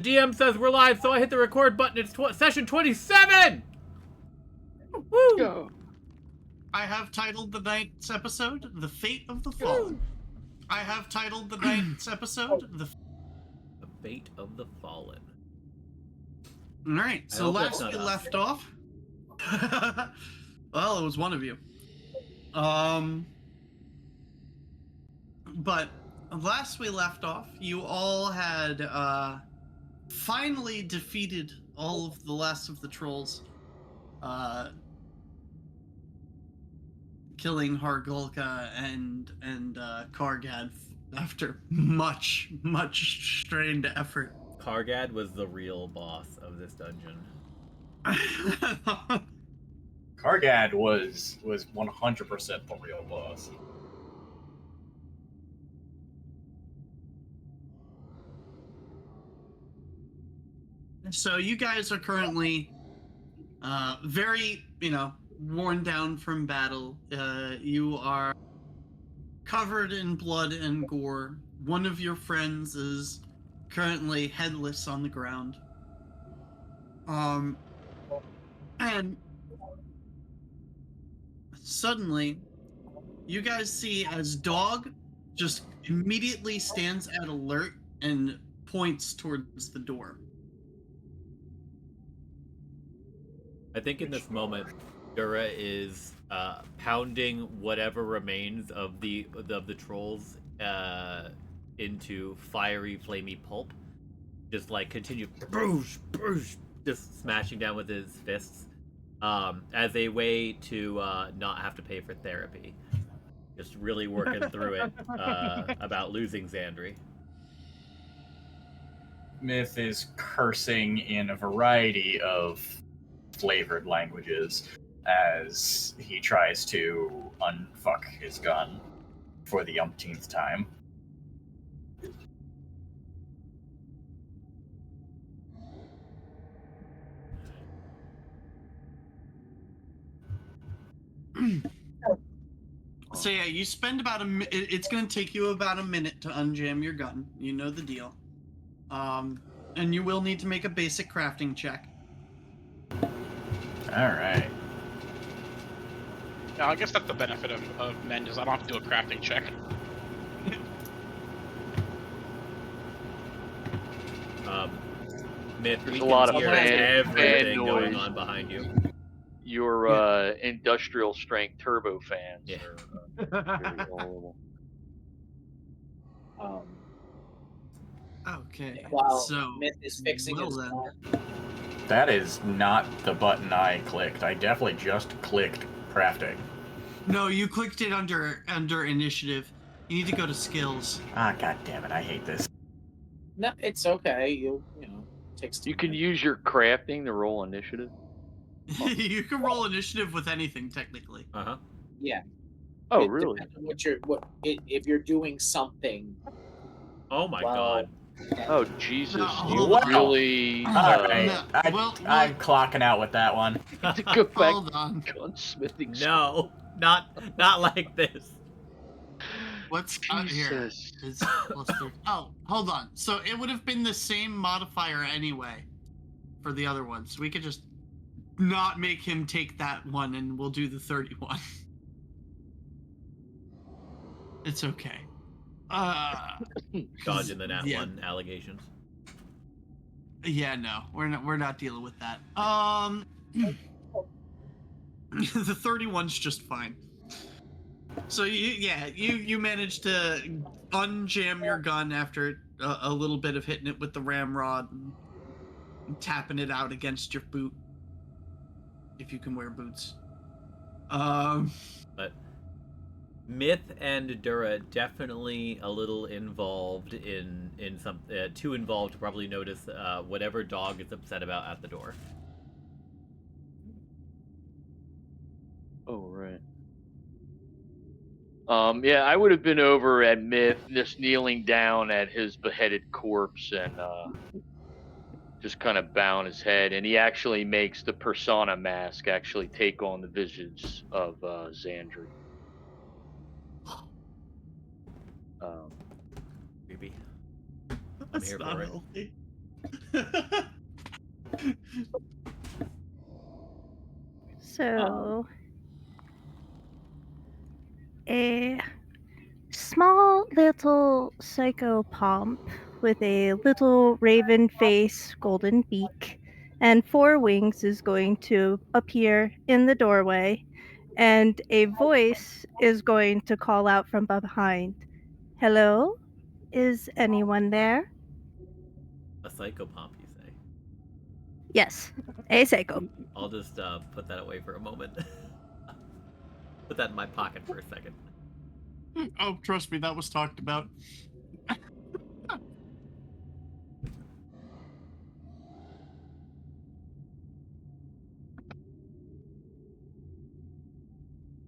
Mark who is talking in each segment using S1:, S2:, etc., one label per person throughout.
S1: DM says we're live, so I hit the record button. It's session 27! Woo!
S2: Go.
S3: I have titled the night's episode, The Fate of the Fallen. I have titled the night's episode, The
S1: Fate of the Fallen.
S3: Alright, so last we left off... well, it was one of you. But last we left off, you all had, finally defeated all of the last of the trolls. Killing Hargulka and Kargad after much strained effort.
S1: Kargad was the real boss of this dungeon.
S2: Kargad was 100% the real boss.
S3: So you guys are currently very, worn down from battle. You are covered in blood and gore. One of your friends is currently headless on the ground. And suddenly, you guys see as Dog just immediately stands at alert and points towards the door.
S1: I think in this moment, Durra is pounding whatever remains of the trolls into fiery, flamey pulp. Just like continue, boosh, boosh, just smashing down with his fists as a way to not have to pay for therapy. Just really working through it about losing Xandri.
S2: Myth is cursing in a variety of flavored languages as he tries to unfuck his gun for the umpteenth time.
S3: So yeah, you spend about it's going to take you about a minute to unjam your gun. You know the deal. And you will need to make a basic crafting check.
S2: Alright.
S4: Yeah, I guess that's the benefit of men, is I don't have to do a crafting check.
S1: Myth,
S5: There's
S1: we
S5: a lot
S1: can
S5: of
S1: hear
S5: fan
S1: everything going
S5: noise.
S1: on behind you.
S5: Your industrial strength turbo fans
S1: Yeah.
S5: are very horrible.
S3: Okay.
S6: While
S3: so
S6: Myth is fixing his
S3: then.
S2: That is not the button I clicked. I definitely just clicked crafting.
S3: No, you clicked it under initiative. You need to go to skills.
S2: Ah, god damn it! I hate this.
S6: No, it's okay. You know, takes.
S5: You can use your crafting to roll initiative.
S3: You can roll initiative with anything technically.
S6: Yeah.
S5: Oh,
S6: It
S5: really?
S6: depends on if you're doing something.
S1: Oh my
S6: Well,
S1: god.
S5: Oh, Jesus.
S3: No,
S5: You
S3: hold on.
S5: really
S2: Alright,
S3: no,
S2: I'm clocking out with that one.
S5: need to go back
S3: Hold on.
S5: to gunsmithing.
S1: No, not like this.
S3: What's out here?
S5: Jesus.
S3: Is +3. Oh, hold on. So it would have been the same modifier anyway for the other ones. We could just not make him take that one, and we'll do the 31. It's okay.
S1: Dodging the nat
S3: yeah.
S1: 1 allegations.
S3: Yeah, no, we're not dealing with that. The 31's just fine. So you managed to unjam your gun after a little bit of hitting it with the ramrod and tapping it out against your boot, if you can wear boots.
S1: But Myth and Durra definitely a little involved in some too involved to probably notice whatever Dog is upset about at the door.
S5: Oh, right. Yeah, I would have been over at Myth, just kneeling down at his beheaded corpse and just kind of bowing his head. And he actually makes the persona mask actually take on the visage of Xandri.
S1: Creepy. I'm
S3: That's
S1: here
S3: not
S1: for it.
S3: healthy.
S7: So, a small little psychopomp with a little raven face, golden beak, and 4 wings is going to appear in the doorway, and a voice is going to call out from behind. Hello? Is anyone there?
S1: A psychopomp, you say?
S7: Yes, a psycho.
S1: I'll just put that away for a moment. Put that in my pocket for a second.
S3: Oh, trust me, that was talked about.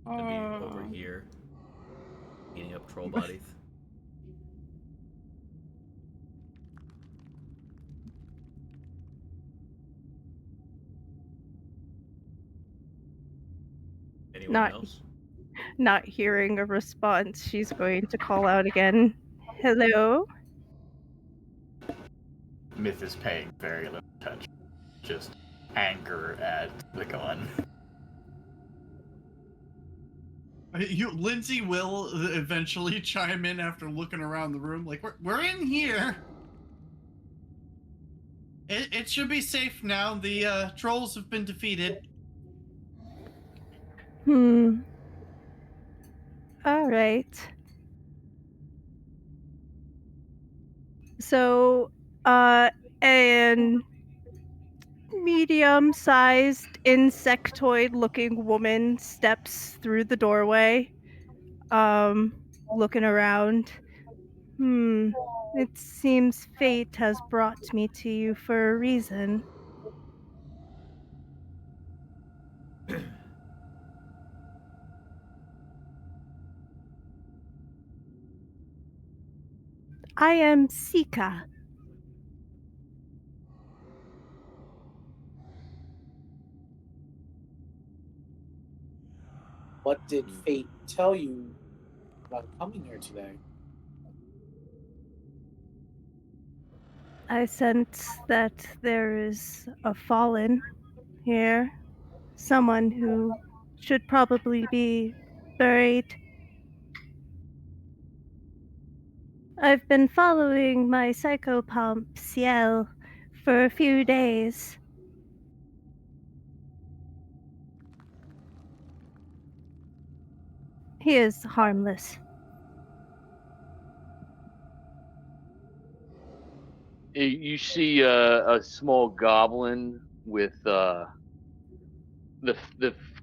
S1: Gonna be over here, eating up troll bodies. Anyone
S7: Not
S1: else?
S7: not hearing a response, she's going to call out again. Hello?
S2: Myth is paying very little attention. Just anger at the gun.
S3: Lindsay will eventually chime in after looking around the room, like, we're in here. It should be safe now. The trolls have been defeated.
S7: All right. So, an medium-sized insectoid-looking woman steps through the doorway, looking around. It seems fate has brought me to you for a reason. I am Sika.
S6: What did fate tell you about coming here today?
S7: I sense that there is a fallen here. Someone who should probably be buried. I've been following my psychopomp, Ciel, for a few days. He is harmless.
S5: You see a small goblin with the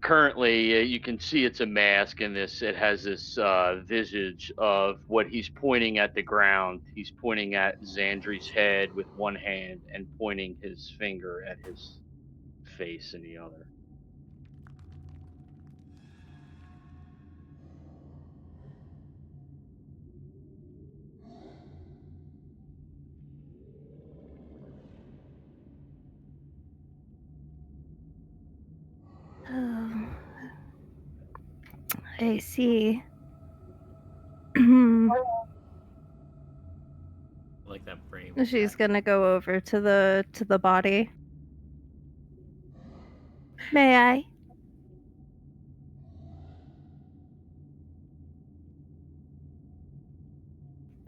S5: currently you can see it's a mask, and it has this visage of what he's pointing at the ground. He's pointing at Xandri's head with one hand and pointing his finger at his face in the other.
S7: Oh, I see.
S1: I like that frame.
S7: She's gonna go over to the body. May I?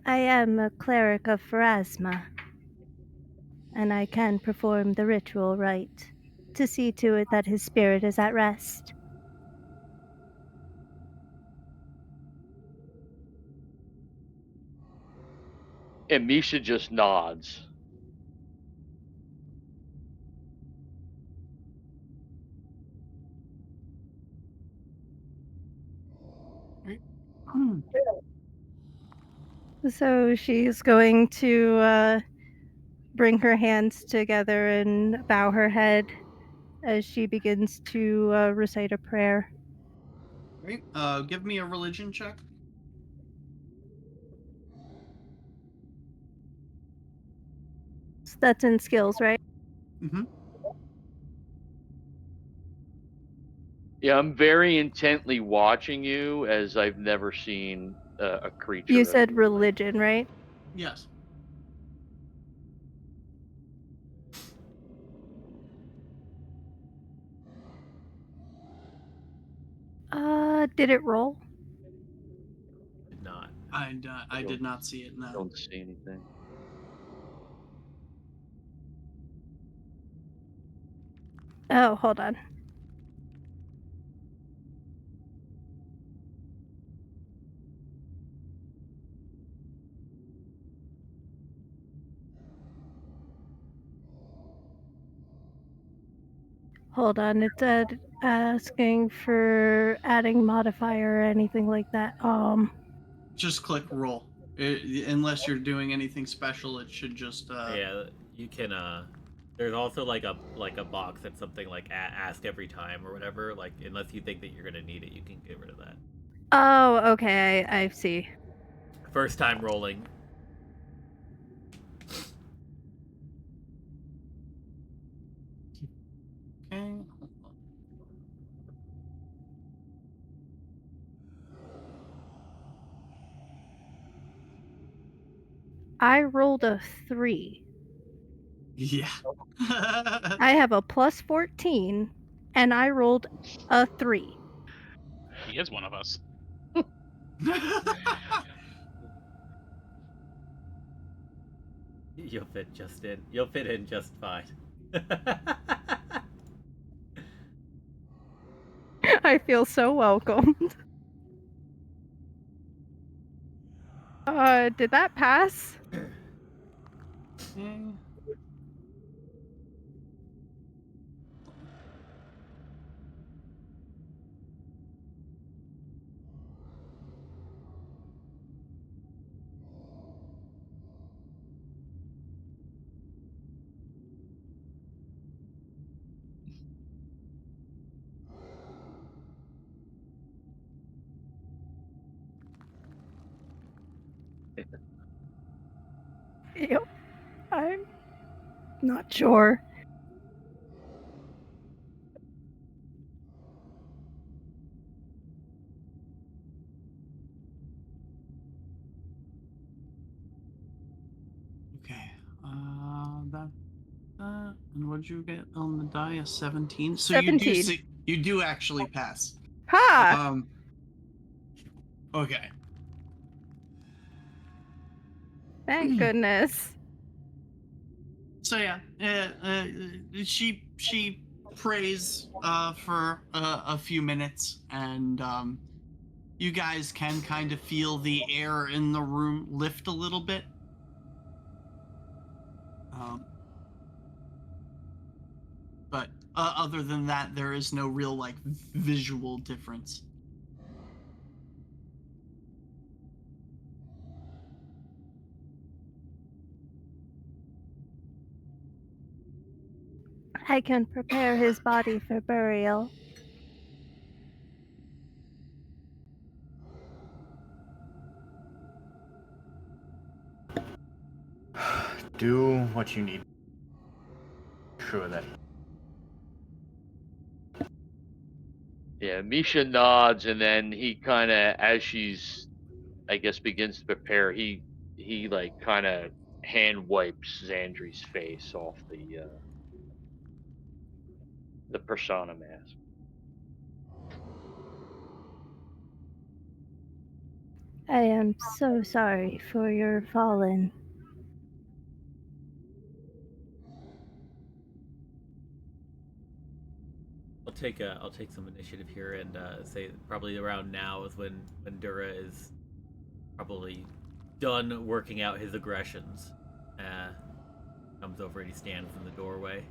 S7: I am a cleric of Pharasma, and I can perform the ritual rite to see to it that his spirit is at rest.
S5: And Misha just nods.
S7: So she's going to bring her hands together and bow her head as she begins to recite a prayer.
S3: Right? Give me a religion check.
S7: So that's in skills, right?
S3: Mm-hmm.
S5: Yeah, I'm very intently watching you, as I've never seen a creature.
S7: You
S5: that
S7: said
S5: moves like
S7: religion, right?
S3: Yes.
S7: Did it roll?
S1: Did not.
S3: I did not see it. No.
S5: Don't see anything.
S7: Oh, hold on. Hold on, it's asking for adding modifier or anything like that.
S3: Just click roll. Unless you're doing anything special, it should just.
S1: Yeah, you can. There's also like a box that's something like ask every time or whatever. Like unless you think that you're gonna need it, you can get rid of that.
S7: Oh, okay, I see.
S1: First time rolling.
S3: Okay.
S7: I rolled a 3.
S3: Yeah.
S7: I have a plus 14, and I rolled a 3.
S4: He is one of us.
S1: You'll fit just in. You'll fit in just fine.
S7: I feel so welcomed. Did that pass?
S3: Okay.
S7: Yep. I'm not sure.
S3: Okay. And what did you get on the die? A 17. So
S7: 17.
S3: you do actually pass.
S7: Ha!
S3: Okay.
S7: Thank goodness.
S3: So yeah, she prays for a few minutes, and you guys can kind of feel the air in the room lift a little bit. But other than that, there is no real like visual difference.
S7: I can prepare his body for burial.
S2: Do what you need. Sure that.
S5: Yeah, Misha nods, and then he kind of, as she's, I guess, begins to prepare, he like kind of hand wipes Xandri's face off the persona mask.
S7: I am so sorry for your fallen.
S1: I'll take some initiative here and say probably around now is when Durra is probably done working out his aggressions. Comes over and he stands in the doorway,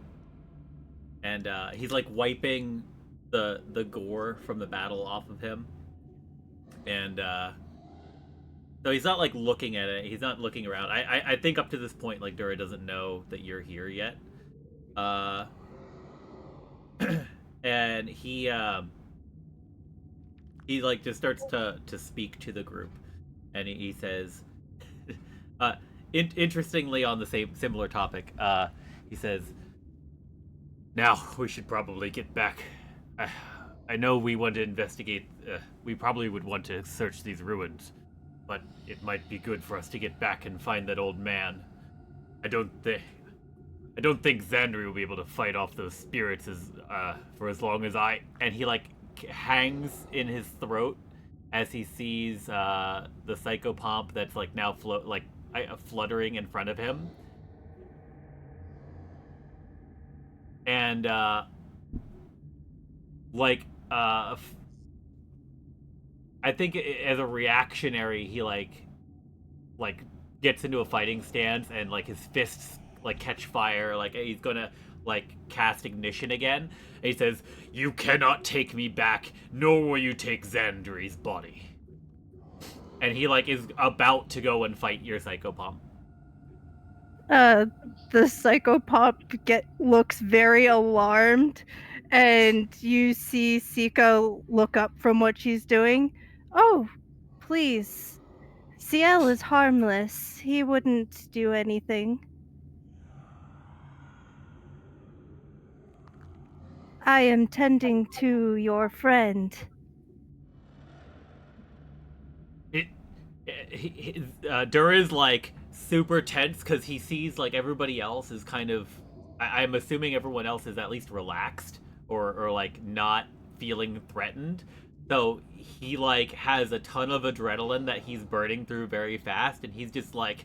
S1: and he's like wiping the gore from the battle off of him, and so he's not like looking at it. He's not looking around. I think up to this point, like Durra doesn't know that you're here yet. And he like just starts to speak to the group, and he says, interestingly on the similar topic, he says, "Now we should probably get back. I know we want to investigate. We probably would want to search these ruins, but it might be good for us to get back and find that old man. I don't think Xandri will be able to fight off those spirits for as long as I." And he like hangs in his throat as he sees the psychopomp that's like now fluttering in front of him. And I think as a reactionary, he like gets into a fighting stance, and like his fists like catch fire, like he's gonna like cast ignition again. And he says, "You cannot take me back, nor will you take Xandri's body." And he like is about to go and fight your psychopomp.
S7: The psychopomp looks very alarmed, and you see Siko look up from what she's doing. Oh, please. Ciel is harmless. He wouldn't do anything. I am tending to your friend.
S1: Durra is like super tense because he sees like everybody else is kind of. I'm assuming everyone else is at least relaxed or like not feeling threatened. So he like has a ton of adrenaline that he's burning through very fast, and he's just like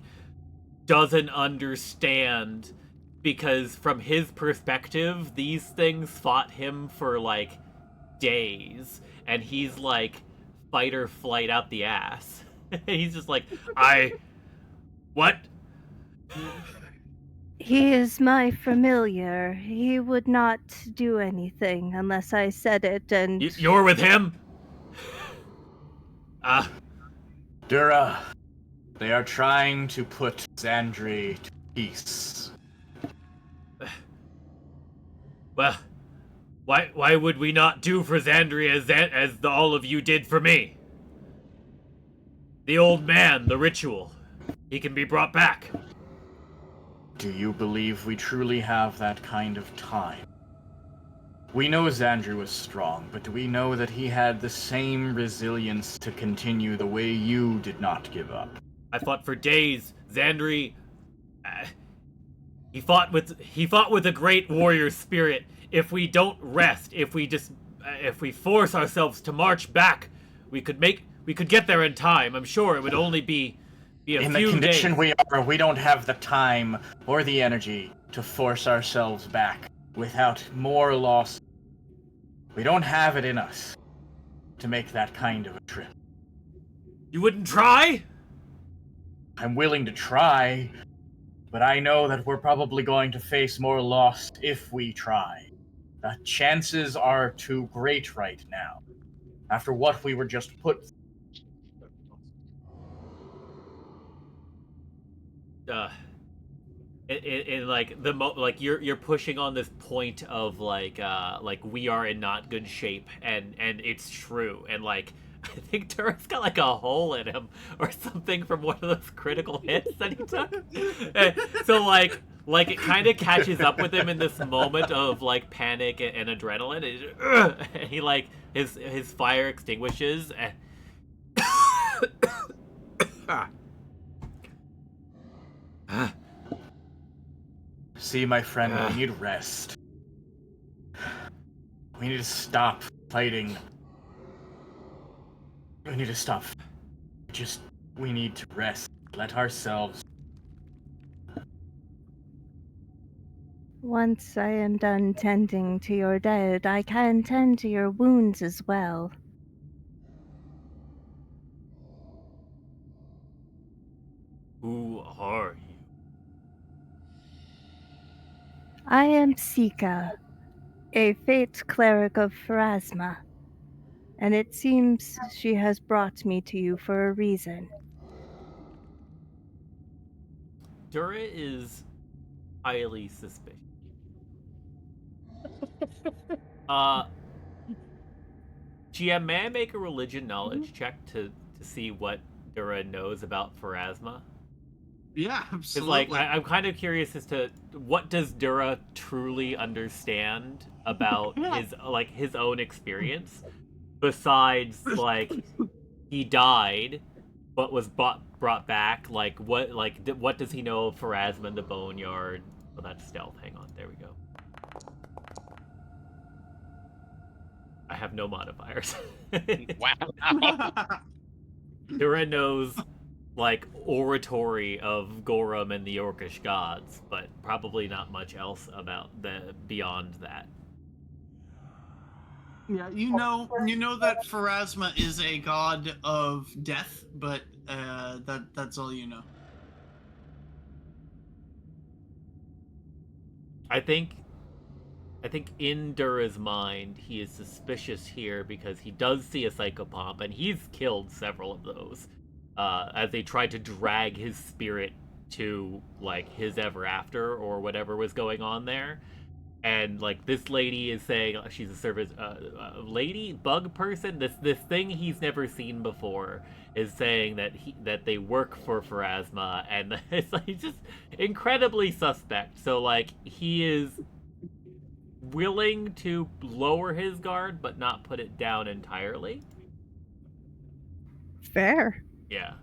S1: doesn't understand because from his perspective, these things fought him for like days, and he's like fight or flight out the ass. He's just like, what?
S7: He is my familiar. He would not do anything unless I said it, and...
S1: You're with him?
S2: Durra, they are trying to put Xandri to peace.
S1: Well, why would we not do for Xandri as all of you did for me? The old man, the ritual. He can be brought back.
S2: Do you believe we truly have that kind of time? We know Xandri was strong, but do we know that he had the same resilience to continue the way you did not give up?
S1: I fought for days. Xandri, he fought with a great warrior spirit. If we don't rest, if we force ourselves to march back, we could get there in time. I'm sure it would only be a few days.
S2: In the condition we are, we don't have the time or the energy to force ourselves back without more loss. We don't have it in us to make that kind of a trip.
S1: You wouldn't try?
S2: I'm willing to try, but I know that we're probably going to face more loss if we try. The chances are too great right now, after what we were just put through.
S1: In like like you're pushing on this point of like we are in not good shape, and it's true, and like I think Durra's got like a hole in him or something from one of those critical hits that he took. So like it kind of catches up with him in this moment of like panic and adrenaline, and he like his fire extinguishes and
S2: See, my friend, we need rest. We need to stop fighting. We need to stop. We need to rest. Let ourselves.
S7: Once I am done tending to your dead, I can tend to your wounds as well.
S1: Who are you?
S7: I am Sika, a fate cleric of Pharasma, and it seems she has brought me to you for a reason.
S1: Durra is highly suspicious. GM, may I make a religion knowledge check to see what Durra knows about Pharasma?
S3: Yeah,
S1: Because,
S3: absolutely.
S1: like, I'm kind of curious as to what does Durra truly understand about his own experience, besides, like, he died, but was brought back. Like, what does he know of Pharasma and the Boneyard? Oh, that's stealth. Hang on, there we go. I have no modifiers.
S4: Wow.
S1: Durra knows like oratory of Gorum and the Orcish gods, but probably not much else about the beyond that.
S3: Yeah, you know that Pharasma is a god of death, but that's all you know.
S1: I think in Durra's mind, he is suspicious here because he does see a psychopomp, and he's killed several of those as they tried to drag his spirit to like his ever after or whatever was going on there. And like this lady is saying she's a service lady bug person. This thing he's never seen before is saying that they work for Pharasma, and it's like just incredibly suspect. So like he is willing to lower his guard but not put it down entirely.
S7: Fair.
S1: Yeah.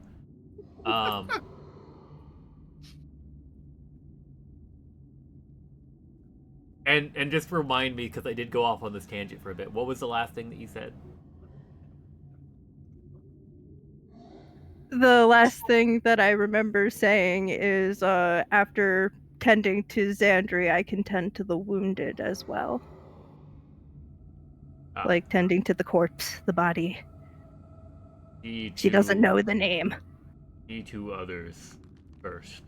S1: And just remind me, because I did go off on this tangent for a bit. What was the last thing that you said?
S7: The last thing that I remember saying is after tending to Xandri, I can tend to the wounded as well. Like tending to the corpse, the body. She doesn't know the name.
S1: The two others first.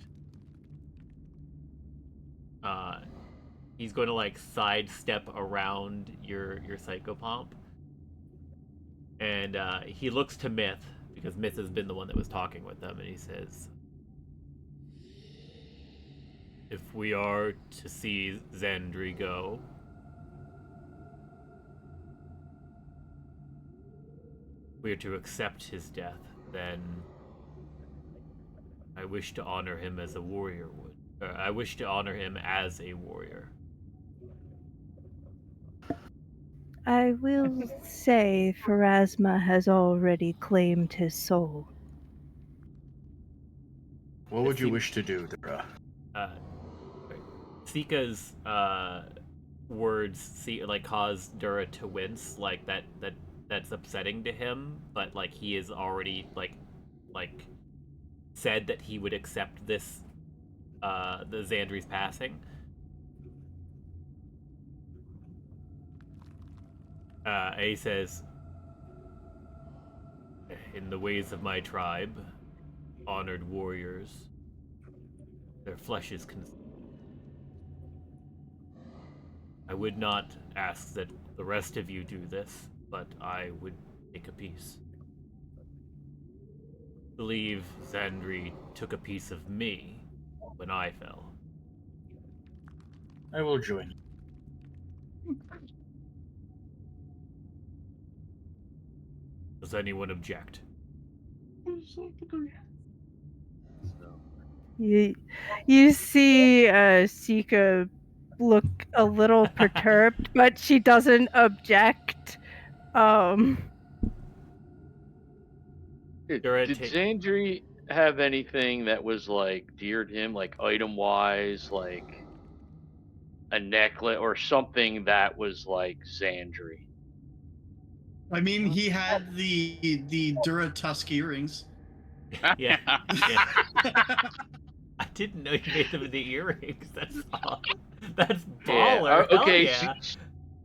S1: He's going to like sidestep around your psychopomp, and he looks to Myth because Myth has been the one that was talking with them, and he says, "If we are to see Xandri go, we are to accept his death, then I wish to honor him as a warrior would. I wish to honor him as a warrior."
S7: I will say Pharasma has already claimed his soul.
S2: What would you wish to do, Durra?
S1: Sika's words cause Durra to wince, like that's upsetting to him, but like he is already like said that he would accept this the Xandri's passing. A says, "In the ways of my tribe, honored warriors, their flesh is consumed. I would not ask that the rest of you do this, but I would take a piece. I believe Xandri took a piece of me when I fell."
S2: I will join you.
S1: Does anyone object?
S7: You see Sika look a little perturbed, but she doesn't object.
S5: Did Xandri have anything that was like dear to him, like item wise, like a necklace or something that was like Xandri?
S3: I mean, he had the Durra Tusk earrings.
S1: Yeah. I didn't know you made them into earrings. That's baller.
S5: Yeah. Okay.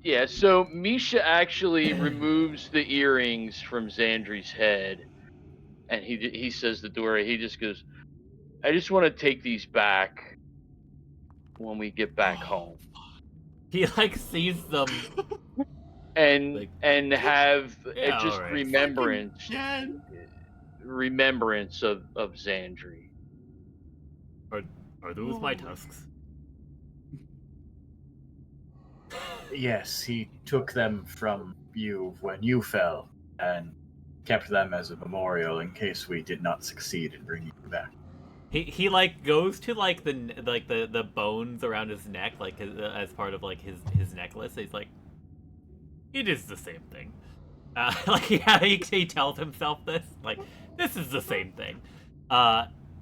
S1: Yeah.
S5: So Misha actually removes the earrings from Xandri's head, and he says to Durra, he just goes, "I just want to take these back when we get back home."
S1: He like sees them
S5: and
S1: like,
S5: have
S1: yeah,
S5: just
S1: right.
S5: remembrance of Xandri.
S1: Are those my tusks?
S2: Yes, he took them from you when you fell and kept them as a memorial in case we did not succeed in bringing you back.
S1: He like goes to like the bones around his neck, like as part of like his necklace. He's like, it is the same thing. Like he tells himself this, like, this is the same thing.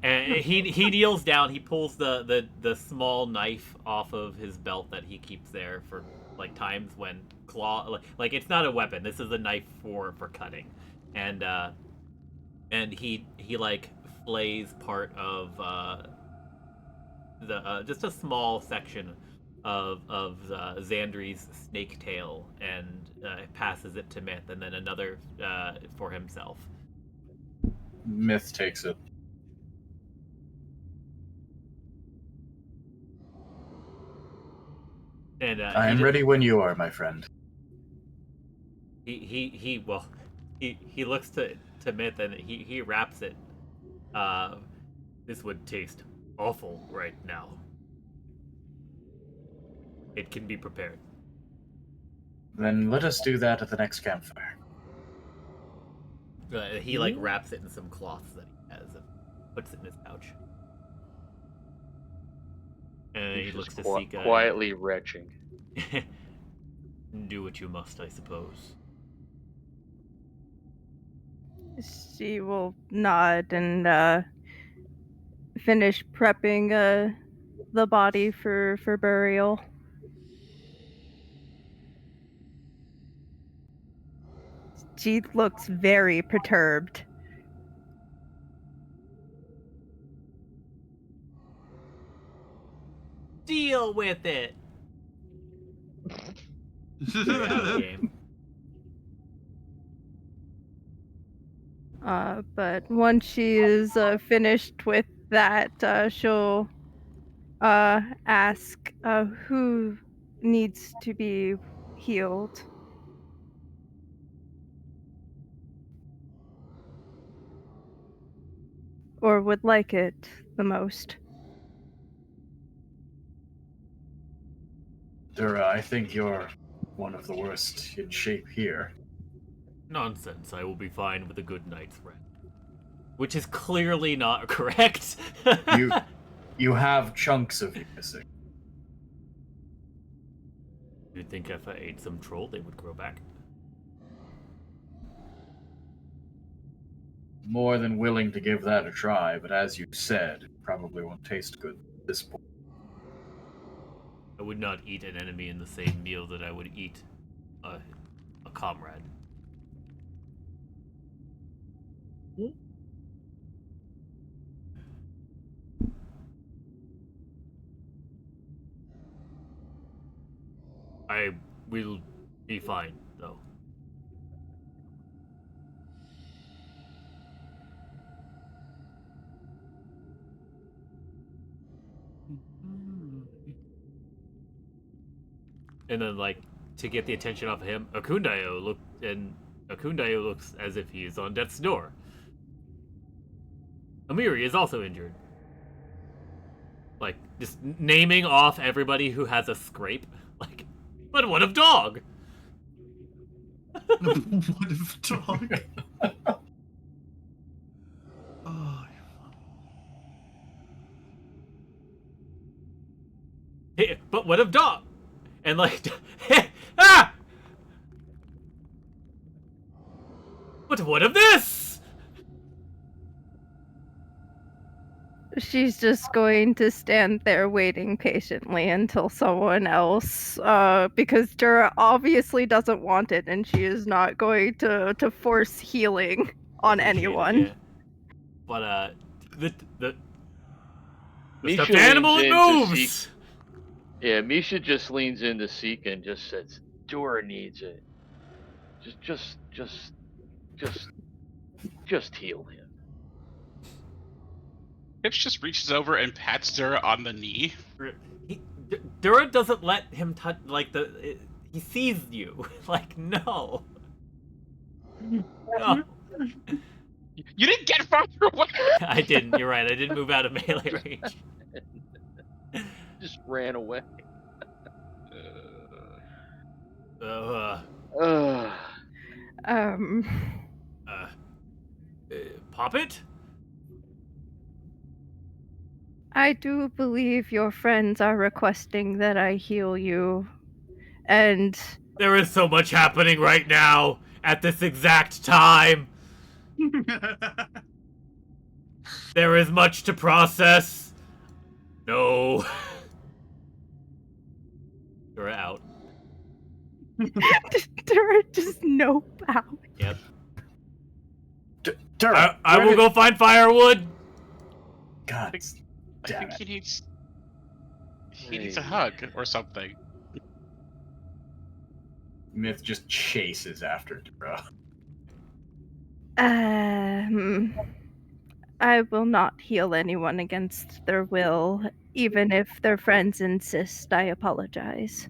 S1: And he kneels down. He pulls the small knife off of his belt that he keeps there for like times when like it's not a weapon. This is a knife for cutting, and he like flays part of the just a small section of Xandri's snake tail and passes it to Myth, and then another for himself.
S2: Myth takes it.
S1: And
S2: I am ready when you are, my friend.
S1: He looks to Myth and he wraps it. This would taste awful right now. It can be prepared.
S2: Then let us do that at the next campfire.
S1: He like wraps it in some cloths that he has and puts it in his pouch. And he looks to Sika.
S5: Quietly retching.
S1: Do what you must, I suppose.
S7: She will nod and finish prepping the body for burial. She looks very perturbed.
S1: Deal with it. Game.
S7: But once she is finished with that, she'll ask who needs to be healed. Or would like it the most.
S2: Durra, I think you're one of the worst in shape here.
S1: Nonsense. I will be fine with a good night's rest. Which is clearly not correct.
S2: You have chunks of you missing.
S1: You'd think if I ate some troll, they would grow back.
S2: More than willing to give that a try, but as you said, it probably won't taste good at this point.
S1: I would not eat an enemy in the same meal that I would eat a comrade. I will be fine, though. And then, like, to get the attention off of him, Akundayo looks as if he is on death's door. Amiri is also injured. Like, just naming off everybody who has a scrape. Like, but what of dog?
S3: What if dog? Oh,
S1: Hey, but what of dog? And like, ah! But what of this?
S7: She's just going to stand there waiting patiently until someone else, because Durra obviously doesn't want it, and she is not going to force healing on anyone.
S1: Yeah. But the
S5: Misha
S1: stuffed animal
S5: leans
S1: it
S5: in to
S1: moves.
S5: Yeah, Misha just leans into Sika and just says, "Durra needs it. Just heal him."
S4: Pitch just reaches over and pats Durra on the knee.
S1: Durra doesn't let him touch. Like he sees you. Like no. No.
S4: You didn't get farther away.
S1: I didn't. You're right. I didn't move out of melee range.
S5: Just ran away.
S1: Pop it?
S7: I do believe your friends are requesting that I heal you, and
S1: There is so much happening right now at this exact time. There is much to process. No. You're out.
S7: Durra just nope out.
S1: Yep.
S2: Durra,
S1: I will go find firewood.
S2: God
S4: I
S2: damn
S4: think
S2: it.
S4: he needs a hug or something.
S2: Myth just chases after Durra.
S7: I will not heal anyone against their will, even if their friends insist. I apologize.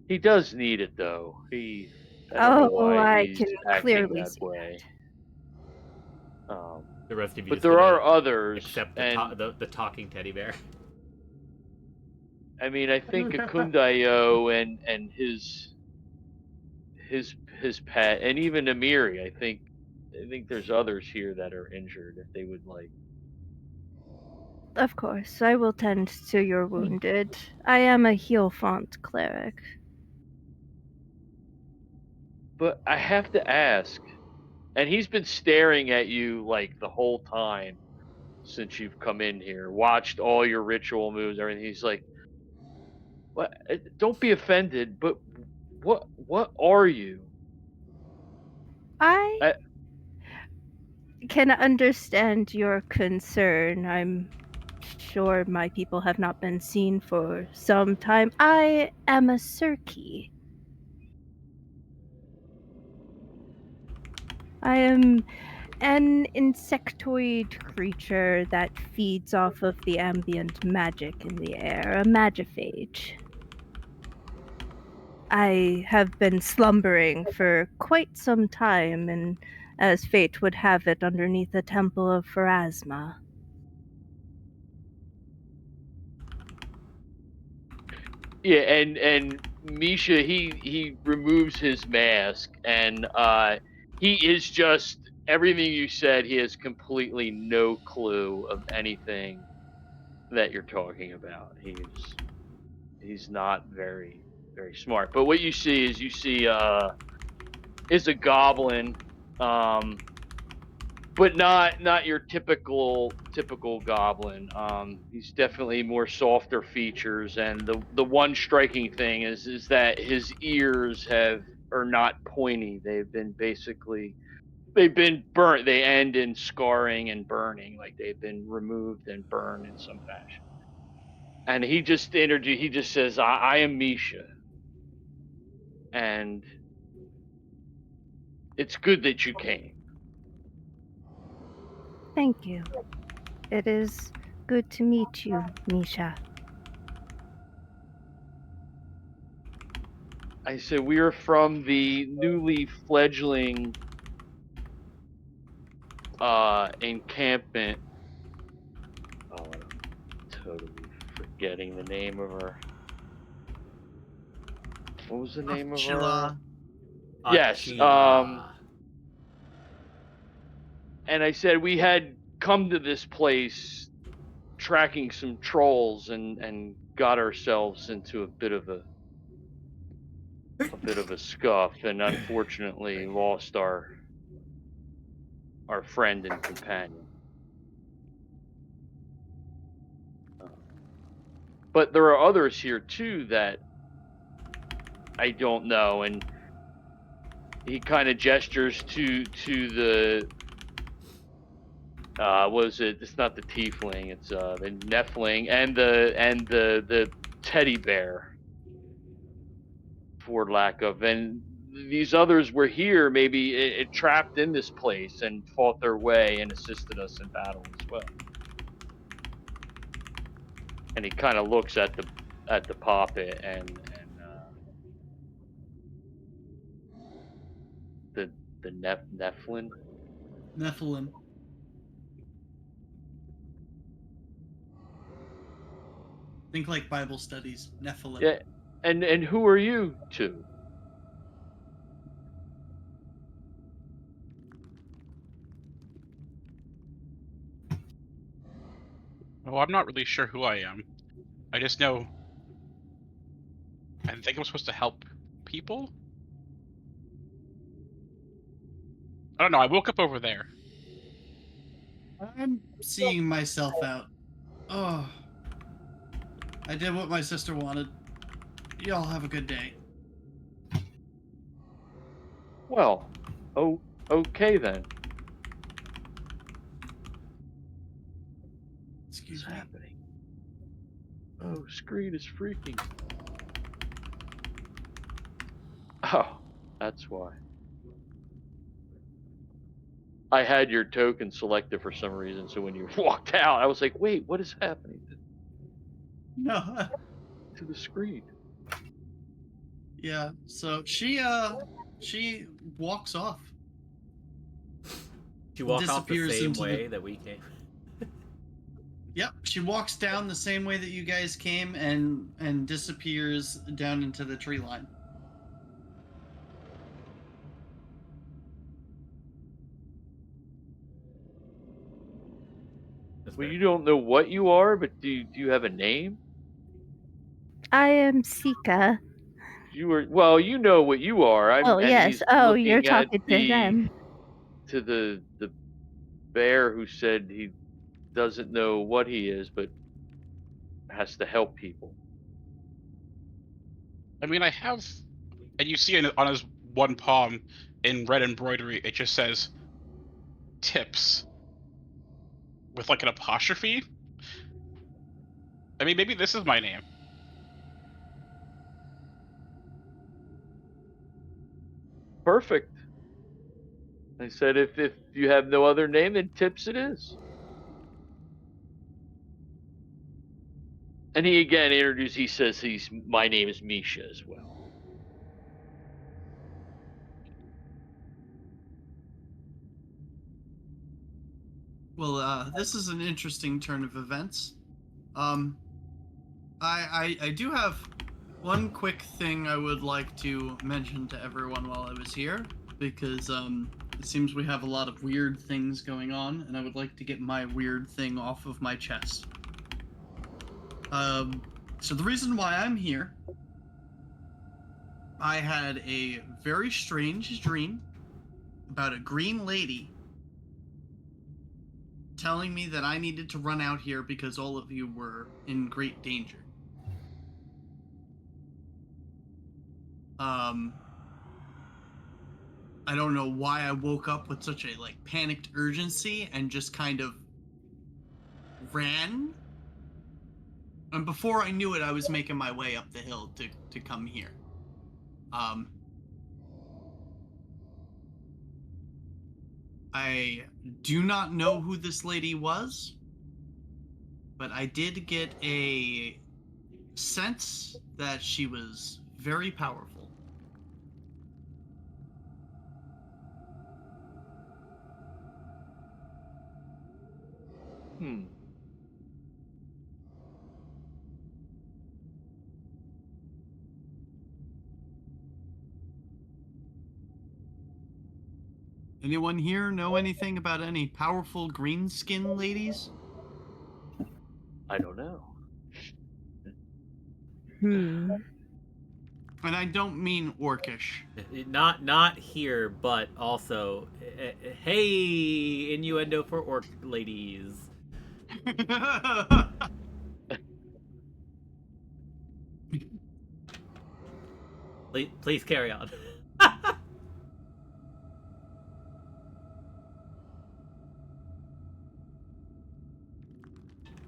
S5: He does need it though. I don't know
S7: Oh,
S5: why
S7: I
S5: he's
S7: can
S5: acting
S7: clearly
S5: that
S7: see
S5: way.
S1: The rest of you
S5: But
S1: just
S5: there
S1: gonna
S5: are others,
S1: accept
S5: and
S1: the talking teddy bear.
S5: I mean, I think Akundayo and his pet, and even Amiri. I think there's others here that are injured. If they would like,
S7: Of course, I will tend to your wounded. I am a heal font cleric.
S5: but I have to ask. And he's been staring at you like the whole time since you've come in here, watched all your ritual moves, everything. He's like, "What? Don't be offended, but what are you?"
S7: I
S5: I,
S7: can understand your concern. I'm sure my people have not been seen for some time. I am a Circe. I am an insectoid creature that feeds off of the ambient magic in the air, a magiphage. I have been slumbering for quite some time, and as fate would have it, underneath the temple of Pharasma.
S5: yeah, and Misha, he removes his mask, and he is just everything you said. He has completely no clue of anything that you're talking about. He's not very smart. But what you see is a goblin, but not your typical goblin. He's definitely more softer features, and the one striking thing is that his ears are not pointy. They've been burnt. They end in scarring and burning, like they've been removed and burned in some fashion. And he just says, I am Misha, and it's good that you came.
S7: Thank you. It is good to meet you, Misha.
S5: I said we are from the newly fledgling encampment. Oh, and I'm totally forgetting the name of her. What was the name of her?
S3: Chilla.
S5: Yes.
S1: Achila.
S5: And I said we had come to this place tracking some trolls and got ourselves into a bit of a scuff, and unfortunately lost our friend and companion. Uh, but there are others here too that I don't know, and he kind of gestures to the was it? It's not the tiefling. It's the Nephilim and the teddy bear, for lack of. And these others were here, maybe it trapped in this place and fought their way and assisted us in battle as well. And he kind of looks at the poppet and the Nephilim.
S3: Nephilim. Think like Bible studies. Nephilim.
S5: Yeah, and who are you two?
S4: Well, I'm not really sure who I am. I just know I think I'm supposed to help people. I don't know. I woke up over there.
S3: I'm seeing myself out. Oh, I did what my sister wanted. Y'all have a good day.
S5: Well, oh, okay then. What's
S3: Excuse me.
S5: happening? Oh, screen is freaking. Oh, that's why. I had your token selected for some reason, so when you walked out, I was like, wait, what is happening
S3: No.
S5: to the screen?
S3: Yeah. So she walks off.
S1: To walk off the
S3: Disappears
S1: same
S3: into the-
S1: way that we came.
S3: Yep, she walks down the same way that you guys came and disappears down into the tree line.
S1: That's
S5: Well,
S1: fair.
S5: you don't know what you are, but do you have a name?
S7: I am Sika.
S5: You are well. You know what you are.
S7: Oh
S5: And
S7: yes.
S5: he's
S7: Oh, you're
S5: looking at
S7: talking to them.
S5: the bear who said he doesn't know what he is, but has to help people.
S4: I mean, I have, and you see on his one palm in red embroidery, it just says tips with like an apostrophe. I mean, maybe this is my name.
S5: Perfect. I said, if you have no other name, then Tips it is. And he again introduced. He says, my name is Misha as well.
S3: Well, this is an interesting turn of events. I do have one quick thing I would like to mention to everyone while I was here, because it seems we have a lot of weird things going on, and I would like to get my weird thing off of my chest. So the reason why I'm here, I had a very strange dream about a green lady telling me that I needed to run out here because all of you were in great danger. I don't know why I woke up with such a panicked urgency and just kind of ran. And before I knew it, I was making my way up the hill to come here. I do not know who this lady was, but I did get a sense that she was very powerful.
S5: Hmm.
S3: Anyone here know anything about any powerful green skin ladies?
S5: I don't know.
S7: Hmm.
S3: And I don't mean orcish.
S1: Not here, but also, hey, innuendo for orc ladies. Please carry on.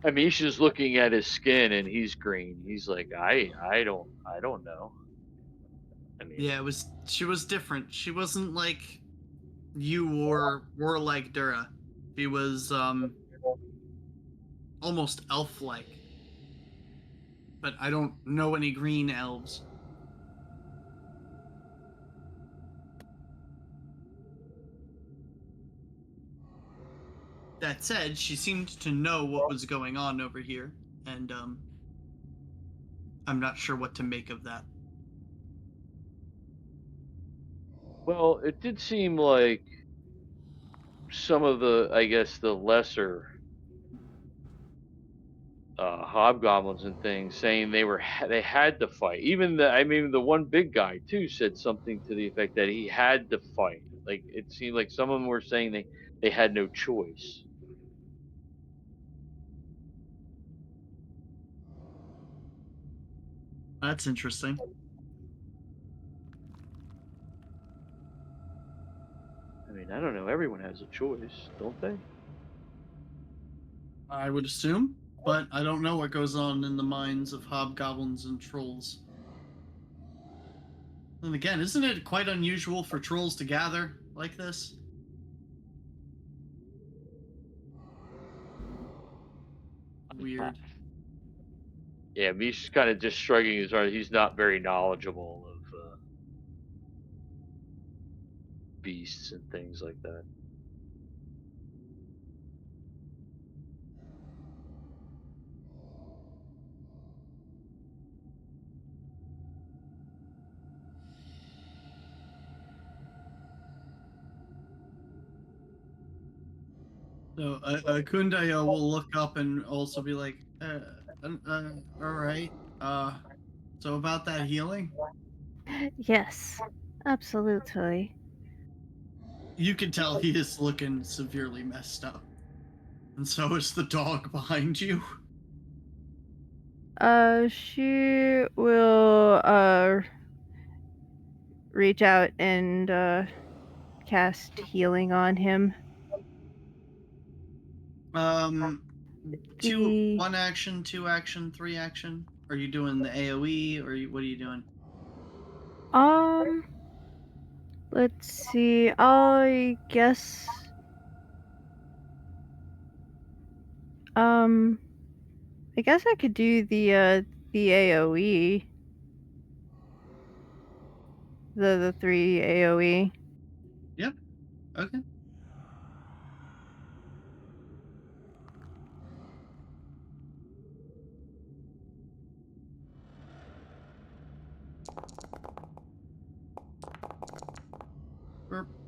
S5: Amisha's looking at his skin and he's green. He's like, I don't know. I mean,
S3: Yeah, she was different. She wasn't like you or like Durra. She was almost elf-like. But I don't know any green elves. That said, she seemed to know what was going on over here, and I'm not sure what to make of that.
S5: well, it did seem like some of the, I guess, the lesser hobgoblins and things saying they had to fight. Even the one big guy too said something to the effect that he had to fight. Like it seemed like some of them were saying they had no choice.
S3: That's interesting.
S5: I mean, I don't know. Everyone has a choice, don't they?
S3: I would assume, but I don't know what goes on in the minds of hobgoblins and trolls. And again, isn't it quite unusual for trolls to gather like this? Weird.
S5: Yeah, he's kind of just shrugging his arms. He's not very knowledgeable of beasts and things like that.
S3: So Kundayo will look up and also be like, all right. So about that healing,
S7: Yes, absolutely.
S3: you can tell he is looking severely messed up. And so is the dog behind you.
S7: She will reach out and cast healing on him. The
S3: 1 action, 2 action, 3 action. Are you doing the AoE or what are you doing?
S7: let's see. I guess I guess I could do the AoE. The 3 AoE.
S3: Yep. Okay.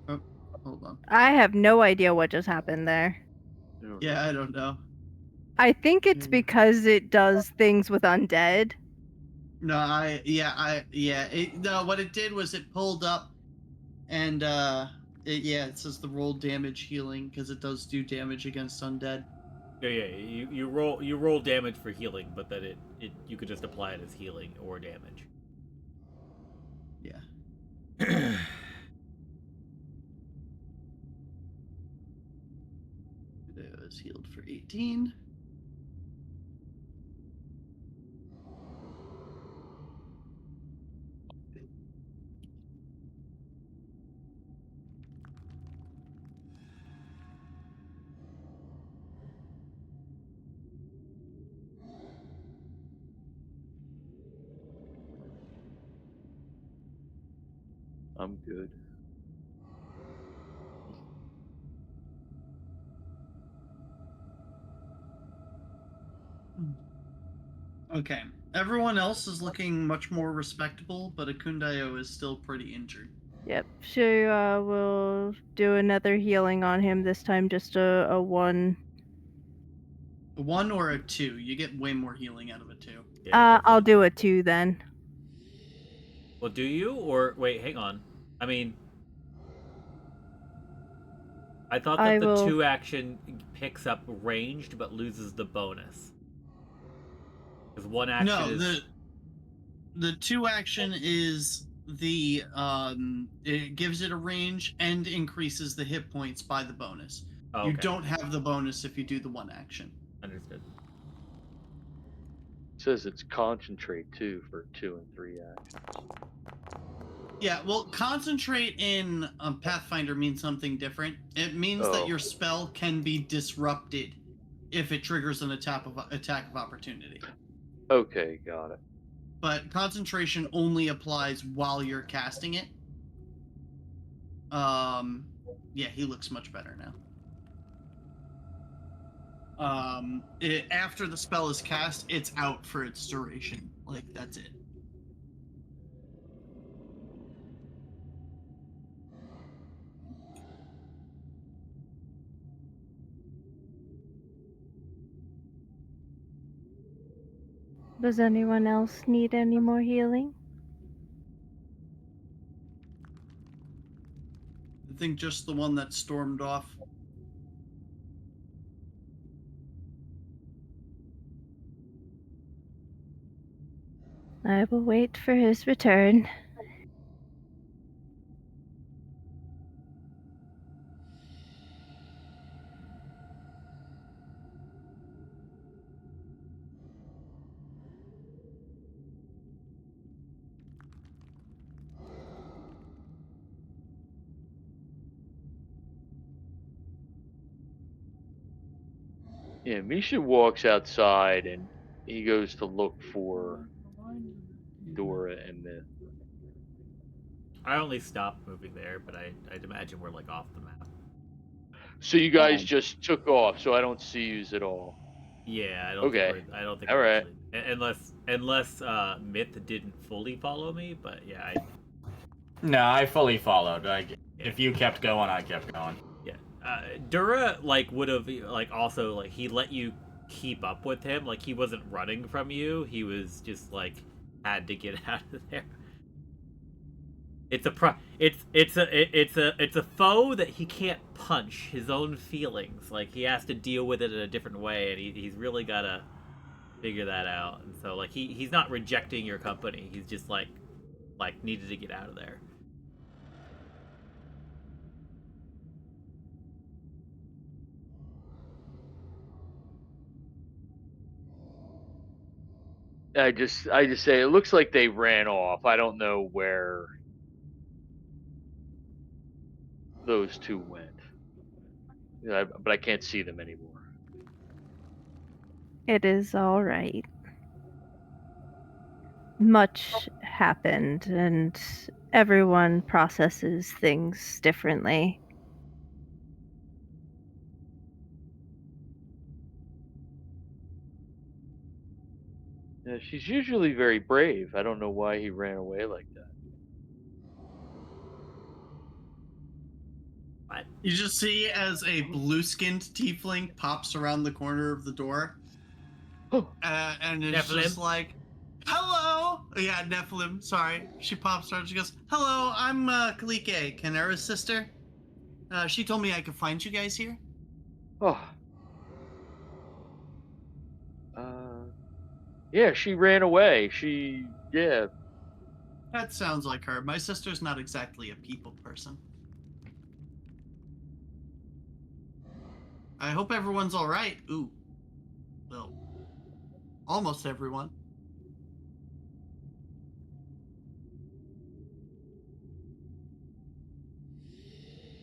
S3: Oh, hold on.
S7: I have no idea what just happened there.
S3: Yeah, I don't know.
S7: I think it's because it does things with undead.
S3: No, no, what it did was it pulled up and it says the roll damage healing because it does do damage against undead.
S1: Yeah. You roll damage for healing, but then it you could just apply it as healing or damage.
S3: Yeah. It was healed for 18.
S5: I'm good.
S3: Okay. Everyone else is looking much more respectable, but Akundayo is still pretty injured.
S7: Yep. She will do another healing on him, this time just a 1.
S3: A 1 or a 2. You get way more healing out of a 2.
S1: Yeah,
S7: I'll do a 2 then.
S1: Well, do you or wait? Hang on. I mean, I thought
S7: I
S1: that the
S7: will
S1: 2 action picks up ranged but loses the bonus. Because 1 action
S3: No,
S1: is
S3: the 2 action is the it gives it a range and increases the hit points by the bonus.
S1: oh,
S3: You
S1: okay.
S3: don't have the bonus if you do the 1 action.
S1: Understood.
S5: It says it's concentrate too for 2 and 3 actions.
S3: Yeah, well, concentrate in Pathfinder means something different. It means that your spell can be disrupted if it triggers an attack of opportunity.
S5: Okay, got it.
S3: But concentration only applies while you're casting it. Yeah, he looks much better now. After the spell is cast, it's out for its duration. Like, that's it.
S7: Does anyone else need any more healing?
S3: I think just the one that stormed off.
S7: I will wait for his return.
S5: Yeah, Misha walks outside and he goes to look for Durra and Myth.
S1: I only stopped moving there, but I'd imagine we're like off the map.
S5: So you guys just took off, so I don't see yous at all.
S1: Yeah, I don't
S5: Okay.
S1: think I don't think
S5: All
S1: we're
S5: right.
S1: actually unless Myth didn't fully follow me, but yeah,
S2: No, I fully followed.
S1: yeah.
S2: If you kept going, I kept going.
S1: Yeah, Durra like would have like also like he let you keep up with him. Like he wasn't running from you. He was just like had to get out of there. It's a it's a foe that he can't punch his own feelings. Like he has to deal with it in a different way, and he's really gotta figure that out. And so like he's not rejecting your company. He's just like needed to get out of there.
S5: I just say it looks like they ran off. I don't know where those two went. Yeah, but I can't see them anymore.
S7: It is all right. Much happened, and everyone processes things differently.
S5: Yeah, she's usually very brave. I don't know why he ran away like that.
S1: What?
S3: You just see as a blue-skinned tiefling pops around the corner of the door, and it's
S1: Nephilim?
S3: just like, "Hello." Yeah, Nephilim. Sorry, she pops around. She goes, "Hello, I'm Kalike, Canera's sister. She told me I could find you guys here."
S5: Oh. Yeah, she ran away. Yeah.
S3: That sounds like her. My sister's not exactly a people person. I hope everyone's all right. Ooh, well, almost everyone.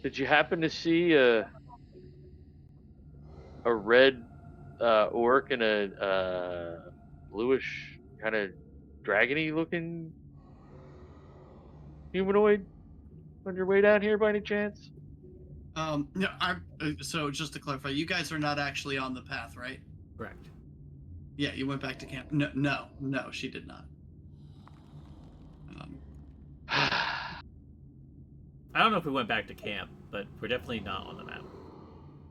S5: Did you happen to see a red orc and a bluish kind of dragony looking humanoid on your way down here by any chance?
S3: No, I'm. So just to clarify, you guys are not actually on the path, right?
S1: Correct.
S3: Yeah, you went back to camp. No, she did not.
S1: I don't know if we went back to camp, but we're definitely not on the map.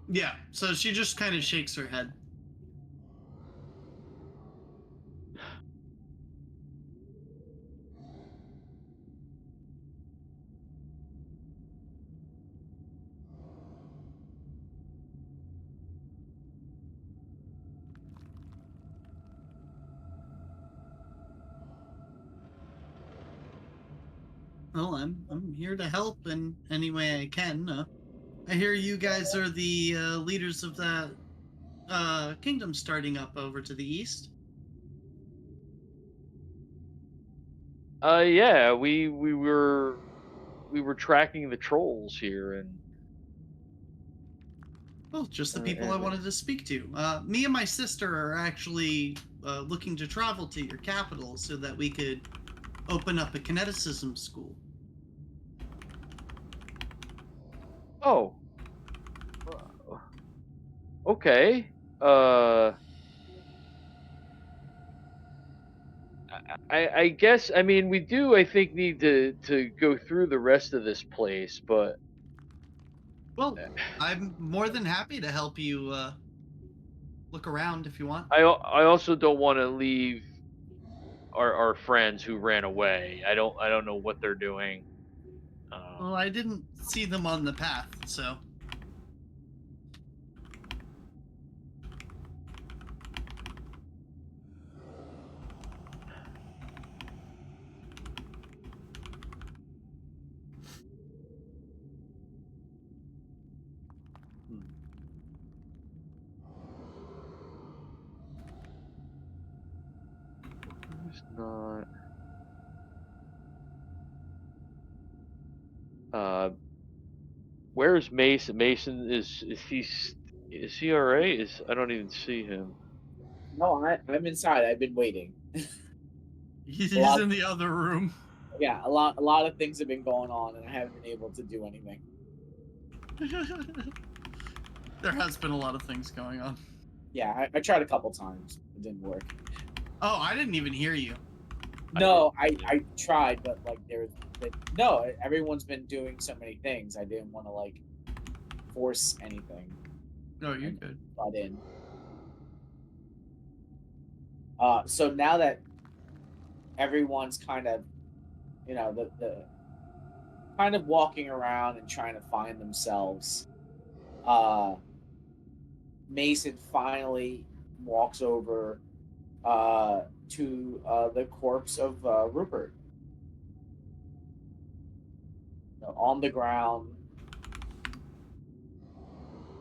S3: Yeah, so she just kind of shakes her head. Well, I'm here to help in any way I can. I hear you guys are the leaders of that kingdom starting up over to the east.
S5: Yeah, we were tracking the trolls here and
S3: Well, just the people I wanted to speak to. Me and my sister are actually looking to travel to your capital so that we could open up a kineticism school.
S5: oh, okay. I guess I mean we do I think need to go through the rest of this place, but
S3: Well, I'm more than happy to help you look around if you want.
S5: I also don't want to leave our friends who ran away. I don't know what they're doing.
S3: Well, I didn't see them on the path, so.
S5: not. Uh, where's Mason? Mason is he all right? Is I don't even see him.
S6: No, I'm inside. I've been waiting.
S3: He's
S6: A lot,
S3: in the other room.
S6: yeah, a lot of things have been going on, and I haven't been able to do anything.
S3: There has been a lot of things going on.
S6: Yeah, I tried a couple times. It didn't work.
S3: Oh, I didn't even hear you.
S6: No, I tried, but like no, everyone's been doing so many things. I didn't want to like force anything
S3: No, you're
S6: and
S3: good.
S6: butt in. So now that everyone's kind of, the kind of walking around and trying to find themselves, uh, Mason finally walks over to the corpse of Rupert. On the ground,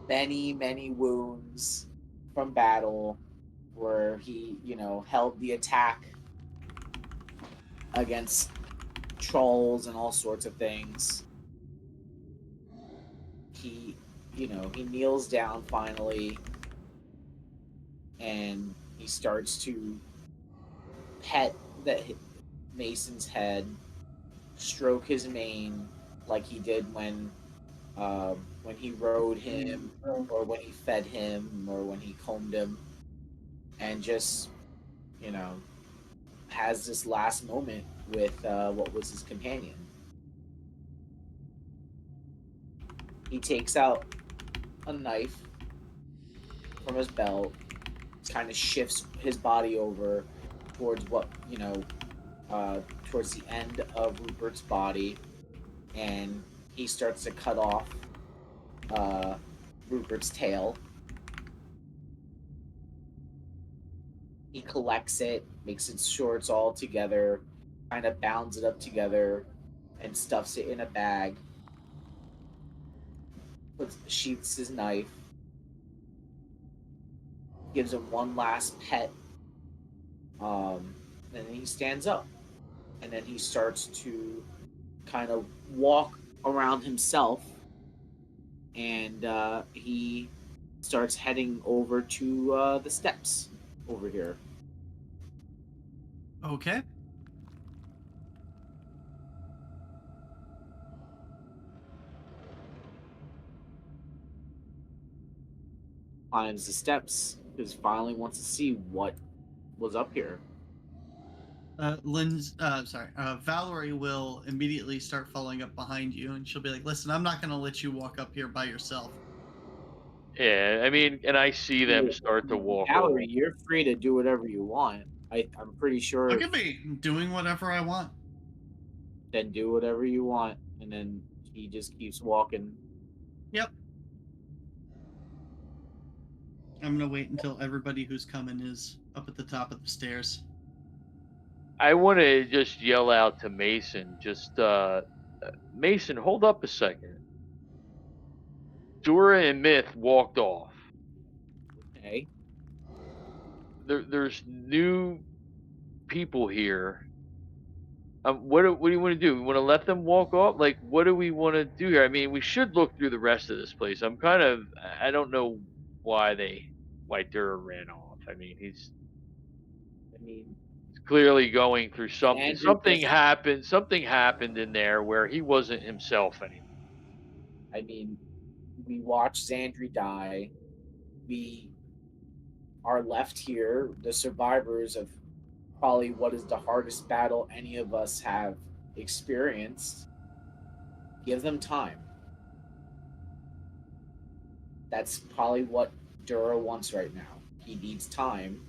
S6: many wounds from battle, where he, held the attack against trolls and all sorts of things. He, he kneels down finally, and he starts to pet Mason's head, stroke his mane like he did when he rode him, or when he fed him, or when he combed him, and just, you know, has this last moment with what was his companion. He takes out a knife from his belt, kind of shifts his body over towards towards the end of Rupert's body, and he starts to cut off uh, Rupert's tail. He collects it, makes it sure it's all together, kind of bounds it up together, and stuffs it in a bag. Sheaths his knife, gives him one last pet, and then he stands up, and then he starts to kind of walk around himself, and he starts heading over to the steps over here.
S3: Okay.
S6: Climbs the steps because finally wants to see what was up here.
S3: Valerie will immediately start following up behind you, and she'll be like, "Listen, I'm not going to let you walk up here by yourself."
S5: Yeah, I mean, and I see them start to walk over.
S6: Valerie, you're free to do whatever you want. I'm pretty sure.
S3: Look at me doing whatever I want.
S6: Then do whatever you want, and then he just keeps walking.
S3: Yep. I'm gonna wait until everybody who's coming is up at the top of the stairs.
S5: I want to just yell out to Mason, Mason, hold up a second. Durra and Myth walked off.
S6: Okay.
S5: There's new people here. What do you want to do? We want to let them walk off? Like, what do we want to do here? I mean, we should look through the rest of this place. I don't know why Durra ran off. I mean, he's
S6: I mean,
S5: clearly going through something.
S6: Xandri just.
S5: Something happened in there where he wasn't himself anymore.
S6: I mean, we watched Xandri die. We are left here, the survivors of probably what is the hardest battle any of us have experienced. Give them time. That's probably what Durra wants right now. He needs time.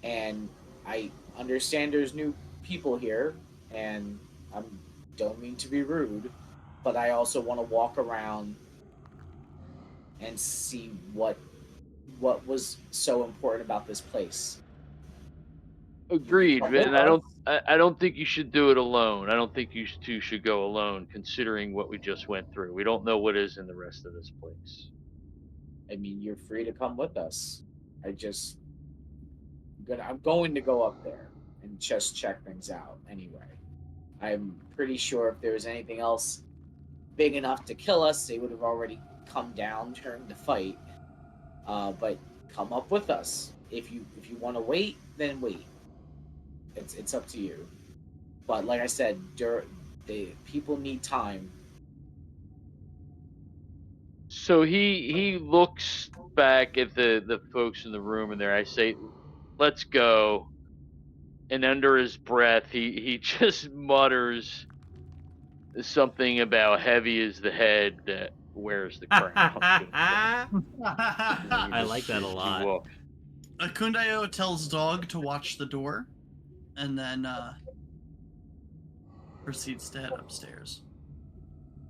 S6: And I understand there's new people here, and I don't mean to be rude, but I also want to walk around and see what was so important about this place.
S5: Agreed,
S6: Come with
S5: and
S6: us.
S5: I don't think you should do it alone. I don't think you two should go alone, considering what we just went through. We don't know what is in the rest of this place.
S6: I mean, you're free to come with us. I just I'm going to go up there and just check things out anyway. I'm pretty sure if there was anything else big enough to kill us, they would have already come down during the fight. But come up with us. If you want to wait, then wait. It's up to you. But like I said, people need time.
S5: So he looks back at the folks in the room, and there I say, "Let's go." And under his breath, he just mutters something about heavy is the head that wears the crown.
S1: I like that a
S5: He
S1: lot.
S5: walks.
S3: Kundayo tells Dog to watch the door, and then proceeds to head upstairs.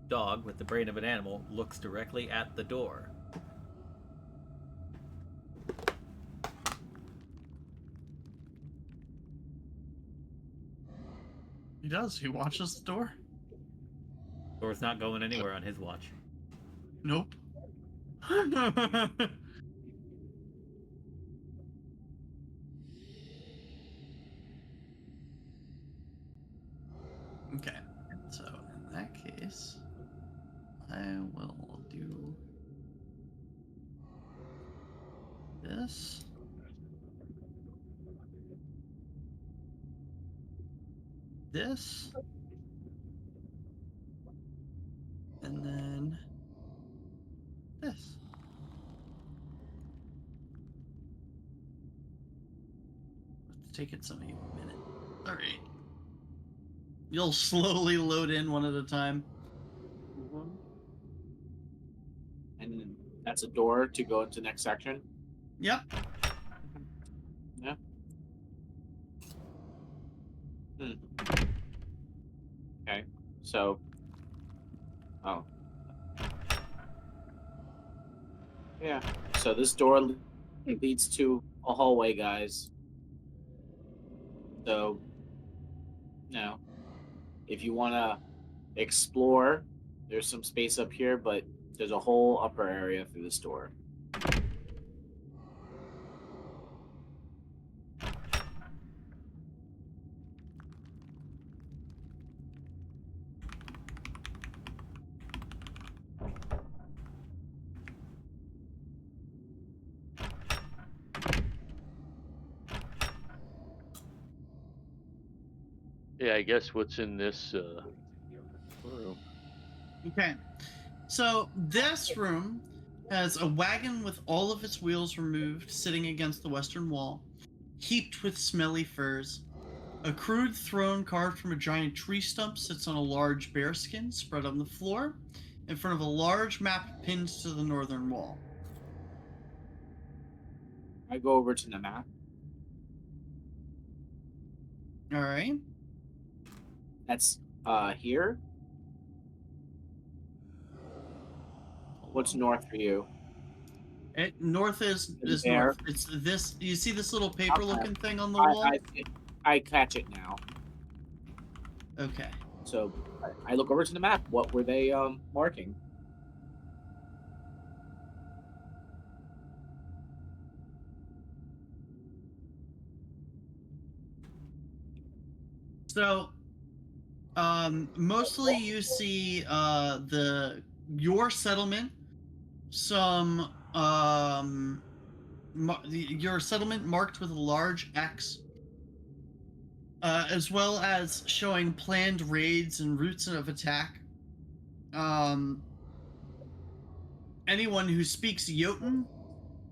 S1: Dog, with the brain of an animal, looks directly at the door.
S3: He does. He watches the door.
S1: Door's not going anywhere on his watch.
S3: Nope. Okay, so in that case, I will do this. This. And then this. It's taking some of you a minute. Alright. You'll slowly load in one at a time.
S6: And that's a door to go into the next section.
S3: Yep.
S6: Yeah. Okay. So. Oh. Yeah. So this door leads to a hallway, guys. So, if you want to explore, there's some space up here, but there's a whole upper area through this door.
S5: Yeah, I guess what's in this room.
S3: Okay. So this room has a wagon with all of its wheels removed sitting against the western wall, heaped with smelly furs. A crude throne carved from a giant tree stump sits on a large bearskin spread on the floor in front of a large map pinned to the northern wall.
S6: I go over to the map.
S3: All right.
S6: That's here. What's north for you?
S3: North is
S6: There.
S3: north. It's this. You see this little paper-looking thing on the
S6: I,
S3: wall?
S6: I catch it now.
S3: Okay.
S6: So I look over to the map. What were they marking?
S3: So, mostly you see your settlement, some your settlement marked with a large X, as well as showing planned raids and routes of attack. Anyone who speaks Jotun,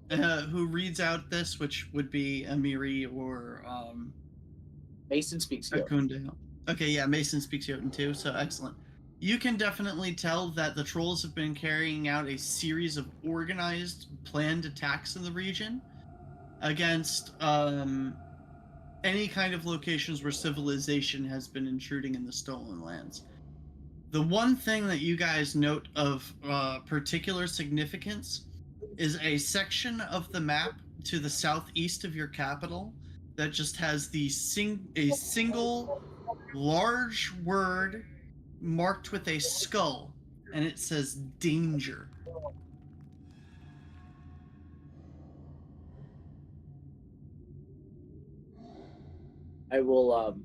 S3: who reads out this, which would be Amiri or
S6: Mason speaks here.
S3: Akundale. Okay, yeah, Mason speaks Jotun too, so excellent. You can definitely tell that the trolls have been carrying out a series of organized, planned attacks in the region against any kind of locations where civilization has been intruding in the stolen lands. The one thing that you guys note of particular significance is a section of the map to the southeast of your capital that just has a single large word marked with a skull, and it says danger.
S6: I will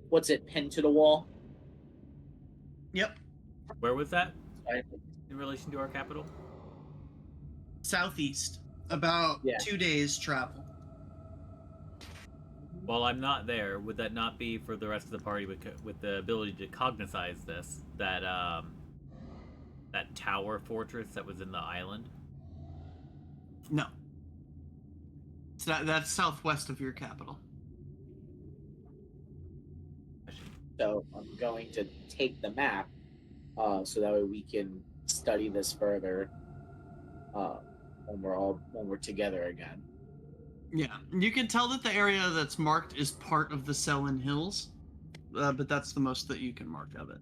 S6: what's it pinned to the wall?
S3: Yep.
S1: Where was that
S6: I,
S1: in relation to our capital?
S3: Southeast. About
S6: Yeah.
S3: 2 days travel.
S1: While I'm not there, would that not be for the rest of the party with the ability to cognitize this that tower fortress that was in the island?
S3: No. That's southwest of your capital.
S6: So I'm going to take the map, so that way we can study this further, when we're together again.
S3: Yeah, you can tell that the area that's marked is part of the Selin Hills, but that's the most that you can mark of it.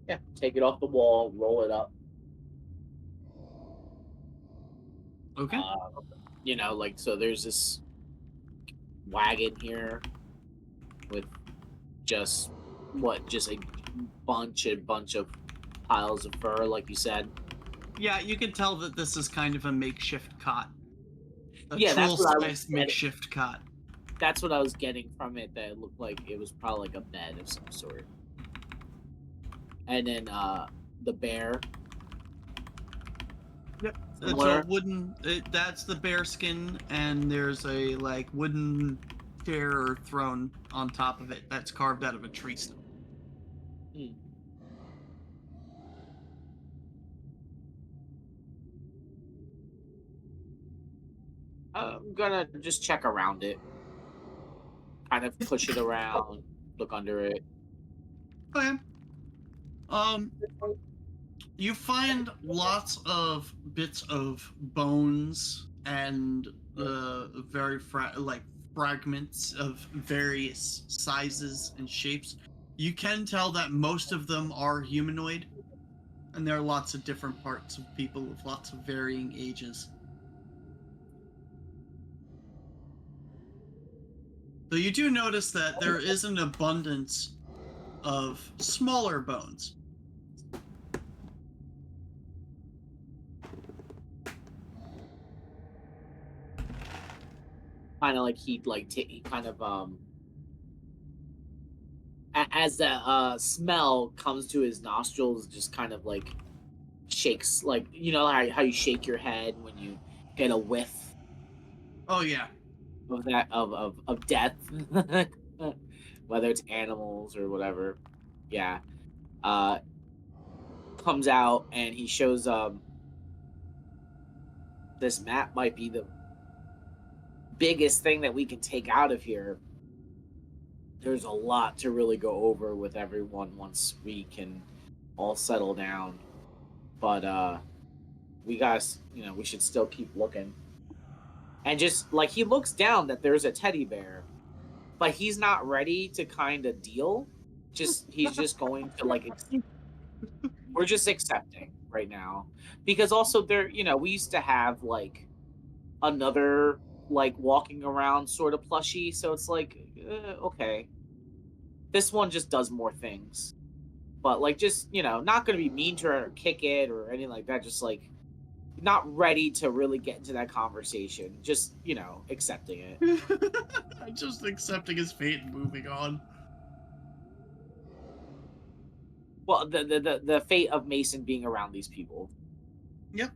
S6: Yeah, take it off the wall, roll it up.
S3: Okay.
S6: Like, so there's this wagon here with just a bunch of piles of fur, like you said.
S3: Yeah, you can tell that this is kind of a makeshift cot.
S6: Yeah, that's what I was
S3: troll-sized
S6: getting.
S3: makeshift cot.
S6: That's what I was getting from it. That it looked like it was probably like a bed of some sort. And then the bear.
S3: Yep.
S6: Similar.
S3: It's a wooden. That's the bear skin, and there's a like wooden chair or throne on top of it that's carved out of a tree stump.
S6: I'm gonna just check around it, kind of push it around, look under it.
S3: Okay. You find lots of bits of bones and fragments of various sizes and shapes. You can tell that most of them are humanoid, and there are lots of different parts of people with lots of varying ages. So you do notice that there is an abundance of smaller bones.
S6: Kind of like he kind of as the smell comes to his nostrils, just kind of like shakes, like how you shake your head when you get a whiff
S3: Oh yeah.
S6: of that of death, whether it's animals or whatever. Yeah. Comes out and he shows this map might be the biggest thing that we can take out of here. There's a lot to really go over with everyone once we can all settle down. But we guys, we should still keep looking. And just like he looks down that there's a teddy bear, but he's not ready to kind of deal. He's just going to we're just accepting right now. Because also there, we used to have like another like walking around sort of plushie, so it's like okay. This one just does more things. But like just, not gonna be mean to her or kick it or anything like that, just like not ready to really get into that conversation. Just, accepting it.
S3: Just accepting his fate and moving on.
S6: Well, the fate of Mason being around these people.
S3: Yep.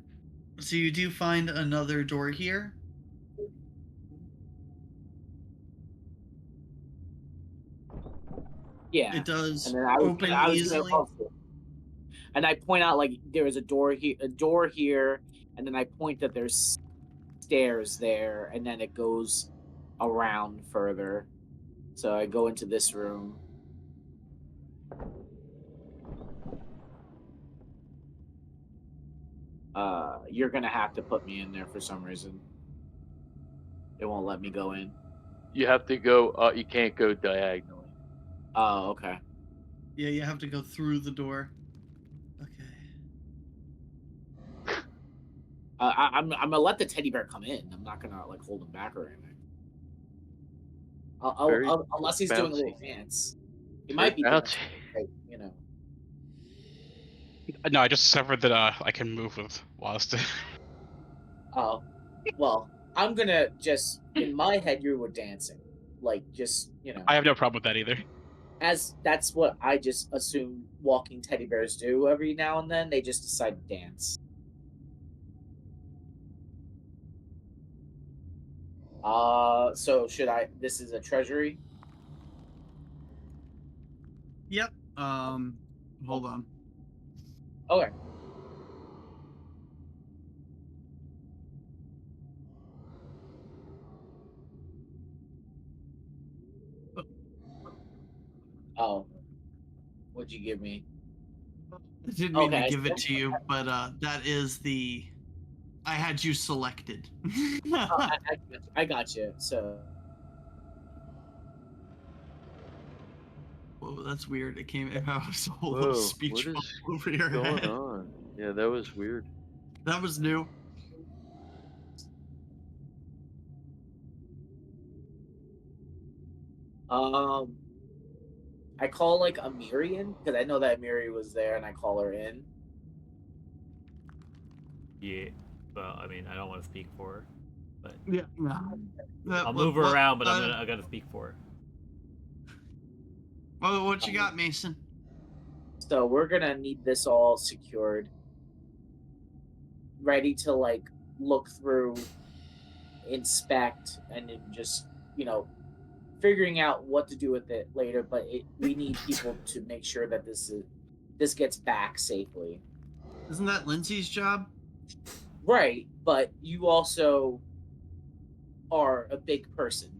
S3: So you do find another door here.
S6: Yeah.
S3: It does
S6: And then
S3: open easily.
S6: And I point out like there is a door here, and then I point that there's stairs there, and then it goes around further. So I go into this room. You're gonna have to put me in there for some reason. It won't let me go in.
S5: You have to go. You can't go diagonally.
S6: Oh, okay.
S3: Yeah, you have to go through the door. Okay.
S6: I'm gonna let the teddy bear come in. I'm not gonna like hold him back or anything. Unless he's doing a little dance. He might be dancing,
S4: No, I just discovered that I can move with whilst.
S6: Oh, well, I'm gonna just in my head you were dancing, like just
S4: I have no problem with that either.
S6: as that's what I just assume walking teddy bears do every now and then. They just decide to dance. So should I? This is a treasury.
S3: Yep. Hold on.
S6: Okay. Oh, what'd you give me?
S3: I didn't mean to
S6: Okay,
S3: give it to you, but that is the. I had you selected.
S6: I got you. So
S3: Whoa, that's weird. It came. It was a whole little
S5: Whoa,
S3: speech
S5: what
S3: bubble
S5: is
S3: over your
S5: going
S3: head.
S5: on? Yeah, that was weird.
S3: That was new.
S6: um, I call like Amiri in because I know that Amiri was there, and I call her in.
S1: Yeah. Well, I mean, I don't want to speak for her, but
S3: Yeah. No.
S1: I'll move her around. But I gotta speak for her.
S3: What you got, Mason?
S6: So we're gonna need this all secured, ready to like look through, inspect, and then just figuring out what to do with it later. But we need people to make sure that this gets back safely.
S3: Isn't that Lindsay's job?
S6: Right, but you also are a big person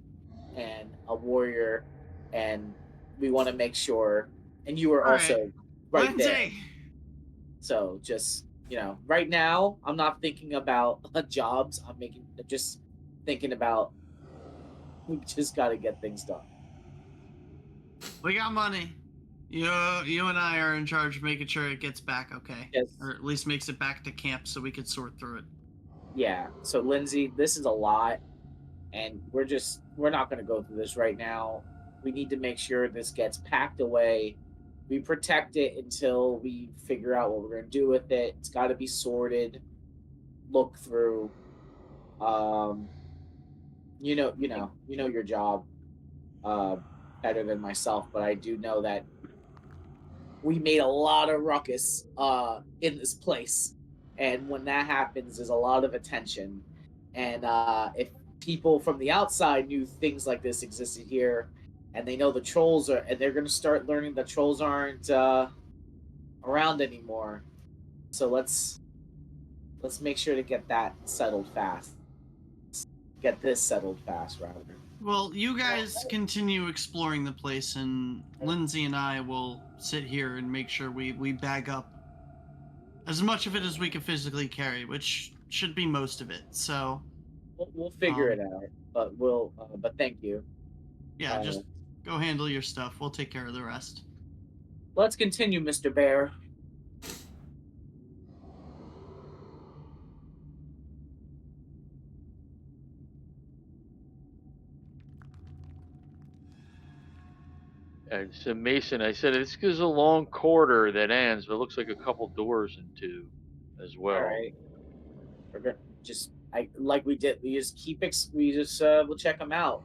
S6: and a warrior, and we want to make sure. And you are
S3: All right,
S6: also right there.
S3: Lindsay.
S6: So just right now, I'm not thinking about jobs. Just thinking about we just got to get things done.
S3: We got money. You and I are in charge of making sure it gets back okay,
S6: Yes.
S3: or at least makes it back to camp so we could sort through it.
S6: Yeah. So Lindsay, this is a lot, and we're not going to go through this right now. We need to make sure this gets packed away. We protect it until we figure out what we're going to do with it. It's got to be sorted, look through. Um, you know your job uh, better than myself, but I do know that we made a lot of ruckus in this place, and when that happens, there's a lot of attention. And if people from the outside knew things like this existed here, and they know the trolls are, and they're going to start learning the trolls aren't around anymore. So let's make sure to get that settled fast. Get this settled fast, rather.
S3: Well, you guys continue exploring the place, and Lindsay and I will sit here and make sure we bag up as much of it as we can physically carry, which should be most of it. So
S6: We'll figure it out, but but thank you.
S3: yeah, just go handle your stuff. We'll take care of the rest.
S6: Let's continue, Mr. Bear.
S5: And so Mason, I said this is a long corridor that ends, but it looks like a couple doors into as well.
S6: All right. We're gonna just like we did. We just we'll check them out.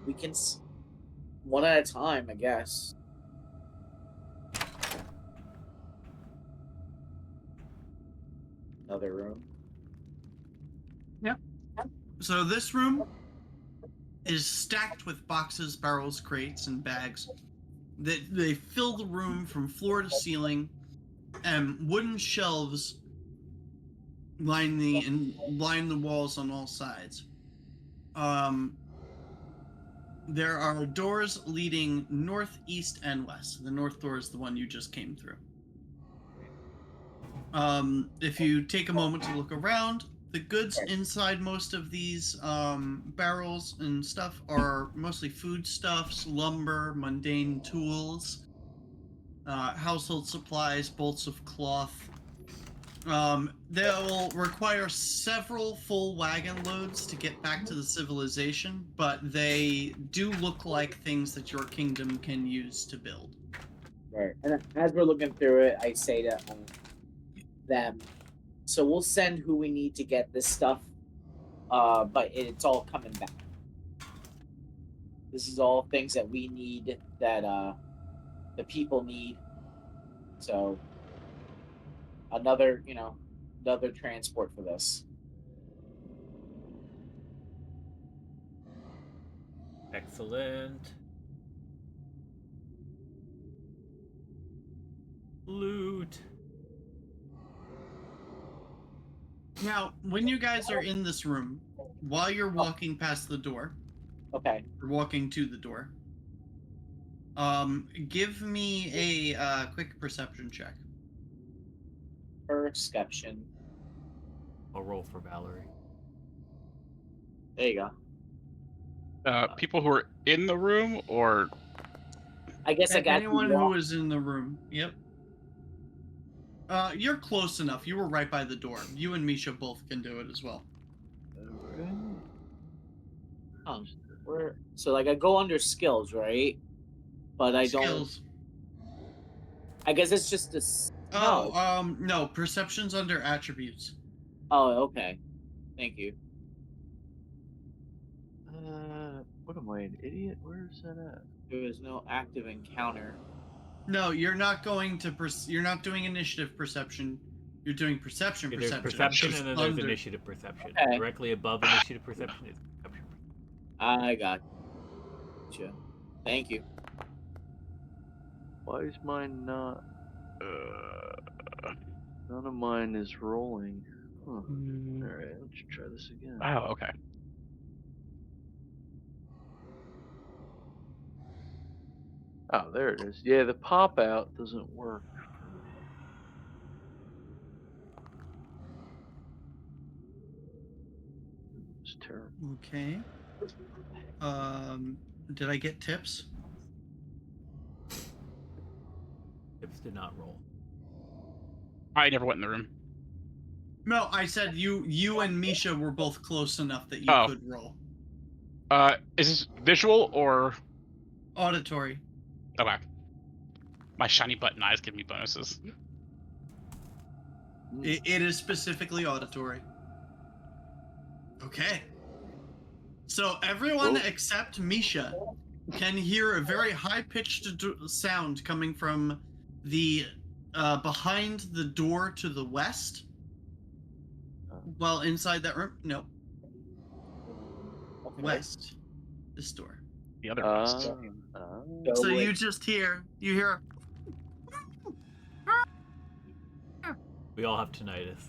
S6: We can one at a time, I guess. Another room.
S3: Yep. So this room is stacked with boxes, barrels, crates, and bags. They fill the room from floor to ceiling, and wooden shelves line the walls on all sides. There are doors leading north, east, and west. The north door is the one you just came through. If you take a moment to look around, the goods inside most of these barrels and stuff are mostly foodstuffs, lumber, mundane tools, household supplies, bolts of cloth. They'll require several full wagon loads to get back to the civilization, but they do look like things that your kingdom can use to build.
S6: Right. And as we're looking through it, I say to them, so we'll send who we need to get this stuff but it's all coming back. This is all things that we need, that the people need. So another transport for this.
S1: Excellent. Loot.
S3: Now, when you guys are in this room, while you're walking past the door,
S6: Okay.
S3: or walking to the door, give me a quick perception check.
S6: Perception.
S1: I'll roll for Valerie.
S6: There you go.
S4: People who are in the room, or
S6: I guess I got
S3: Anyone who is in the room. Yep. You're close enough. You were right by the door. You and Misha both can do it as well.
S6: So like I go under skills, right? But I
S3: Skills.
S6: don't. I guess it's just a.
S3: No. Perception's under attributes.
S6: Oh, okay. Thank you.
S5: What am I, an idiot? Where's that at?
S6: There is no active encounter.
S3: No, you're not going to. You're not doing initiative perception. You're doing perception.
S1: There's
S3: Perception.
S1: perception and then there's
S3: under...
S1: initiative perception.
S6: Okay.
S1: Directly above initiative perception is perception.
S6: I got you. Thank you.
S5: Why is mine not? None of mine is rolling. Huh. Alright, let's try this again.
S4: oh, okay.
S5: Oh, there it is. Yeah, the pop out doesn't work. It's terrible.
S3: Okay. Did I get tips?
S1: Tips did not roll.
S4: I never went in the room.
S3: No, I said you and Misha were both close enough that you could roll.
S4: Is this visual or
S3: Auditory?
S4: okay? My shiny button eyes give me bonuses.
S3: It is specifically auditory. Okay. So everyone except Misha can hear a very high-pitched sound coming from the behind the door to the west. Well, inside that room, no.
S6: Okay.
S3: West. This door.
S4: The other ones.
S3: So you just hear
S1: We all have tinnitus.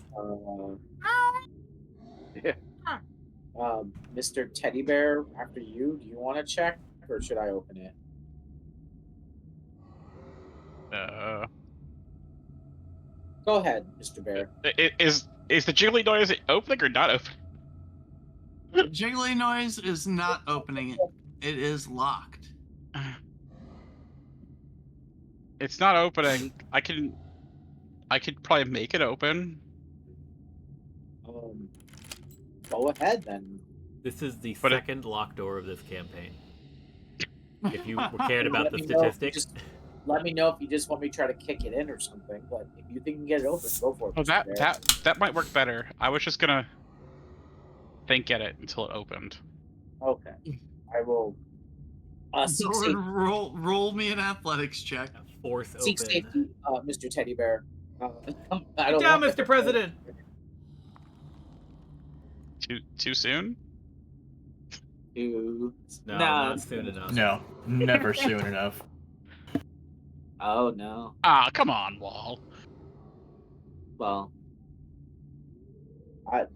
S5: Yeah.
S6: Mr. Teddy Bear, after you, do you want to check or should I open it? Go ahead, Mr. Bear.
S4: Is the jiggly noise opening or not opening?
S3: the jiggly noise is not opening it. It is locked.
S4: It's not opening. I could probably make it open.
S6: Go ahead then.
S1: This is the
S4: But
S1: second locked door of this campaign. If you cared about the
S6: Let me know if you
S1: statistics.
S6: Let me know if you just want me to try to kick it in or something. But if you think you can get it open, go for it.
S4: Oh,
S6: Mr. Bear.
S4: that might work better. I was just gonna think at it until it opened.
S6: Okay. I will. Seek safety.
S3: Roll me an athletics check.
S1: Force
S6: Seek
S1: open.
S6: safety, Mr. Teddy Bear. I
S1: Get
S6: don't
S1: down,
S6: want
S1: Mr. President!
S4: Too soon?
S6: to.
S1: No,
S6: Nah.
S1: not soon enough.
S2: No, never soon enough.
S6: Oh no.
S4: Ah, come on, Wall.
S6: Well,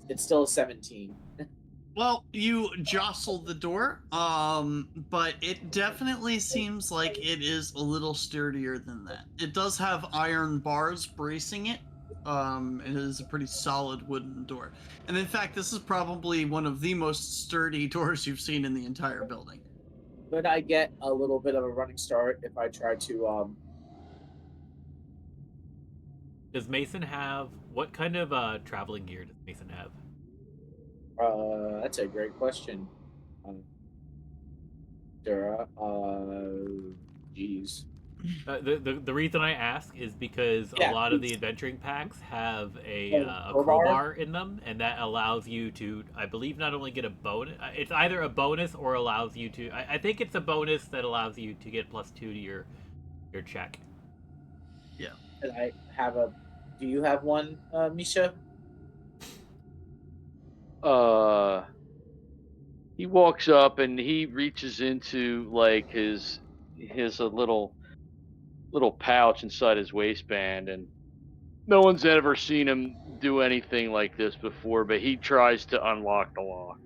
S6: it's still a 17.
S3: Well, you jostle the door, but it definitely seems like it is a little sturdier than that. It does have iron bars bracing it. It is a pretty solid wooden door. And in fact, this is probably one of the most sturdy doors you've seen in the entire building.
S6: Could I get a little bit of a running start if I try to
S1: Does Mason have what kind of traveling gear does Mason have?
S6: That's a great question. Durra, geez.
S1: The reason I ask is because a
S6: Yeah,
S1: lot of the
S6: please.
S1: adventuring packs have
S6: Oh,
S1: a
S6: crowbar?
S1: crowbar in them, and that allows you to, I believe, not only get a bonus. It's either a bonus or allows you to. I think it's a bonus that allows you to get +2 to your check.
S6: And I have a. Do you have one, Misha?
S5: He walks up and he reaches into like his little pouch inside his waistband, and no one's ever seen him do anything like this before, but he tries to unlock the lock.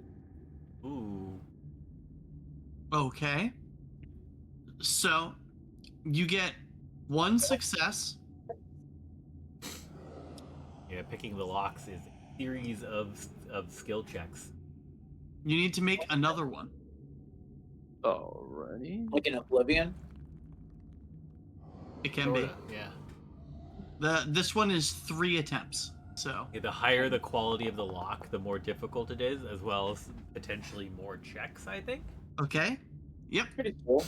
S1: Ooh.
S3: Okay. So you get one success.
S1: Yeah, picking the locks is a series of skill checks.
S3: You need to make another one.
S5: Alrighty.
S6: Like in Oblivion?
S3: It can be.
S1: Sorta, yeah.
S3: This one is 3 attempts. So
S1: Yeah, the higher the quality of the lock, the more difficult it is, as well as potentially more checks, I think.
S3: okay. Yep.
S6: Pretty cool.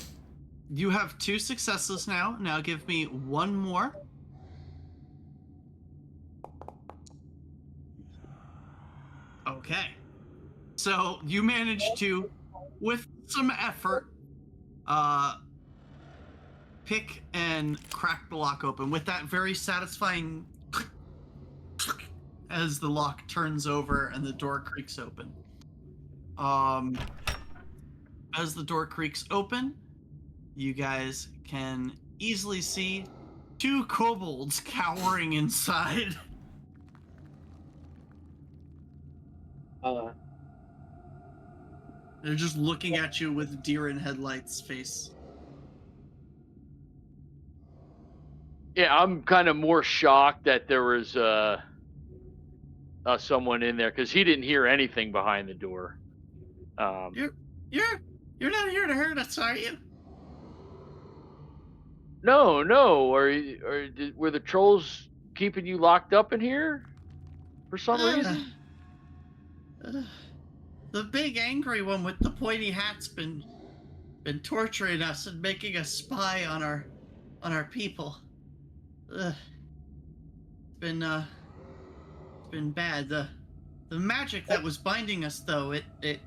S3: You have 2 successes now. Now give me one more. Okay. So you managed to, with some effort, pick and crack the lock open with that very satisfying as the lock turns over and the door creaks open. As the door creaks open, you guys can easily see 2 kobolds cowering inside.
S6: Uh,
S3: They're just looking at you with deer in headlights face.
S5: Yeah, I'm kind of more shocked that there was someone in there because he didn't hear anything behind the door.
S3: You're not here to hurt us, are you?
S5: No. Were the trolls keeping you locked up in here for some
S3: Uh,
S5: reason?
S3: The big angry one with the pointy hat's been torturing us and making us spy on our people. It's been bad. The magic that was binding us, though, it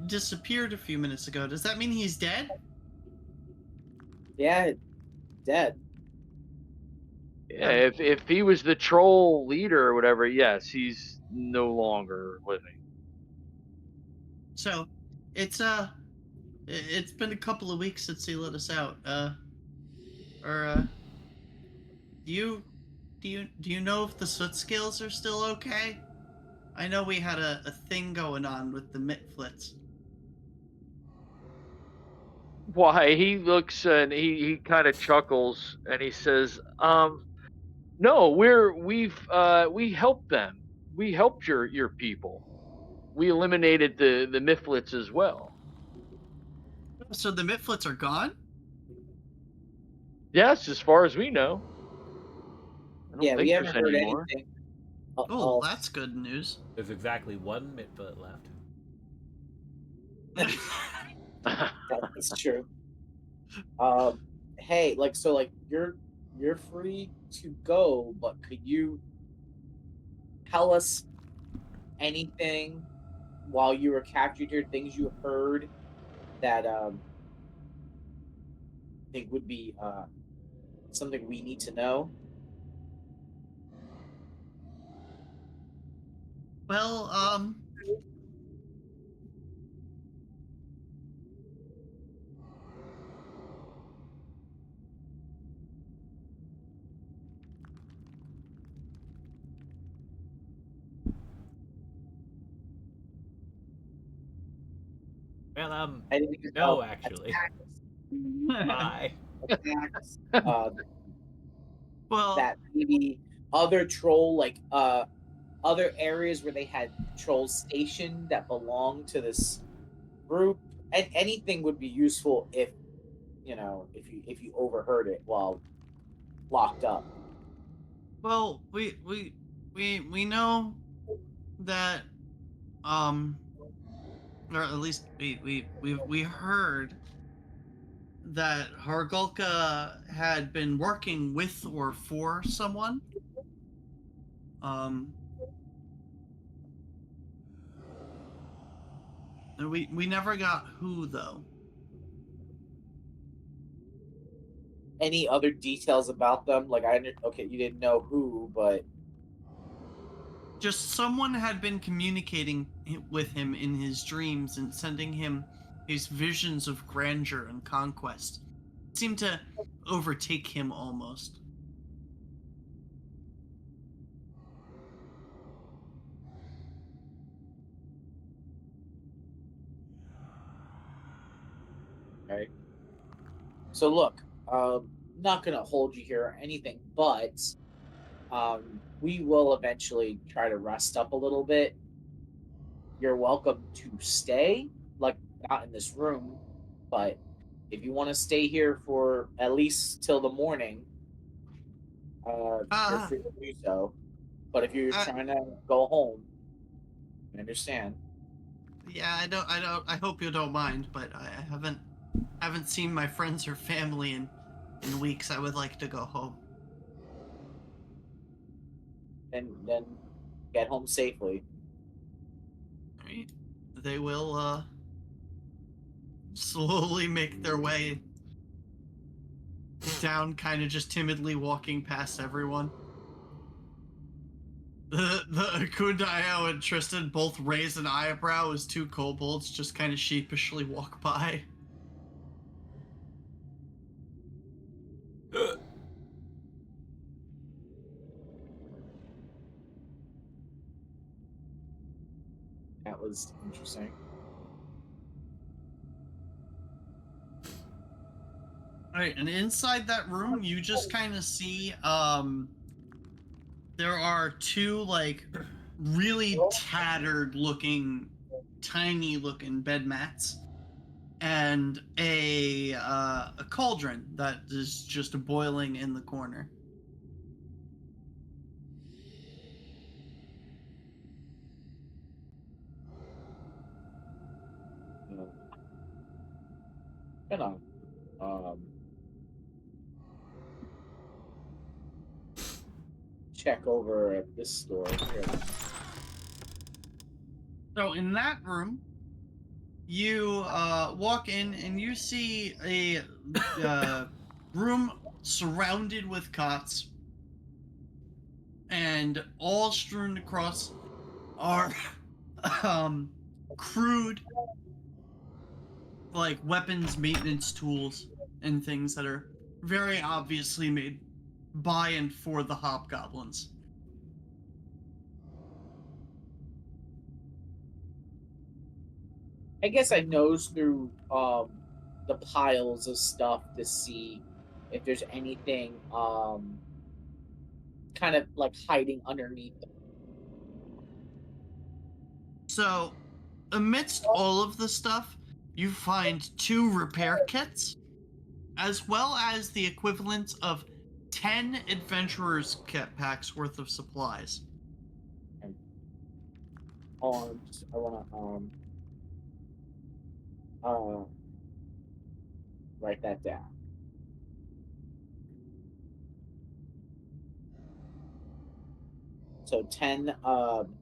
S3: disappeared a few minutes ago. Does that mean he's dead?
S6: yeah, dead.
S5: Yeah, if he was the troll leader or whatever, yes, he's no longer living.
S3: So, it's it's been a couple of weeks since he let us out. Do you know if the soot scales are still okay? I know we had a thing going on with the Mitflits.
S5: Why, he looks and he kind of chuckles and he says, no, we helped them. We helped your people. We eliminated the Mifflets as well.
S3: So the Mitflits are gone?
S5: Yes, as far as we know. I don't
S6: Yeah, we
S5: think there's
S6: haven't heard
S5: any more.
S6: anything.
S3: Oh, that's good news.
S1: There's exactly 1 midfoot left.
S6: That's true. Hey, like you're free to go, but could you tell us anything while you were captured here? Things you heard that think would be something we need to know.
S3: Well,
S1: Well,
S6: Anything
S1: no,
S6: about
S1: actually.
S6: attacks,
S1: Bye.
S6: attacks,
S3: well,
S6: that maybe other troll other areas where they had trolls stationed that belong to this group, and anything would be useful if if you overheard it while locked up.
S3: well, we know that or at least we heard that Hargulka had been working with or for someone. And we never got who, though.
S6: Any other details about them? Like, okay, you didn't know who, but
S3: Just someone had been communicating with him in his dreams and sending him these visions of grandeur and conquest. It seemed to overtake him almost.
S6: okay. So look, not gonna hold you here or anything, but we will eventually try to rest up a little bit. You're welcome to stay, like not in this room, but if you want to stay here for at least till the morning, you're free to do so. But if you're trying to go home, I understand.
S3: Yeah, I hope you don't mind, but I haven't seen my friends or family in weeks. I would like to go home.
S6: Then get home safely.
S3: All right. They will slowly make their way down, kind of just timidly walking past everyone. The Kundayo and Tristan both raise an eyebrow as two kobolds just kind of sheepishly walk by.
S6: That was interesting.
S3: All right, and inside that room, you just kind of see there are two like really tattered looking, tiny looking bed mats, and a cauldron that is just boiling in the corner.
S6: Gonna check over at this store here.
S3: So in that room, you walk in and you see a room surrounded with cots, and all strewn across are crude like weapons maintenance tools and things that are very obviously made by and for the hobgoblins.
S6: I guess I nose through the piles of stuff to see if there's anything kind of like hiding underneath them.
S3: So, amidst all of the stuff, you find 2 repair kits, as well as the equivalent of 10 adventurers kit packs worth of supplies.
S6: Arms. I wanna write that down. So 10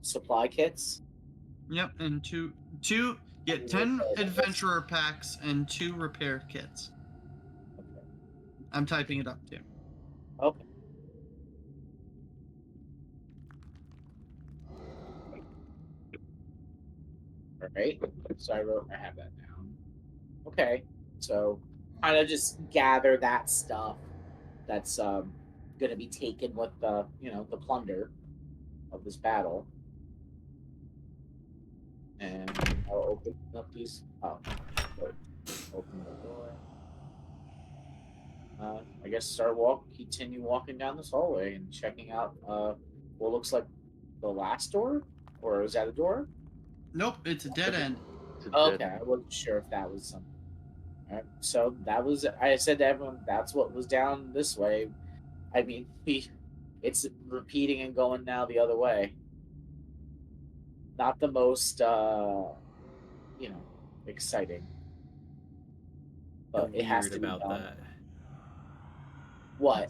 S6: supply kits.
S3: Yep, and two get 10 adventurer packs and 2 repair kits.
S6: Okay.
S3: I'm typing it up too.
S6: Okay. All right. So I have that down. Okay. So kind of just gather that stuff that's gonna be taken with the the plunder of this battle. And I'll open up these. Oh, wait. Open the door. I guess continue walking down this hallway and checking out what looks like the last door, or is that a door?
S3: Nope, it's a dead end.
S5: It's a dead
S6: Okay,
S5: end.
S6: I wasn't sure if that was something. All right, so that was. I said to everyone, that's what was down this way. I mean, it's repeating and going now the other way. Not the most, exciting. but it has
S1: Weird
S6: to be
S1: about
S6: done.
S1: that.
S6: What?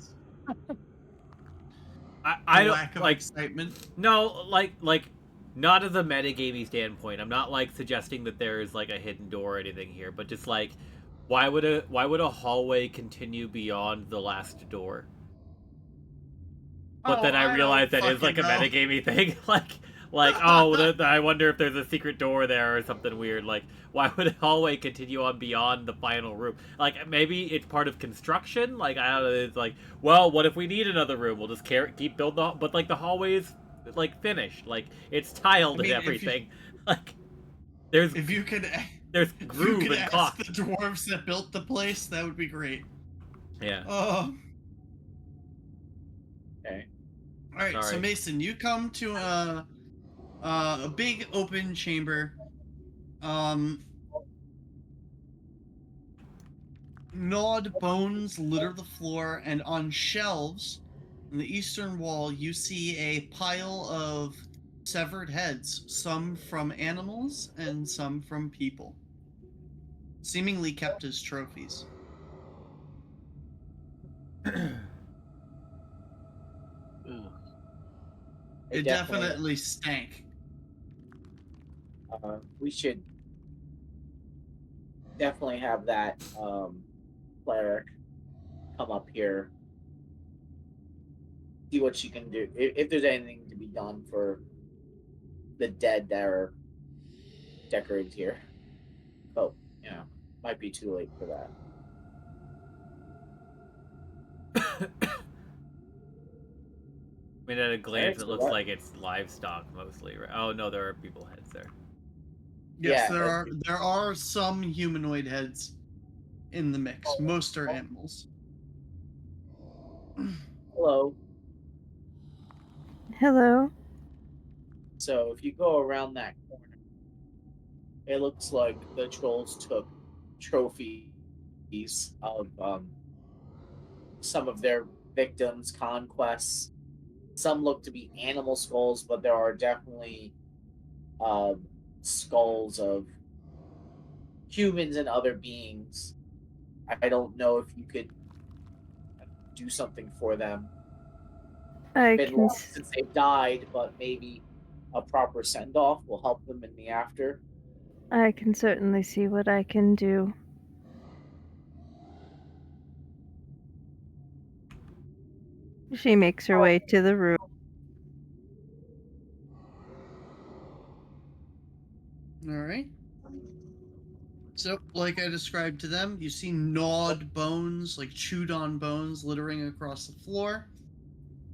S1: I
S3: The
S1: don't
S3: lack of
S1: like.
S3: excitement.
S1: No, like not as a metagamey standpoint. I'm not like suggesting that there is like a hidden door or anything here, but just like why would a hallway continue beyond the last door? But
S3: Oh,
S1: then I
S3: I don't
S1: realized that is like a
S3: fucking know.
S1: metagamey thing. like oh, I wonder if there's a secret door there or something weird. Like why would a hallway continue on beyond the final room? Like maybe it's part of construction. Like I don't know. It's like, well, what if we need another room? We'll just keep building. But like the hallway is like finished. Like it's tiled
S3: I mean,
S1: and everything. Like there's
S3: If you could,
S1: there's
S3: if you
S1: groove
S3: could
S1: and
S3: ask
S1: caulk.
S3: the dwarves that built the place, that would be great.
S1: Yeah.
S3: Oh.
S6: Okay.
S3: All right, so
S1: Sorry.
S3: Mason, you come to a big open chamber. Gnawed bones litter the floor, and on shelves in the eastern wall, you see a pile of severed heads, some from animals and some from people, seemingly kept as trophies.
S5: Ugh.
S3: It definitely stank.
S6: We should definitely have that cleric come up here, see what she can do. If there's anything to be done for the dead that are decorated here. But, might be too late for that.
S1: I mean, at a glance,
S6: so
S1: it looks
S6: what-
S1: like it's livestock mostly. Right? Oh no, there are people heads there.
S3: Yes,
S6: Yeah,
S3: there are some humanoid heads in the mix. Most are animals.
S6: Hello.
S7: Hello.
S6: So if you go around that corner, it looks like the trolls took trophies of some of their victims' conquests. Some look to be animal skulls, but there are definitely skulls of humans and other beings. I don't know if you could do something for them.
S7: I
S6: Been
S7: can.
S6: long since they died, but maybe a proper send off will help them in the after.
S7: I can certainly see what I can do. She makes her way to the room.
S3: All right. So, like I described to them, you see gnawed bones, like chewed on bones, littering across the floor.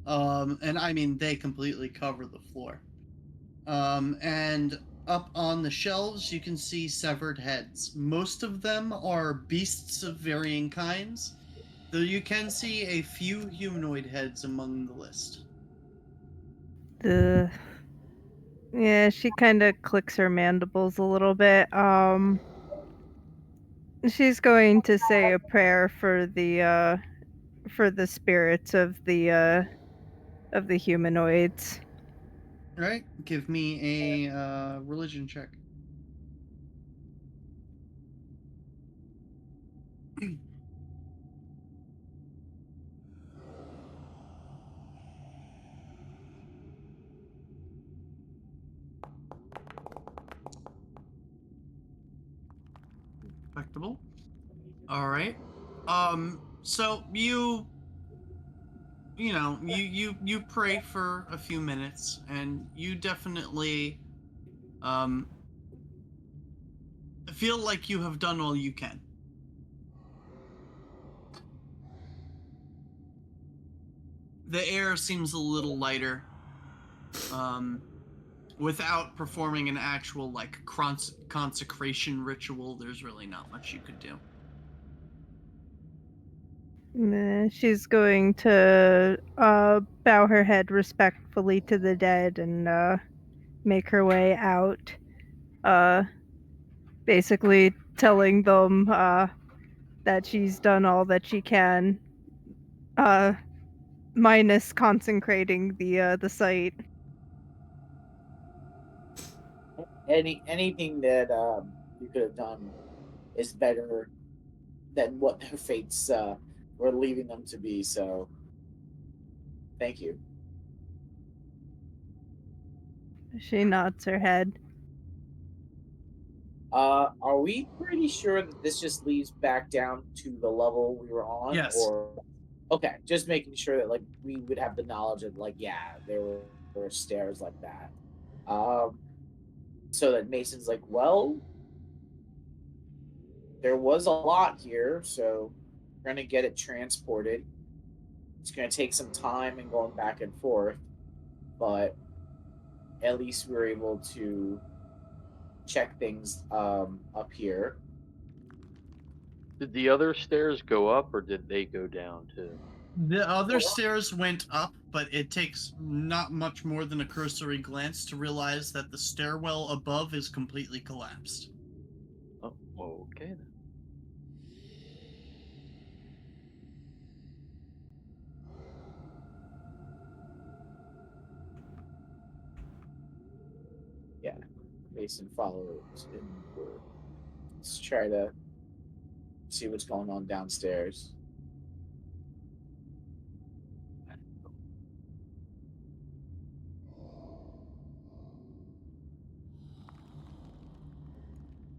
S3: And I mean, they completely cover the floor. And up on the shelves, you can see severed heads. Most of them are beasts of varying kinds, though you can see a few humanoid heads among the list.
S7: Yeah, she kind of clicks her mandibles a little bit. She's going to say a prayer for the spirits of the humanoids.
S3: All right, give me a religion check. Respectable. All right. So you pray for a few minutes, and you definitely feel like you have done all you can. The air seems a little lighter. Without performing an actual like consecration ritual, there's really not much you could do.
S7: She's going to bow her head respectfully to the dead and make her way out. Basically telling them that she's done all that she can, minus consecrating the site.
S6: Anything that you could have done is better than what their fates were leaving them to be. So, thank you.
S7: She nods her head.
S6: Are we pretty sure that this just leads back down to the level we were on?
S3: Yes.
S6: Or okay, just making sure that like we would have the knowledge of like, yeah, there were stairs like that. So that Mason's like, well, there was a lot here, so we're gonna get it transported. It's gonna take some time and going back and forth, but at least we were able to check things up here.
S5: Did the other stairs go up or did they go down too?
S3: The other stairs went up, but it takes not much more than a cursory glance to realize that the stairwell above is completely collapsed.
S5: Oh, okay then.
S6: Yeah, Mason follows inward. Let's try to see what's going on downstairs.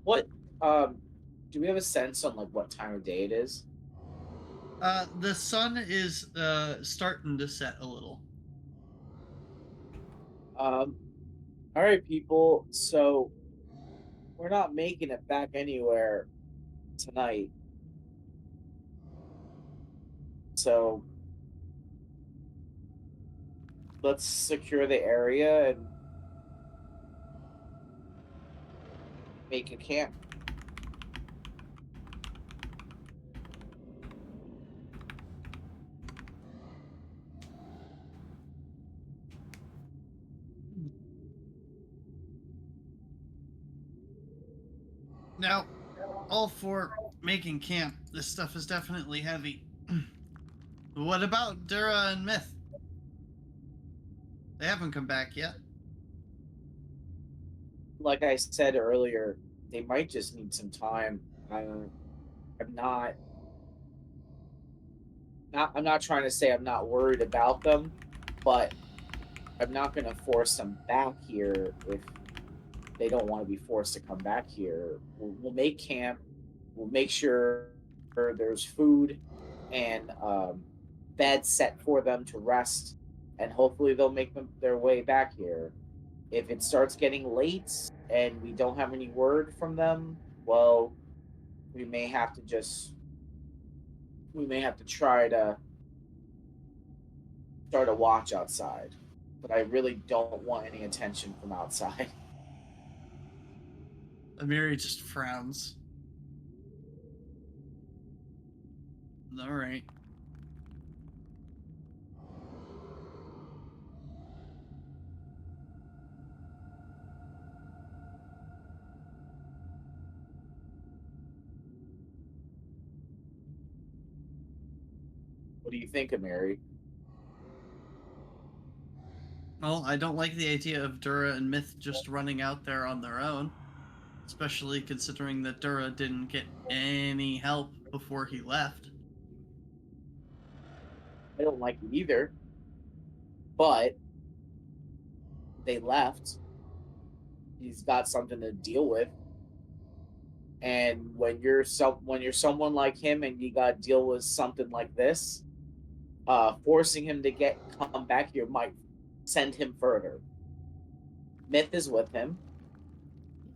S6: What do we have a sense on like what time of day it is?
S3: The sun is starting to set a little.
S6: All right, people. So we're not making it back anywhere tonight. So let's secure the area and make a camp.
S3: Now, all for making camp. This stuff is definitely heavy. What about Durra and Myth? They haven't come back yet.
S6: Like I said earlier, they might just need some time. I'm not trying to say I'm not worried about them, but I'm not going to force them back here if they don't want to be forced to come back here. We'll make camp. We'll make sure there's food and beds set for them to rest, and hopefully they'll make their way back here. If it starts getting late and we don't have any word from them, well, we may have to try to start a watch outside. But I really don't want any attention from outside.
S3: Amiri just frowns. All right.
S6: What do you think, Amiri?
S3: Well, I don't like the idea of Durra and Myth just running out there on their own, especially considering that Durra didn't get any help before he left.
S6: I don't like it either. But they left. He's got something to deal with. And when you're someone like him and you got to deal with something like this, forcing him to come back here might send him further. Myth is with him.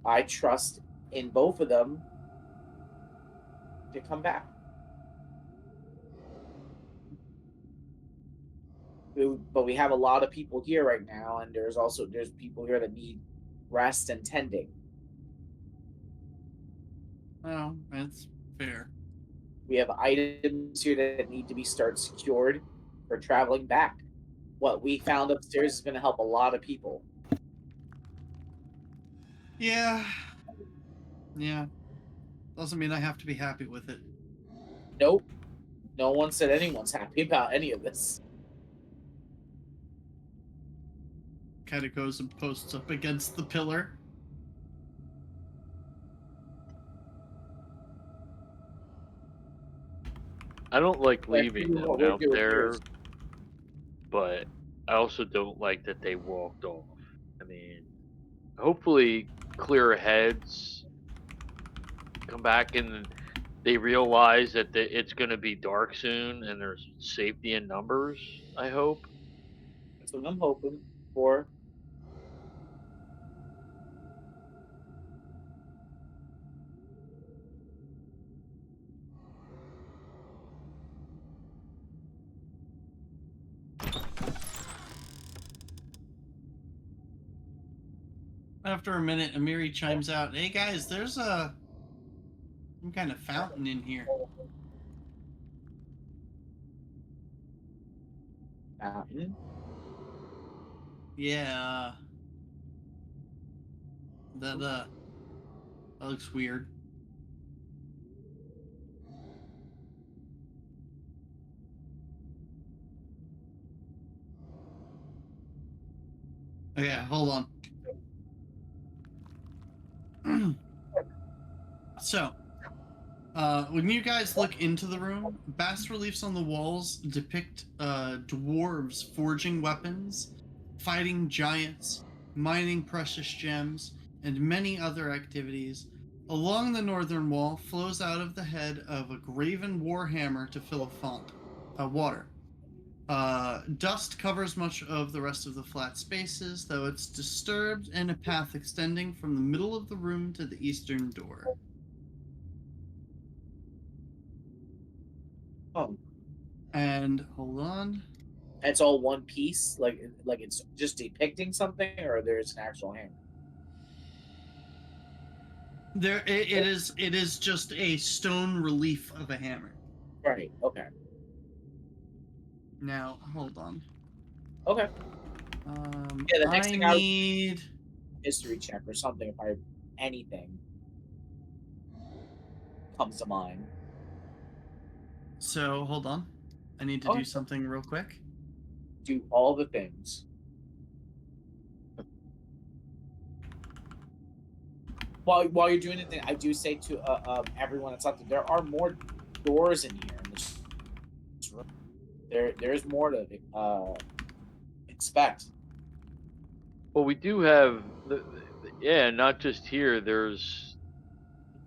S6: I trust in both of them to come back. But we have a lot of people here right now, and there's people here that need rest and tending.
S3: Oh, that's fair.
S6: We have items here that need to be secured for traveling back. What we found upstairs is going to help a lot of people.
S3: Yeah. Yeah. Doesn't mean I have to be happy with it.
S6: Nope. No one said anyone's happy about any of this.
S3: Kind of goes and posts up against the pillar.
S5: I don't like
S6: Let's
S5: leaving
S6: do
S5: them
S6: what we're
S5: out
S6: doing
S5: there,
S6: here.
S5: but I also don't like that they walked off. I mean, hopefully clear heads come back and they realize that it's going to be dark soon and there's safety in numbers, I hope.
S6: That's what I'm hoping for.
S3: After a minute, Amiri chimes out, "Hey guys, there's some kind of fountain in here."
S6: Fountain.
S3: Yeah. That looks weird. Okay, hold on. So, when you guys look into the room, bas reliefs on the walls depict dwarves forging weapons, fighting giants, mining precious gems, and many other activities. Along the northern wall flows out of the head of a graven warhammer to fill a font, water. Dust covers much of the rest of the flat spaces, though it's disturbed in a path extending from the middle of the room to the eastern door.
S6: Oh,
S3: And hold on.
S6: it's all one piece. Like it's just depicting something, or there's an actual hammer.
S3: It is just a stone relief of a hammer.
S6: Right. Okay.
S3: Now hold on.
S6: Okay. Yeah. The next
S3: I
S6: thing
S3: need
S6: history check or something if I anything comes to mind.
S3: so hold on. I need to
S6: Okay.
S3: do something real quick.
S6: Do all the things. While you're doing anything, I do say to everyone that's out there, there are more doors in here in this room. There's more to expect.
S5: Well, we do have yeah, not just here. There's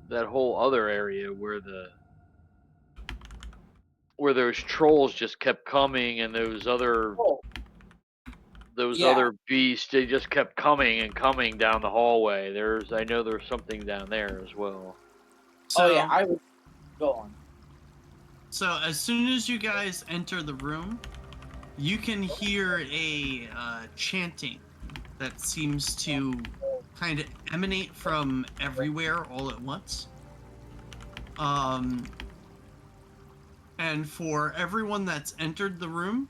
S5: that whole other area where those trolls just kept coming and
S6: Oh,
S5: those
S6: yeah.
S5: other beasts, they just kept coming and coming down the hallway. I know there's something down there as well.
S6: Oh yeah.
S3: So
S6: I would go on.
S3: so as soon as you guys enter the room, you can hear a chanting that seems to kind of emanate from everywhere all at once. And for everyone that's entered the room,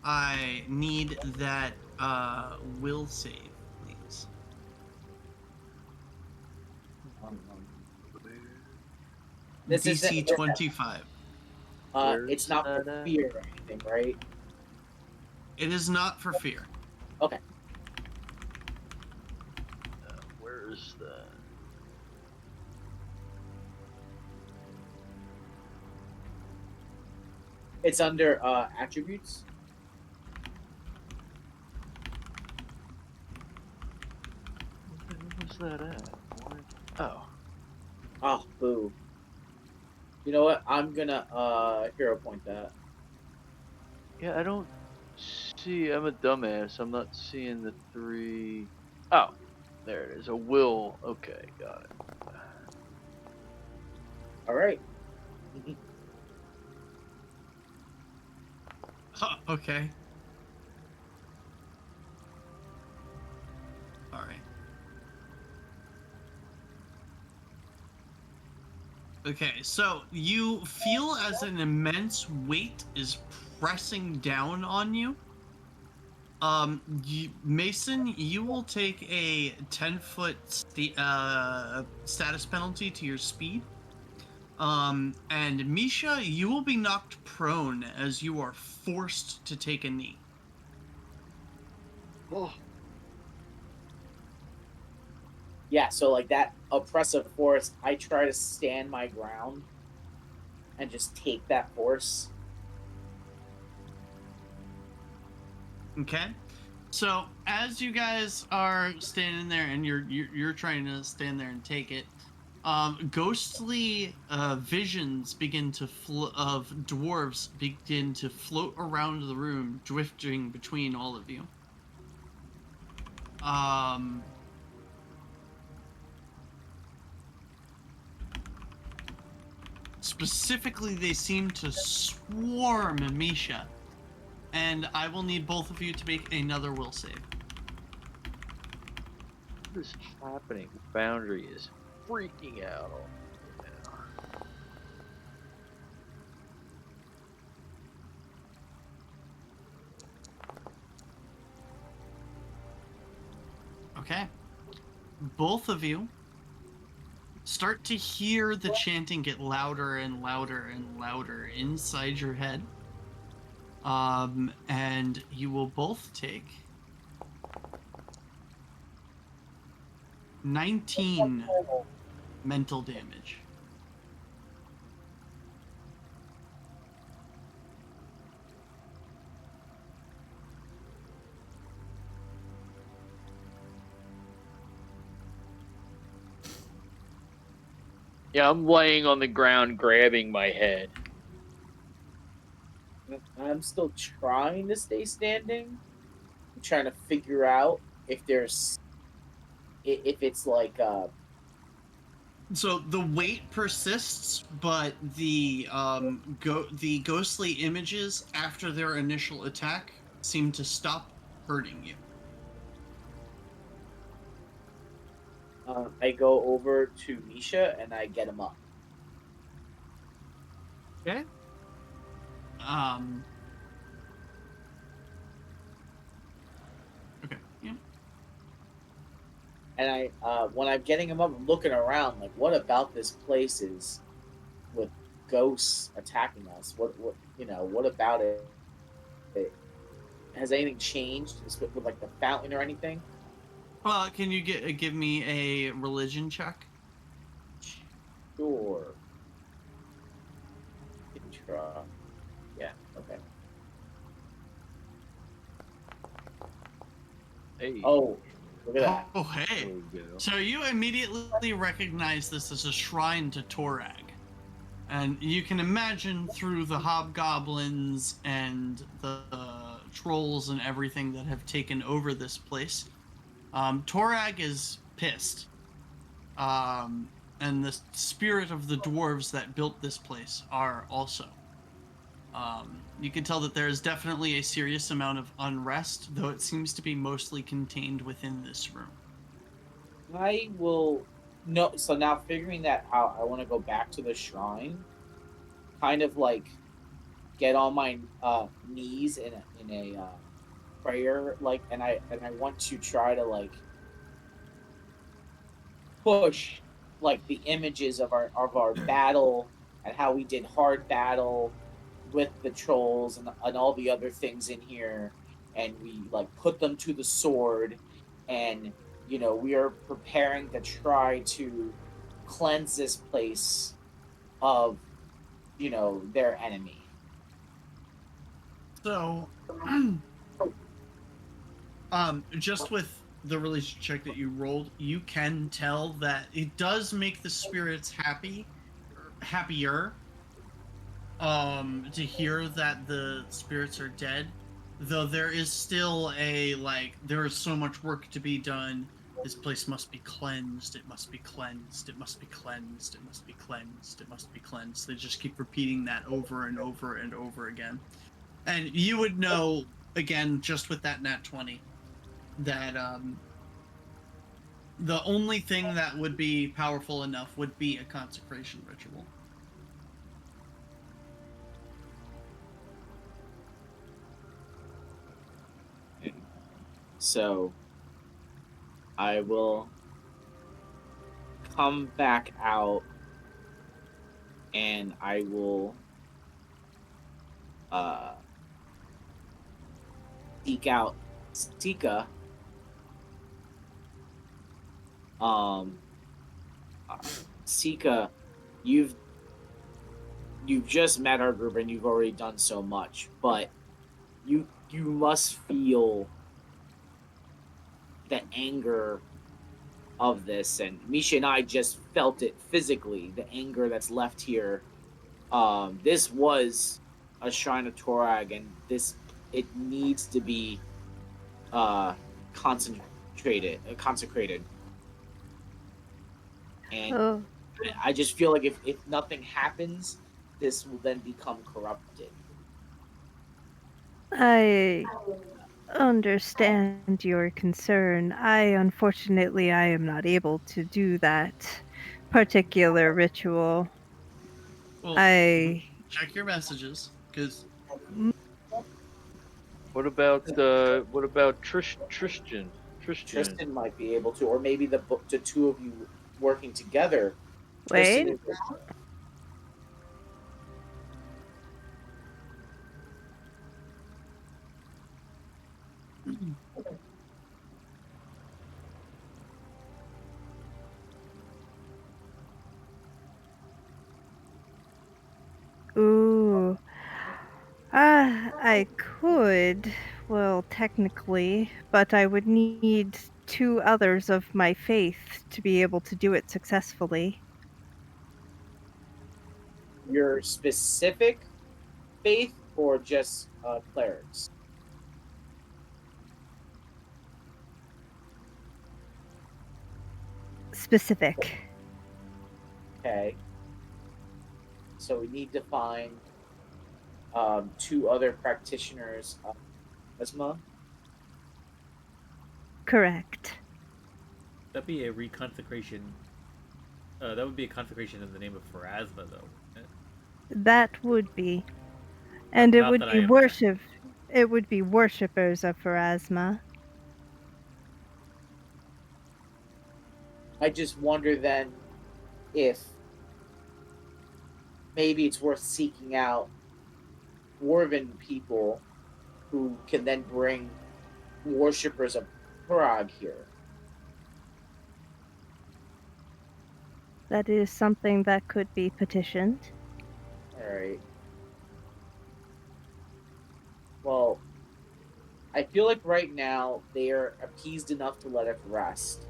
S3: I need that will save, please.
S6: This
S3: DC
S6: isn't.
S3: 25.
S6: It's
S5: Where's
S6: not for
S5: that at?
S6: fear or anything, right?
S3: It is not for fear.
S6: Okay.
S5: Where's that?
S6: It's under attributes.
S5: Where's that at? Oh,
S6: Oh, boo. You know what? I'm gonna hero point that.
S5: yeah, I don't see. I'm a dumbass. I'm not seeing the 3. Oh, there it is. A will. Okay, got it.
S6: All right.
S3: Okay. All right. Okay, so you feel as an immense weight is pressing down on you. Mason, you will take a 10-foot status penalty to your speed. And Misha, you will be knocked prone as you are forced to take a knee.
S5: Oh,
S6: Yeah. So like that oppressive force, I try to stand my ground, and just take that force.
S3: Okay. So as you guys are standing there and you're trying to stand there and take it, ghostly visions begin to of dwarves begin to float around the room, drifting between all of you. Specifically, they seem to swarm Misha, and I will need both of you to make another will save.
S5: What is happening? Boundary is freaking out on me now.
S3: Okay. Both of you start to hear the chanting get louder and louder and louder inside your head. And you will both take 19 mental damage.
S5: Yeah, I'm laying on the ground grabbing my head.
S6: I'm still trying to stay standing. I'm trying to figure out if it's like
S3: So the weight persists, but the the ghostly images after their initial attack seem to stop hurting you.
S6: I go over to Misha and I get him up.
S3: Okay. Okay. Yeah.
S6: And I when I'm getting him up, I'm looking around like, what about this place is with ghosts attacking us? What about it? Has anything changed with like the fountain or anything?
S3: Can you give me a religion check?
S6: Sure. Can try. Yeah. Okay.
S5: Hey.
S6: Oh, look at that.
S3: Oh, hey.
S5: There we go.
S3: So you immediately recognize this as a shrine to Torag. And you can imagine through the hobgoblins and the trolls and everything that have taken over this place. Torag is pissed. And the spirit of the dwarves that built this place are also. You can tell that there is definitely a serious amount of unrest, though it seems to be mostly contained within this room.
S6: I will no. So now figuring that out, I want to go back to the shrine, kind of like get on my knees in a prayer, like, and I want to try to like push like the images of our battle and how we did hard battle with the trolls and all the other things in here, and we like put them to the sword, and we are preparing to try to cleanse this place of their enemy.
S3: So, just with the religion check that you rolled, you can tell that it does make the spirits happier, to hear that the spirits are dead, though there is still there is so much work to be done. This place must be cleansed. It must be cleansed. It must be cleansed. It must be cleansed. It must be cleansed. They just keep repeating that over and over and over again. And you would know, again, just with that nat 20, that the only thing that would be powerful enough would be a consecration ritual.
S6: So I will come back out and I will seek out Stika. Sika, you've you've just met our group and you've already done so much, but you must feel the anger of this, and Misha and I just felt it physically, the anger that's left here. This was a shrine of Torag, and it needs to be consecrated. And
S7: Oh,
S6: I just feel like if nothing happens, this will then become corrupted.
S7: I understand your concern. Unfortunately, I am not able to do that particular ritual.
S3: Well,
S7: I
S3: check your messages, because
S5: What about Tristan? Tristan.
S6: Tristan might be able to, or maybe the two of you working together. Tristan
S7: wait.
S6: is
S7: Ooh. I could, well, technically, but I would need 2 others of my faith to be able to do it successfully.
S6: your specific faith or just clerics?
S7: Specific.
S6: Okay. So we need to find two other practitioners of Esma.
S7: Correct.
S1: That'd be a reconsecration. That would be a consecration in the name of Pharasma, though. Wouldn't
S7: That would be. And it
S1: Not
S7: would
S1: that I
S7: be
S1: am.
S7: worship. It would be worshippers of Pharasma.
S6: I just wonder then if maybe it's worth seeking out dwarven people who can then bring worshippers of Prague here.
S7: That is something that could be petitioned.
S6: All right. Well, I feel like right now they are appeased enough to let us rest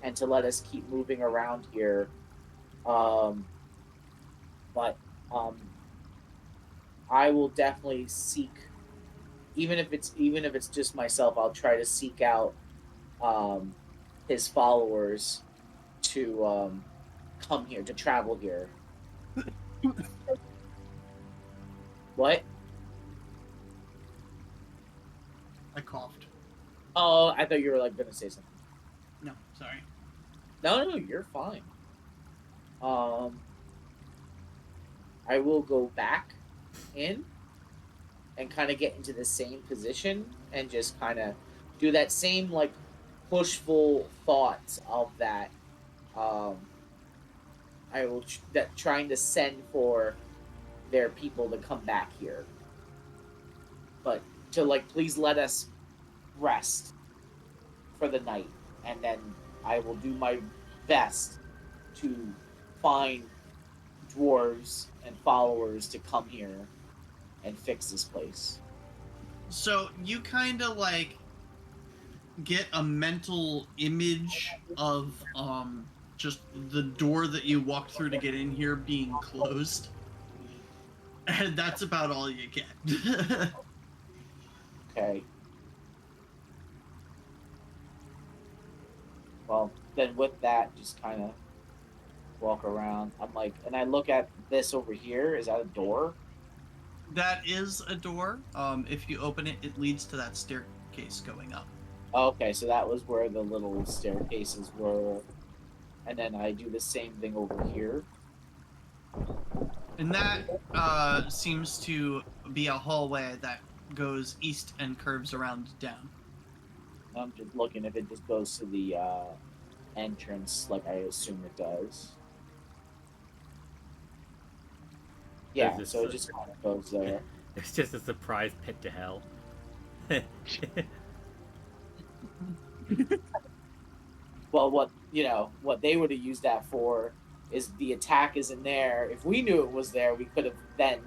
S6: and to let us keep moving around here. Um, but I will definitely seek, even if it's just myself. I'll try to seek out his followers to come here, to travel here. What?
S3: I coughed.
S6: Oh, I thought you were like gonna say something.
S3: No, sorry.
S6: No, you're fine. I will go back in and kind of get into the same position and just kind of do that same like pushful thoughts of that. Um, I will that trying to send for their people to come back here, but to like please let us rest for the night, and then I will do my best to find dwarves and followers to come here and fix this place.
S3: So you kind of like get a mental image of just the door that you walked through to get in here being closed. And that's about all you get.
S6: Okay. Well, then with that, just kind of walk around. I'm like, and I look at this over here. Is that a door?
S3: That is a door. If you open it, it leads to that staircase going up.
S6: Okay, so that was where the little staircases were. And then I do the same thing over here.
S3: And that seems to be a hallway that goes east and curves around down.
S6: I'm just looking if it just goes to the entrance, like I assume it does. Yeah,
S1: There's
S6: so it
S1: this,
S6: just kind of goes there.
S1: It's just a surprise pit to hell.
S6: Well, what they would have used that for is the attack isn't there. If we knew it was there, we could have then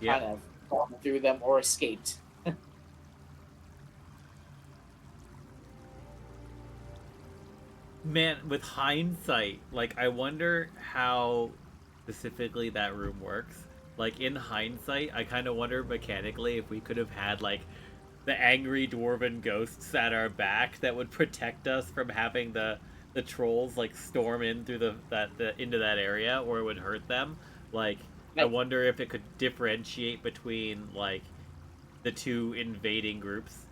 S6: kind of gone through them or escaped.
S1: Man, with hindsight, like I wonder how specifically that room works. Like in hindsight, I kind of wonder mechanically if we could have had like the angry dwarven ghosts at our back that would protect us from having the trolls like storm in through the into that area, or it would hurt them. Like I wonder if it could differentiate between like the two invading groups.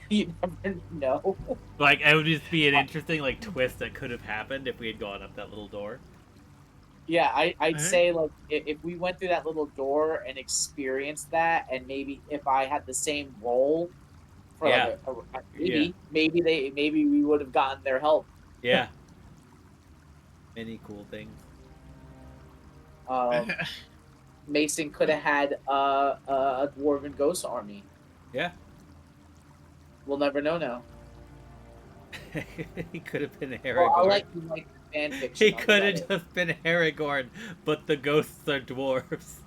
S6: You never know.
S1: Like it would just be an interesting like twist that could have happened if we had gone up that little door.
S6: Yeah, I'd
S3: Alright.
S6: say like if we went through that little door and experienced that, and maybe if I had the same role for
S1: Yeah.
S6: like maybe we would have gotten their help.
S1: Yeah. Many cool things.
S6: Mason could have had a dwarven ghost army.
S1: Yeah.
S6: We'll never know now.
S1: He could have been Aragorn.
S6: Well, I like the fan fiction.
S1: He could have just been Aragorn, but the ghosts are dwarves.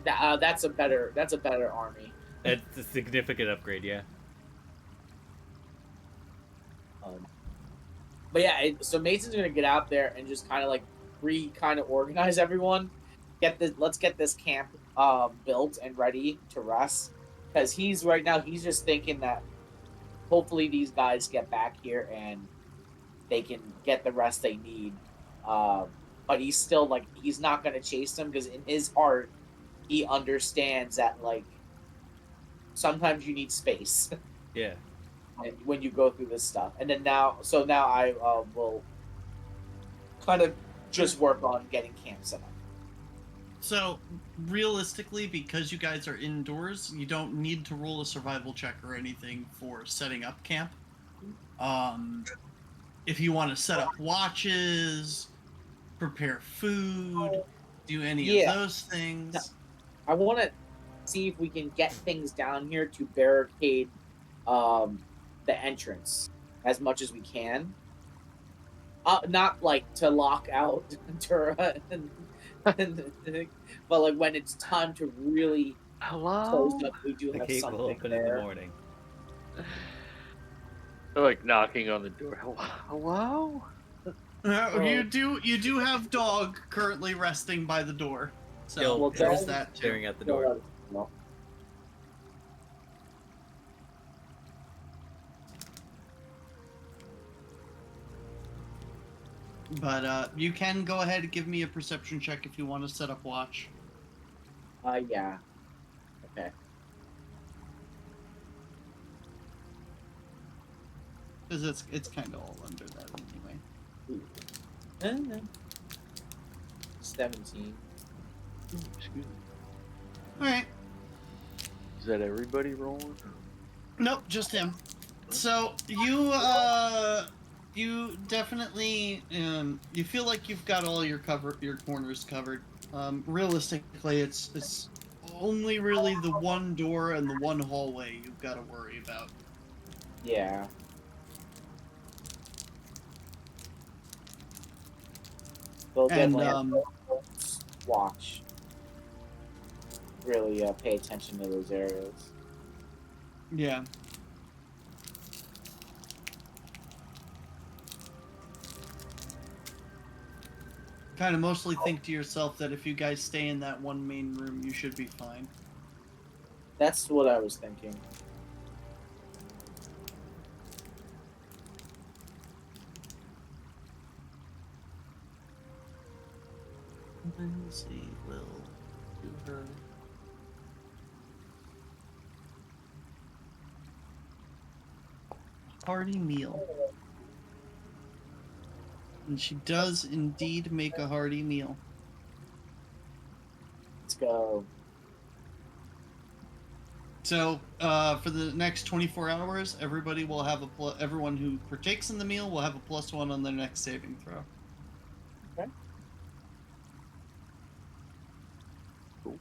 S6: That's a better army.
S1: It's a significant upgrade, yeah.
S6: But yeah, so Mason's gonna get out there and just kind of like organize everyone. Let's get this camp built and ready to rest, because he's just thinking that hopefully these guys get back here and they can get the rest they need. But he's still like he's not gonna chase them, because in his heart he understands that like sometimes you need space.
S1: Yeah.
S6: When you go through this stuff, and then now I will kind of just work on getting camp set up.
S3: So, realistically, because you guys are indoors, you don't need to roll a survival check or anything for setting up camp. If you want to set up watches, prepare food, do any of those things.
S6: No, I want to see if we can get things down here to barricade the entrance as much as we can. Not like to lock out Durra but like when it's time to really close up, we do
S1: The
S6: have
S1: gate
S6: something
S1: will open
S6: there.
S1: in the morning.
S5: They're like knocking on the door. Hello?
S3: You do have dog currently resting by the door, so
S1: Well,
S3: there's that too.
S1: Staring at the door.
S6: No.
S3: But you can go ahead and give me a perception check if you want to set up watch.
S6: Yeah. Okay.
S3: Because it's kind of all under that anyway.
S6: 17.
S5: Excuse me.
S3: All right.
S5: Is that everybody rolling?
S3: Nope, just him. So you definitely you feel like you've got all your corners covered. Realistically, it's only really the one door and the one hallway you've got to worry about.
S6: Yeah. We'll
S3: And
S6: definitely have to watch. Really pay attention to those areas.
S3: yeah. Kind of mostly think to yourself that if you guys stay in that one main room, you should be fine.
S6: That's what I was thinking.
S3: Lindsay will do her hearty meal. And she does indeed make a hearty meal.
S6: Let's go.
S3: So, for the next 24 hours, everybody will have everyone who partakes in the meal will have a +1 on their next saving throw.
S6: Okay.
S5: Cool.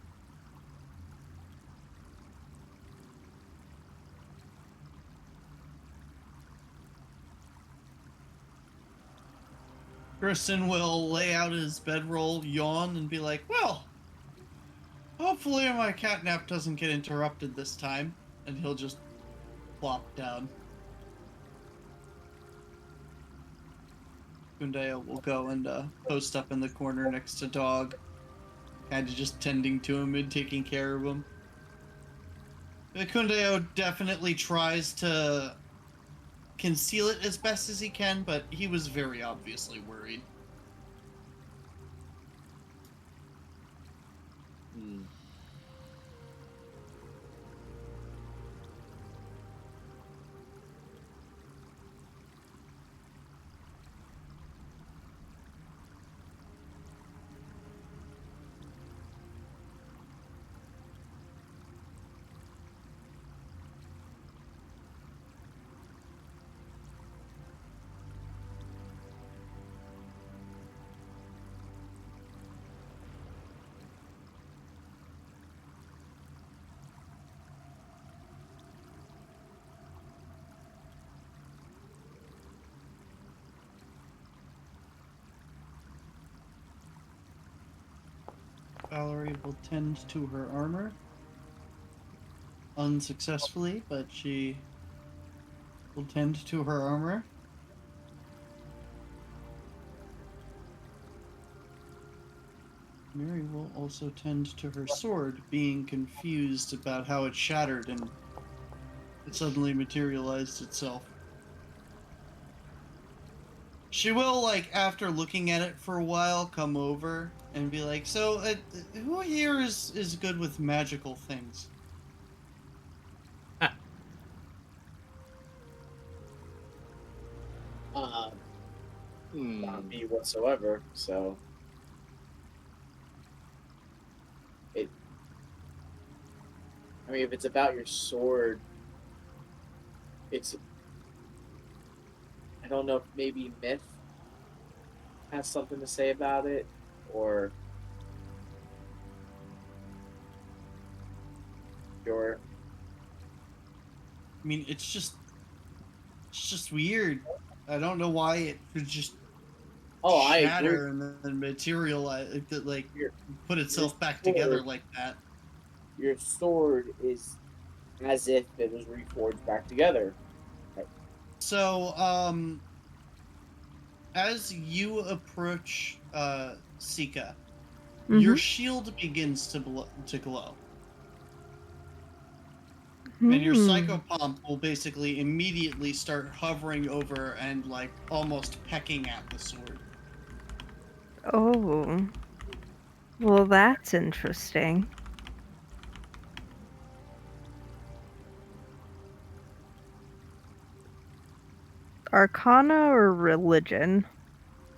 S3: Kristen will lay out his bedroll, yawn, and be like, well, hopefully my catnap doesn't get interrupted this time. And he'll just plop down. Kundeo will go and post up in the corner next to Dog, kind of just tending to him and taking care of him. Kundeo definitely tries to conceal it as best as he can, but he was very obviously worried.
S5: Hmm.
S3: Valerie will tend to her armor. Unsuccessfully, but she will tend to her armor. Mary will also tend to her sword, being confused about how it shattered and it suddenly materialized itself. She will, like, after looking at it for a while, come over and be like, so, who here is good with magical things?
S6: Not me whatsoever, so... I mean, if it's about your sword, it's... I don't know if maybe Myth has something to say about it, or... Your...
S3: I mean, it's just weird. I don't know why it could just shatter and then materialize, like, put itself back together like that.
S6: Your sword is as if it was reforged back together.
S3: So, as you approach Sika, your shield begins to glow. And your psychopomp will basically immediately start hovering over and, like, almost pecking at the sword.
S7: Oh. Well, that's interesting. Arcana or religion?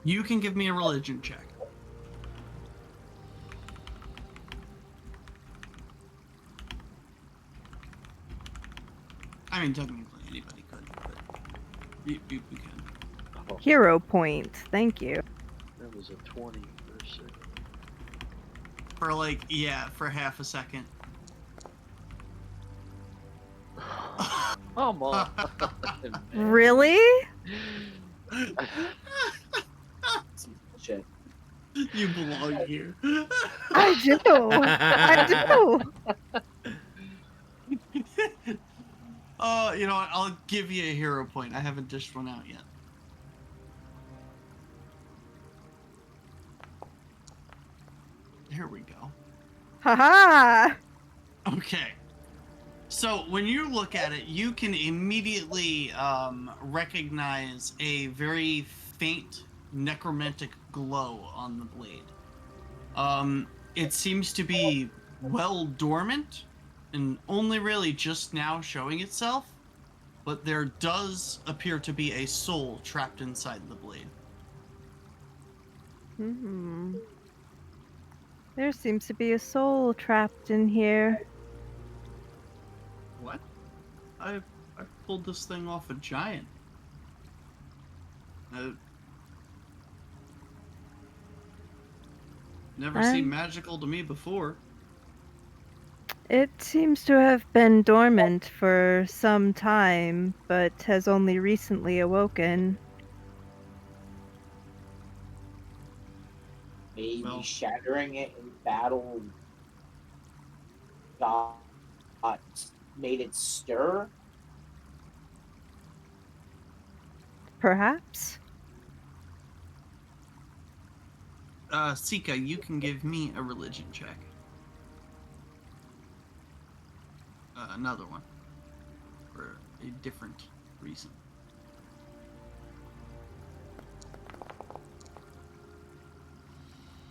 S3: You can give me a religion check. I mean, technically anybody could, but you can.
S7: Hero point. Thank you.
S5: That was a 20 for a second.
S3: For, like, yeah, for half a second.
S5: Come on.
S7: Really?
S6: Shit.
S3: You belong here.
S7: I do. I do.
S3: You know what? I'll give you a hero point. I haven't dished one out yet. Here we go.
S7: Haha.
S3: Okay. So when you look at it, you can immediately recognize a very faint necromantic glow on the blade. It seems to be well dormant and only really just now showing itself, but there does appear to be a soul trapped inside the blade.
S7: There seems to be a soul trapped in here.
S3: What? I pulled this thing off a giant. Never seemed magical to me before.
S7: It seems to have been dormant for some time, but has only recently awoken.
S6: maybe
S3: Well-
S6: shattering it in battle got made it stir.
S7: Perhaps?
S3: Sika, you can give me a religion check. Another one. For a different reason.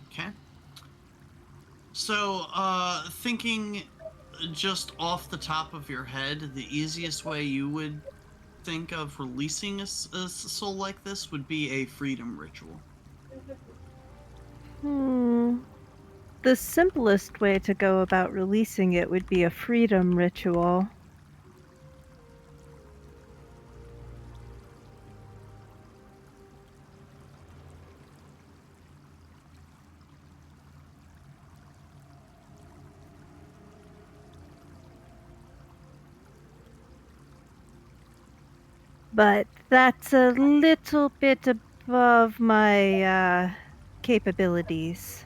S3: Okay. So, thinking just off the top of your head, the easiest way you would think of releasing a soul like this would be a freedom ritual.
S7: The simplest way to go about releasing it would be a freedom ritual. But that's a little bit above my capabilities.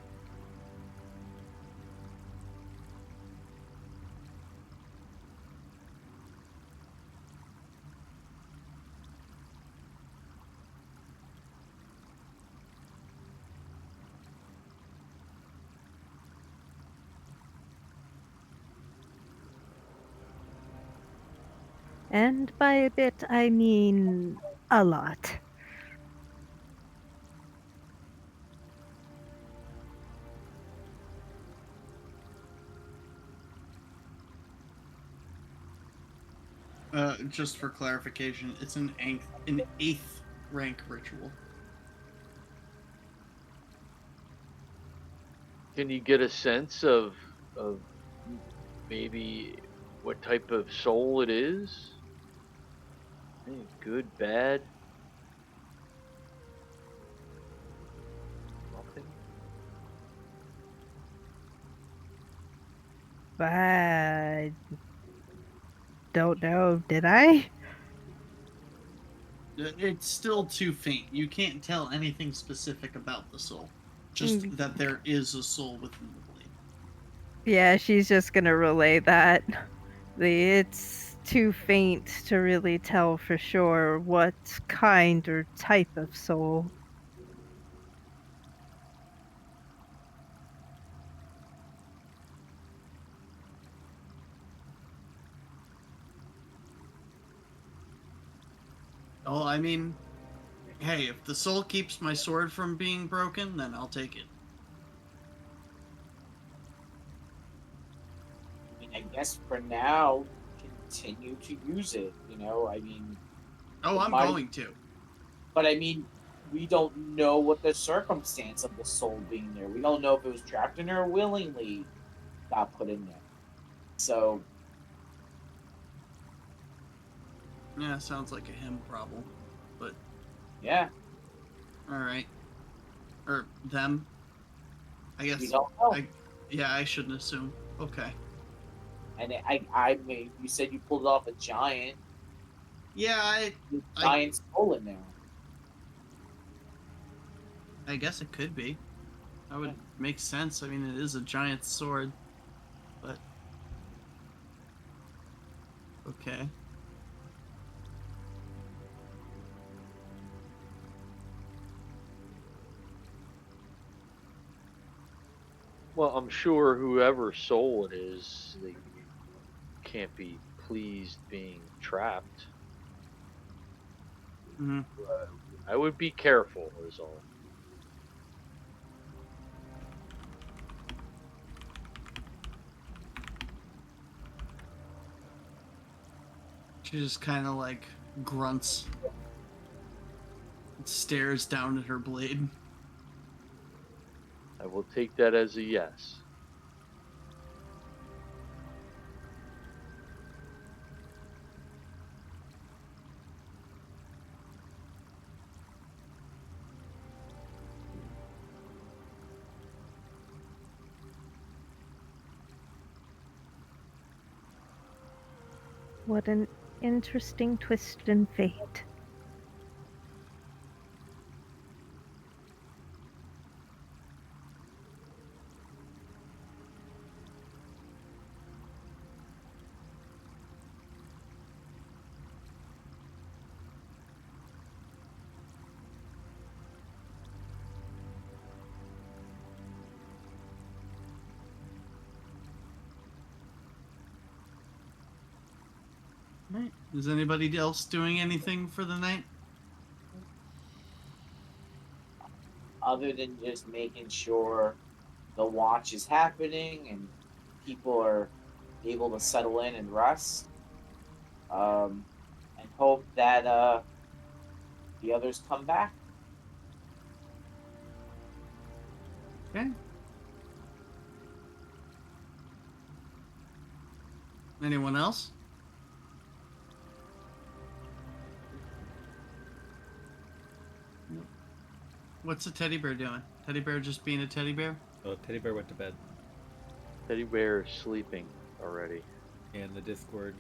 S7: And by a bit, I mean a lot.
S3: Just for clarification, it's an eighth rank ritual.
S5: Can you get a sense of maybe what type of soul it is? Good, bad? Nothing?
S7: I don't know, did I?
S3: It's still too faint. You can't tell anything specific about the soul. Just that there is a soul within the blade.
S7: Yeah, she's just gonna relay that. It's too faint to really tell for sure what kind or type of soul.
S3: Oh, I mean, hey, if the soul keeps my sword from being broken, then I'll take it.
S6: I mean, I guess for now, continue to use it. You know, I mean,
S3: Oh, I'm going to.
S6: but I mean, we don't know what the circumstance of the soul being there. We don't know if it was trapped in her or willingly got put in there. So,
S3: Yeah, sounds like a him problem. But,
S6: yeah,
S3: alright. Or them. I
S6: we
S3: guess.
S6: don't know.
S3: Yeah, I shouldn't assume. Okay.
S6: And I mean, you said you pulled off a giant.
S3: Yeah,
S6: Giant soul in there.
S3: I guess it could be. That would make sense. I mean, it is a giant sword. But. Okay.
S5: Well, I'm sure whoever soul it is, they can't be pleased being trapped.
S3: Mm-hmm.
S5: I would be careful, is all.
S3: She just kind of like grunts. Stares down at her blade.
S5: I will take that as a yes.
S7: What an interesting twist in fate.
S3: Alright. Is anybody else doing anything for the night?
S6: Other than just making sure the watch is happening and people are able to settle in and rest, and hope that the others come back.
S3: Okay. Anyone else? Nope. What's the teddy bear doing? Teddy bear just being a teddy bear?
S1: Oh, teddy bear went to bed,
S5: Teddy bear is sleeping already.
S1: and the Discord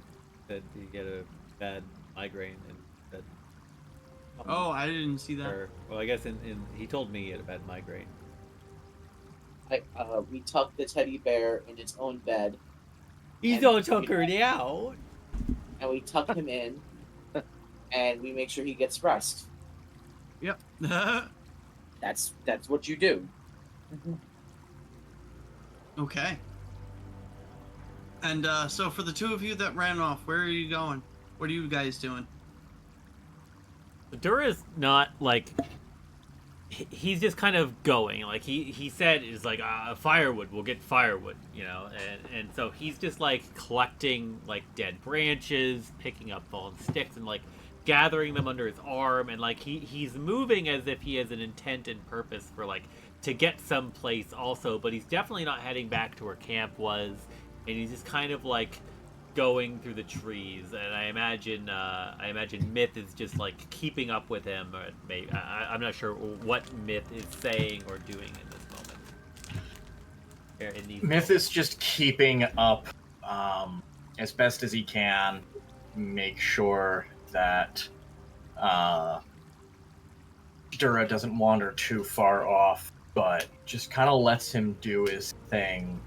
S1: said he get a bad migraine and that.
S3: Oh, I didn't see that.
S1: Or, well, I guess he told me he had a bad migraine.
S6: We tuck the teddy bear in its own bed,
S1: He's
S6: And-
S1: all tuckered out.
S6: and we tuck him in, and we make sure he gets rest.
S3: Yep.
S6: That's what you do.
S3: Okay. And so for the two of you that ran off, where are you going? What are you guys doing?
S1: Durra's not like he's just kind of going. Like he said is like firewood. We'll get firewood, you know, and so he's just like collecting like dead branches, picking up fallen sticks, and like gathering them under his arm, and like he's moving as if he has an intent and purpose for like to get someplace also, but he's definitely not heading back to where camp was, and he's just kind of like going through the trees, and I imagine Myth is just like keeping up with him, or maybe I'm not sure what Myth is saying or doing in this moment.
S2: Myth is just keeping up as best as he can, make sure that Durra doesn't wander too far off, but just kind of lets him do his thing.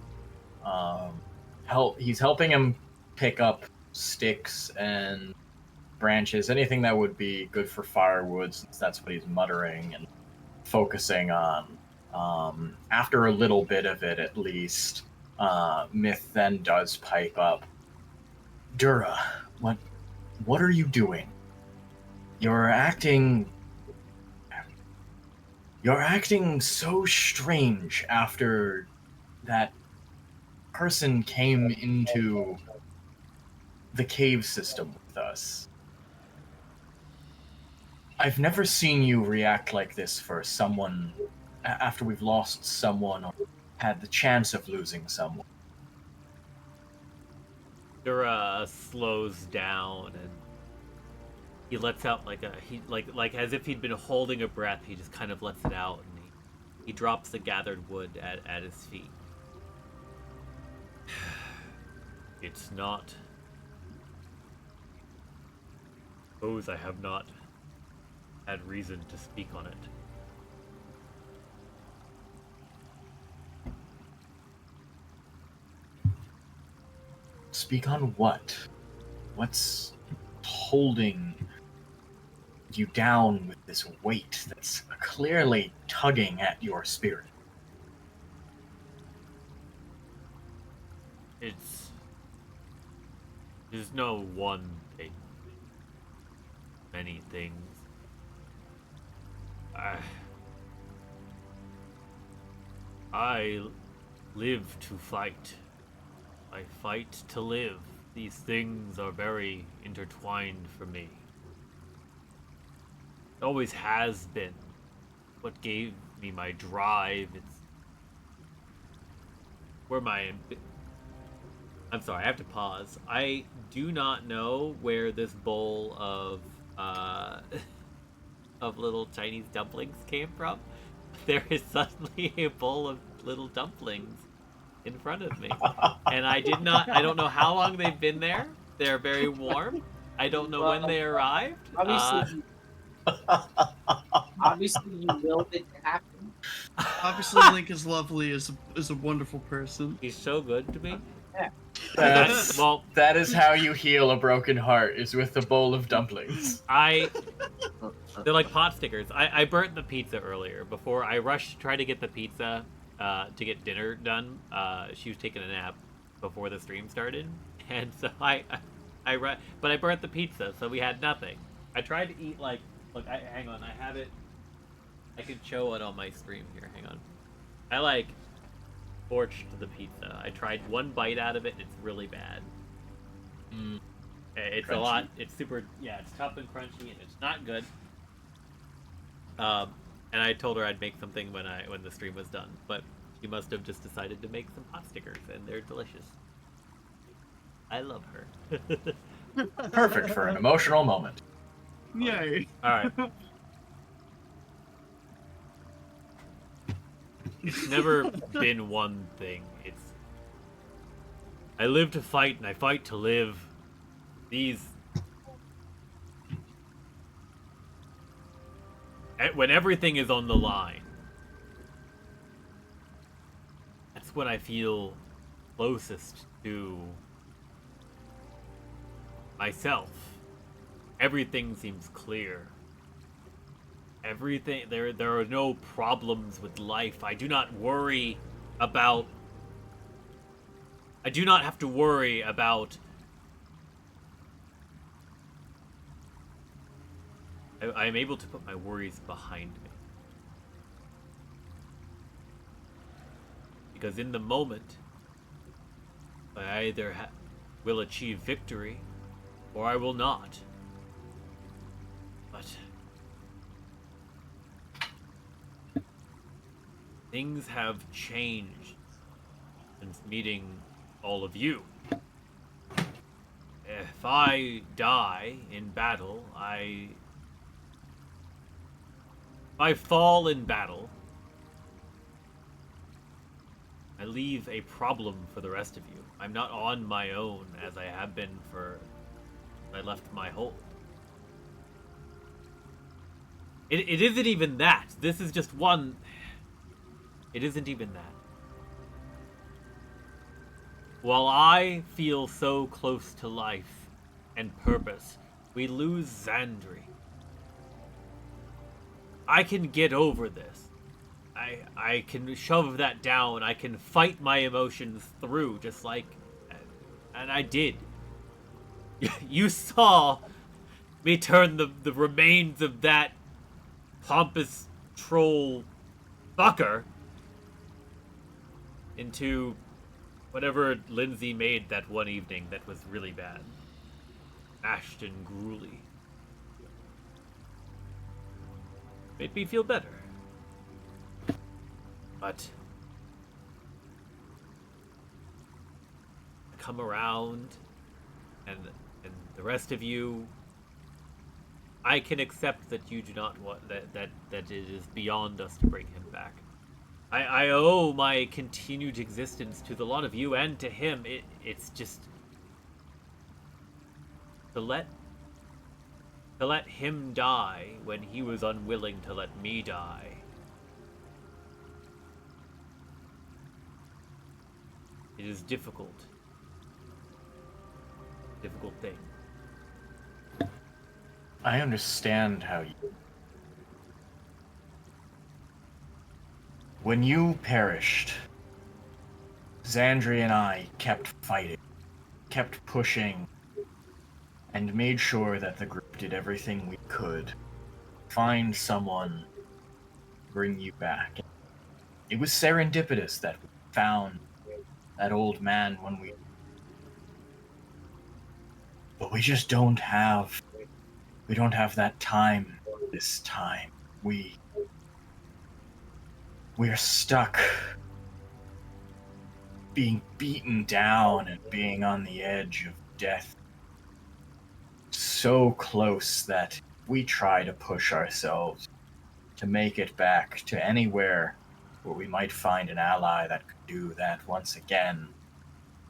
S2: He's helping him pick up sticks and branches, anything that would be good for firewood, since that's what he's muttering and focusing on. After a little bit of it, at least, Myth then does pipe up. Durra, what are you doing? You're acting so strange after that person came into the cave system with us. I've never seen you react like this for someone after we've lost someone or had the chance of losing someone.
S1: Durra slows down and he lets out like as if he'd been holding a breath. He just kind of lets it out, and he drops the gathered wood at his feet. It's not. Suppose I have not had reason to speak on it.
S2: Speak on what? What's holding you down with this weight that's clearly tugging at your spirit?
S1: There's no one thing. Many things. I live to fight. I fight to live. These things are very intertwined for me. It always has been. What gave me my drive. It's where my I'm sorry, I have to pause. I do not know where this bowl of of little Chinese dumplings came from. There is suddenly a bowl of little dumplings in front of me. And I don't know how long they've been there. They're very warm. I don't know when they arrived.
S6: Obviously, you willed it to happen.
S3: Obviously, Link is lovely, is a wonderful person.
S1: He's so good to me.
S2: That is how you heal a broken heart, is with a bowl of dumplings.
S1: They're like pot stickers. I burnt the pizza earlier before I rushed to try to get the pizza to get dinner done. She was taking a nap before the stream started, and so But I burnt the pizza, so we had nothing. I tried to eat like, look, hang on, I have it. I could show it on my stream here. Hang on. I like torched the pizza. I tried one bite out of it, and it's really bad. It's
S2: Crunchy.
S1: a lot. It's super. Yeah, it's tough and crunchy, and it's not good. And I told her I'd make something when the stream was done, but she must have just decided to make some pot stickers, and they're delicious. I love her.
S2: Perfect for an emotional moment.
S3: Yay.
S1: All right. It's never been one thing. It's I live to fight and I fight to live. When everything is on the line, that's when I feel closest to myself. Everything seems clear. Everything there are no problems with life. I do not have to worry about I'm able to put my worries behind me. Because in the moment, I either will achieve victory, or I will not. But things have changed since meeting all of you. If I die in battle, if I fall in battle, I leave a problem for the rest of you. I'm not on my own as I have been I left my hold. It isn't even that. This is just one. It isn't even that. While I feel so close to life and purpose, we lose Xandri. I can get over this. I can shove that down. I can fight my emotions through, just like... And I did. You saw me turn the remains of that pompous troll fucker into whatever Lindsay made that one evening that was really bad. Mashed and gruely. Made me feel better. But I come around and the rest of you, I can accept that you do not want that it is beyond us to bring him back. I owe my continued existence to the lot of you and to him. It's just to let him die when he was unwilling to let me die. It is difficult. Difficult thing.
S2: I understand how you... When you perished, Xandri and I kept fighting, kept pushing, and made sure that the group did everything we could. Find someone, bring you back. It was serendipitous that we found that old man when we... But we just don't have... We don't have that time this time. We're stuck being beaten down and being on the edge of death. So close that we try to push ourselves to make it back to anywhere where we might find an ally that could do that once again.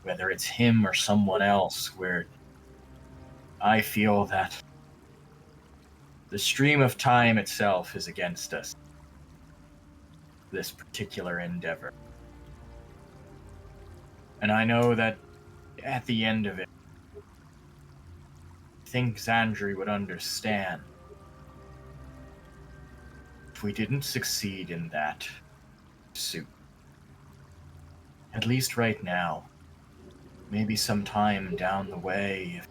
S2: Whether it's him or someone else, where I feel that the stream of time itself is against us. This particular endeavor. And I know that at the end of it, I think Xandri would understand. If we didn't succeed in that pursuit, at least right now, maybe sometime down the way, if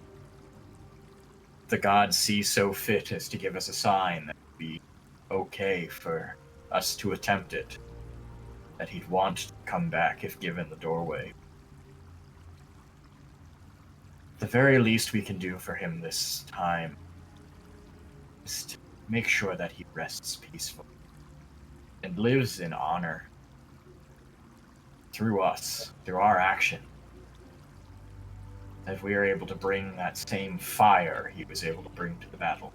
S2: the gods see so fit as to give us a sign that it would be okay for us to attempt it, that he'd want to come back if given the doorway. The very least we can do for him this time is to make sure that he rests peacefully and lives in honor through us, through our action. If we are able to bring that same fire he was able to bring to the battle.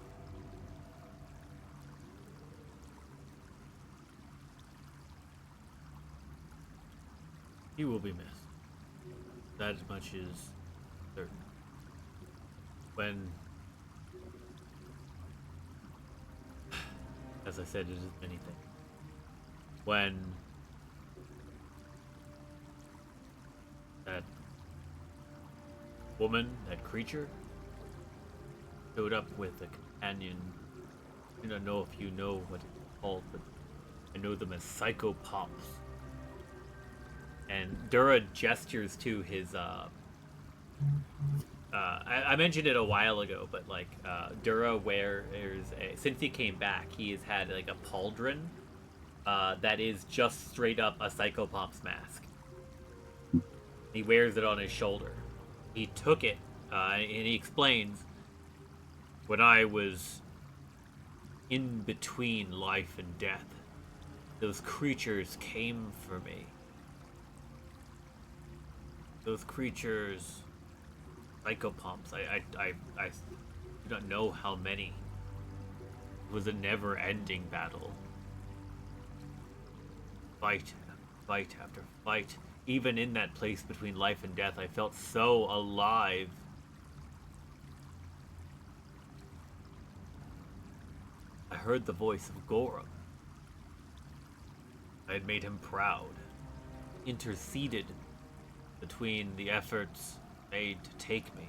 S1: He will be missed. That much is certain. When, as I said, it is many things. When that woman, that creature, showed up with a companion, I don't know if you know what it's called, but I know them as psychopops. And Durra gestures to his, I mentioned it a while ago, but like, Durra wears since he came back, he has had like a pauldron, that is just straight up a psychopop's mask. He wears it on his shoulder. He took it, and he explains, when I was in between life and death, those creatures came for me. Those creatures, psychopomps, I do not know how many. It was a never-ending battle. Fight after fight. Even in that place between life and death, I felt so alive. I heard the voice of Gorum. I had made him proud. Interceded between the efforts made to take me.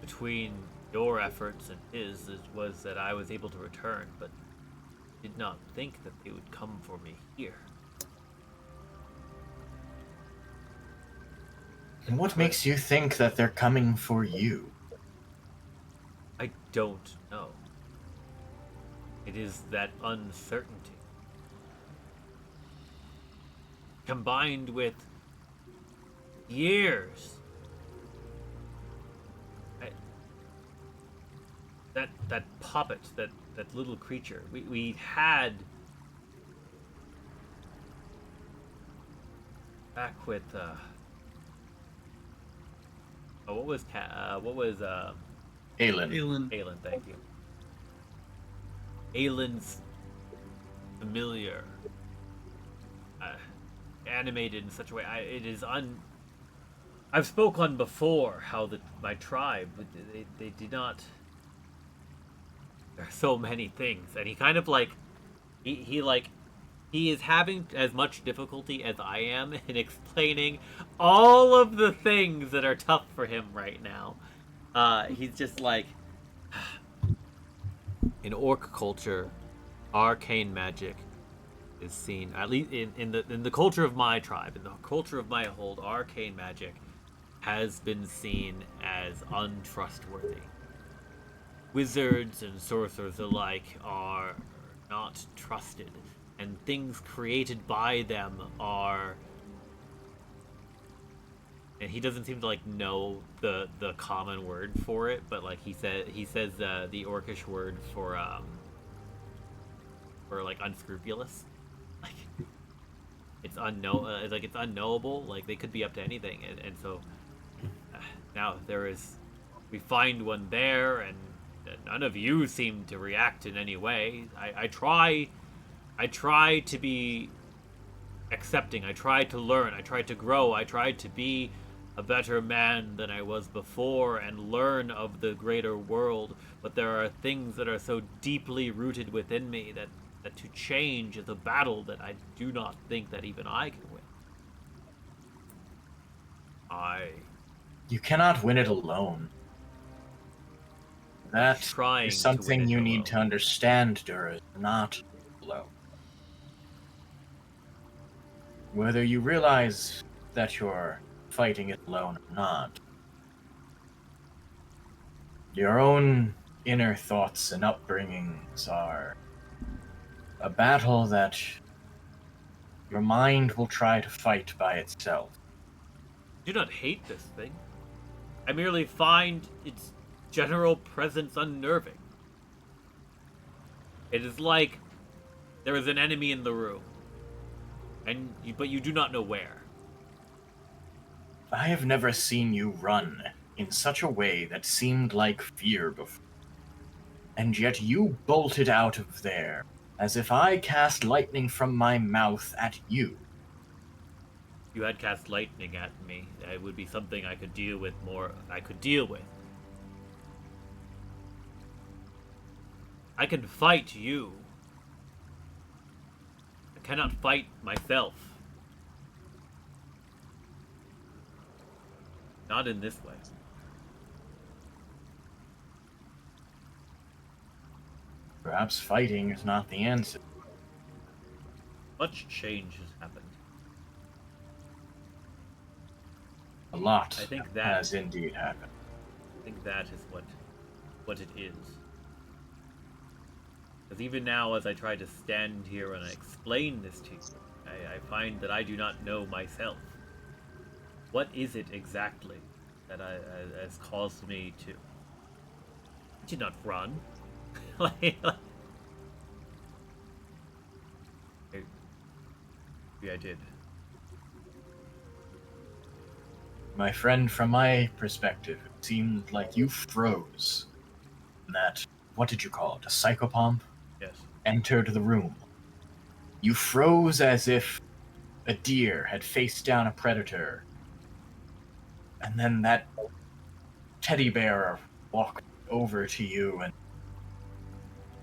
S1: Between your efforts and his, it was that I was able to return, but did not think that they would come for me here.
S2: And what makes you think that they're coming for you?
S1: I don't know. It is that uncertainty, combined with years. That puppet, that little creature. We had back with what was
S2: Aelin.
S1: Aelin, thank you. Aelin's familiar, animated in such a way. I've spoken before how my tribe, they did not. There are so many things, and he kind of like, he is having as much difficulty as I am in explaining all of the things that are tough for him right now. He's just like, in orc culture, arcane magic is seen, at least in the culture of my tribe, in the culture of my hold, arcane magic has been seen as untrustworthy. Wizards and sorcerers alike are not trusted, and things created by them are. And he doesn't seem to like know the common word for it, but like he says the orcish word for like unscrupulous, like it's it's unknowable. Like they could be up to anything, and so now we find one there, and none of you seem to react in any way. I try to be accepting. I try to learn. I try to grow. I try to be a better man than I was before and learn of the greater world. But there are things that are so deeply rooted within me that to change is a battle that I do not think that even I can win.
S2: You cannot win it alone. That
S1: Trying
S2: is something
S1: to win it
S2: you
S1: alone.
S2: need to understand, Durra. Not alone. Whether you realize that you're fighting it alone or not, Your own inner thoughts and upbringings are a battle that your mind will try to fight by itself.
S1: I do not hate this thing. I merely find its general presence unnerving. It is like there is an enemy in the room, but you do not know where.
S2: I have never seen you run in such a way that seemed like fear before. And yet you bolted out of there, as if I cast lightning from my mouth at you.
S1: If you had cast lightning at me, it would be something I could deal with more. I could deal with. I can fight you. I cannot fight myself. Not in this way.
S2: Perhaps fighting is not the answer.
S1: Much change has happened.
S2: A lot
S1: I think that
S2: has indeed happened.
S1: I think that is what it is. Because even now, as I try to stand here and explain this to you, I find that I do not know myself. What is it exactly that has caused me to? I did not run. Maybe I did.
S2: My friend, from my perspective, it seemed like you froze. That, what did you call it, a psychopomp?
S1: Yes.
S2: Entered the room. You froze as if a deer had faced down a predator. And then that teddy bear walked over to you and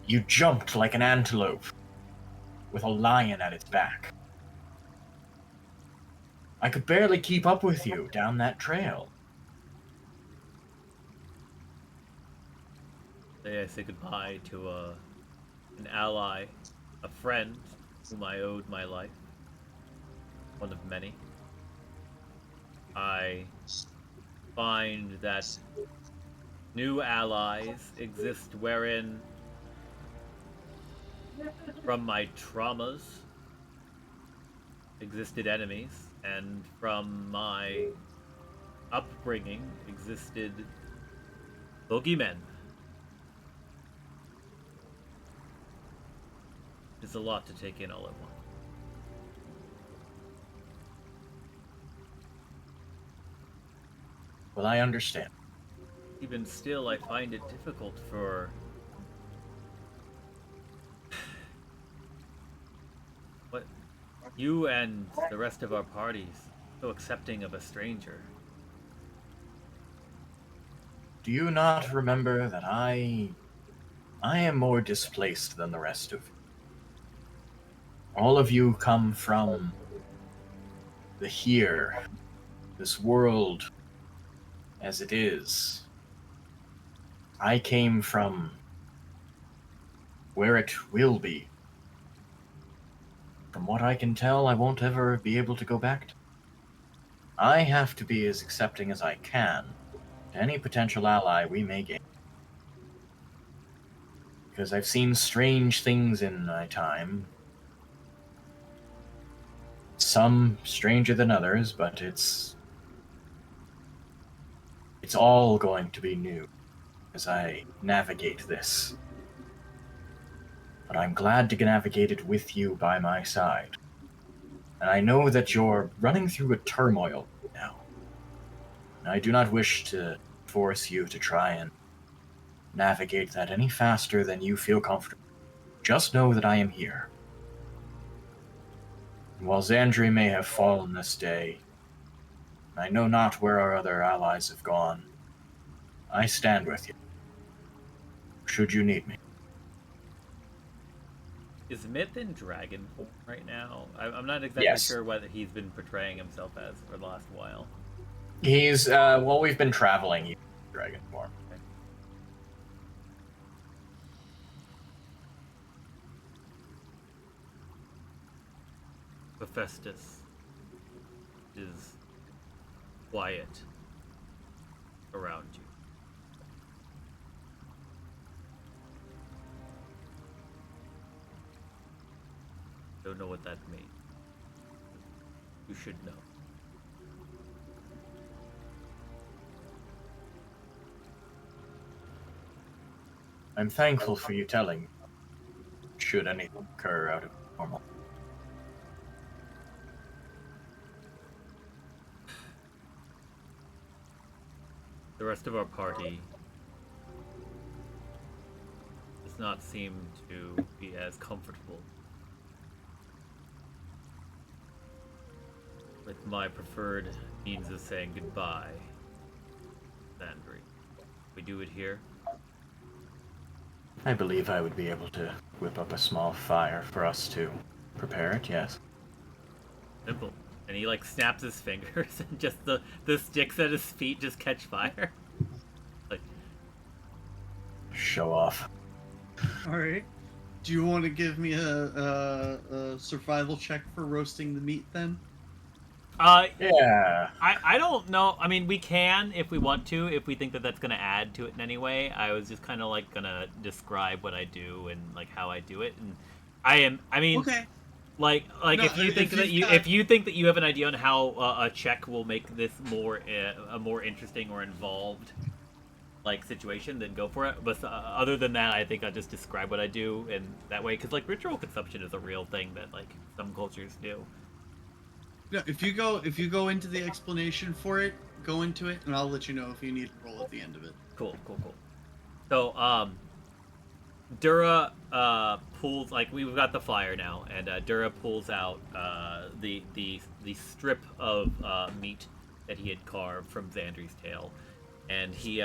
S2: you jumped like an antelope with a lion at its back. I could barely keep up with you down that trail.
S1: Today I say goodbye to an ally, a friend whom I owed my life. One of many. I find that new allies exist wherein, from my traumas, existed enemies, and from my upbringing existed boogeymen. It's a lot to take in all at once.
S2: Well, I understand.
S1: Even still, I find it difficult for what you and the rest of our parties so accepting of a stranger.
S2: Do you not remember that I am more displaced than the rest of you? All of you come from the here, this world as it is. I came from where it will be. From what I can tell, I won't ever be able to go back to. I have to be as accepting as I can to any potential ally we may gain. Because I've seen strange things in my time. Some stranger than others, but it's all going to be new as I navigate this. But I'm glad to navigate it with you by my side. And I know that you're running through a turmoil now. And I do not wish to force you to try and navigate that any faster than you feel comfortable. Just know that I am here. And while Xandri may have fallen this day, I know not where our other allies have gone. I stand with you, should you need me.
S1: Is Myth in dragon form right now? I'm not exactly
S2: Yes.
S1: sure what he's been portraying himself as for the last while.
S2: He's, while we've been traveling, he's in dragon form.
S1: Hephaestus is quiet around you. Don't know what that means. You should know.
S2: I'm thankful for you telling. Should anything occur out of normal.
S1: The rest of our party does not seem to be as comfortable with my preferred means of saying goodbye, Xandri. We do it here.
S2: I believe I would be able to whip up a small fire for us to prepare it, yes.
S1: Simple. And he like snaps his fingers and just the sticks at his feet just catch fire. Like,
S2: Show off.
S3: All right. Do you want to give me a survival check for roasting the meat then?
S2: Yeah.
S1: I don't know. I mean, we can if we want to, if we think that that's going to add to it in any way. I was just kind of like going to describe what I do and like how I do it, and I mean,
S3: Okay.
S1: like
S3: No,
S1: if you think that if you think that you have an idea on how a check will make this more a more interesting or involved like situation, then go for it. But other than that, I think I'll just describe what I do, and that way, because like ritual consumption is a real thing that like some cultures do.
S3: No, if you go into the explanation for it, go into it, and I'll let you know if you need to roll at the end of it.
S1: Cool. So, Durra pulls, like, we've got the fire now, and Durra pulls out the strip of meat that he had carved from Xandri's tail, and he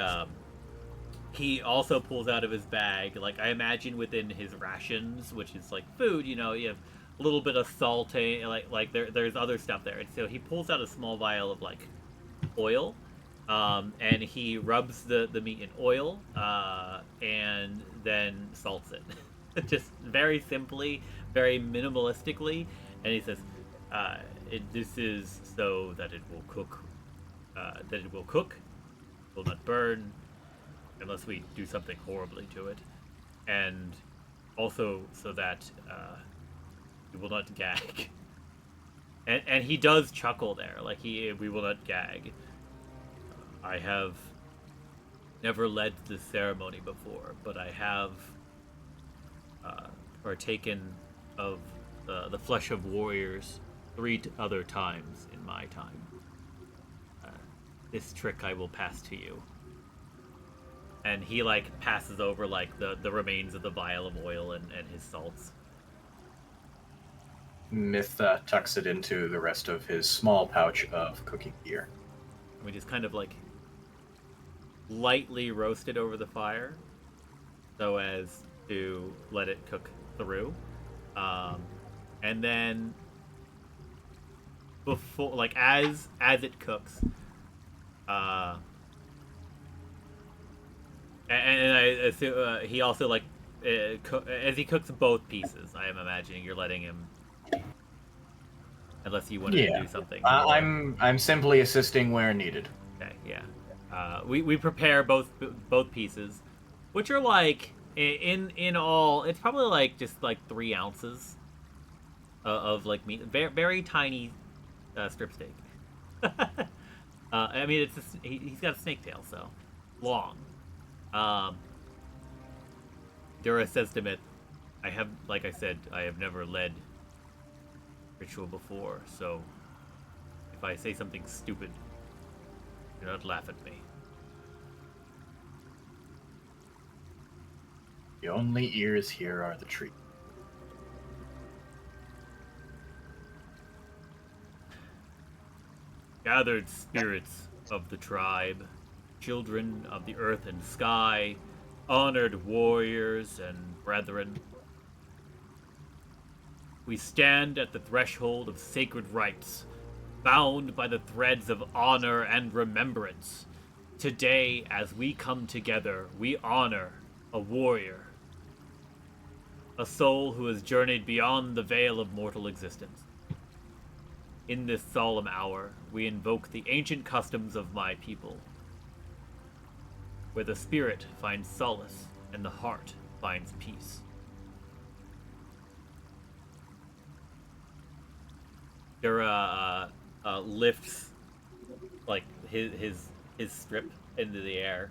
S1: also pulls out of his bag, like, I imagine within his rations, which is like food, you know, you have a little bit of salt, like there's other stuff there, and so he pulls out a small vial of like oil. And he rubs the meat in oil, and then salts it. Just very simply, very minimalistically. And he says, this is so that it will cook, will not burn, unless we do something horribly to it. And also so that it will not gag. And he does chuckle there, like we will not gag. I have never led this ceremony before, but I have partaken of the flesh of warriors 3 other times in my time. This trick I will pass to you. And he like passes over like the remains of the vial of oil and his salts.
S2: Myth tucks it into the rest of his small pouch of cooking gear.
S1: We just kind of like lightly roast it over the fire so as to let it cook through, and then before, like as it cooks, and I assume he also like as he cooks both pieces. I am imagining you're letting him, unless you wanted to do something.
S2: I'm simply assisting where needed.
S1: Okay, yeah. We prepare both pieces, which are like in all, it's probably like just like 3 ounces of like meat, very, very tiny strip steak. I mean, he's got a snake tail, so long. Durra says to Myth, I have, like I said, I have never led ritual before, so if I say something stupid, do not laugh at me.
S2: The only ears here are the tree.
S1: Gathered spirits of the tribe, children of the earth and sky, honored warriors and brethren, we stand at the threshold of sacred rites, bound by the threads of honor and remembrance. Today, as we come together, we honor a warrior, a soul who has journeyed beyond the veil of mortal existence. In this solemn hour, we invoke the ancient customs of my people, where the spirit finds solace and the heart finds peace. Durra lifts like his strip into the air.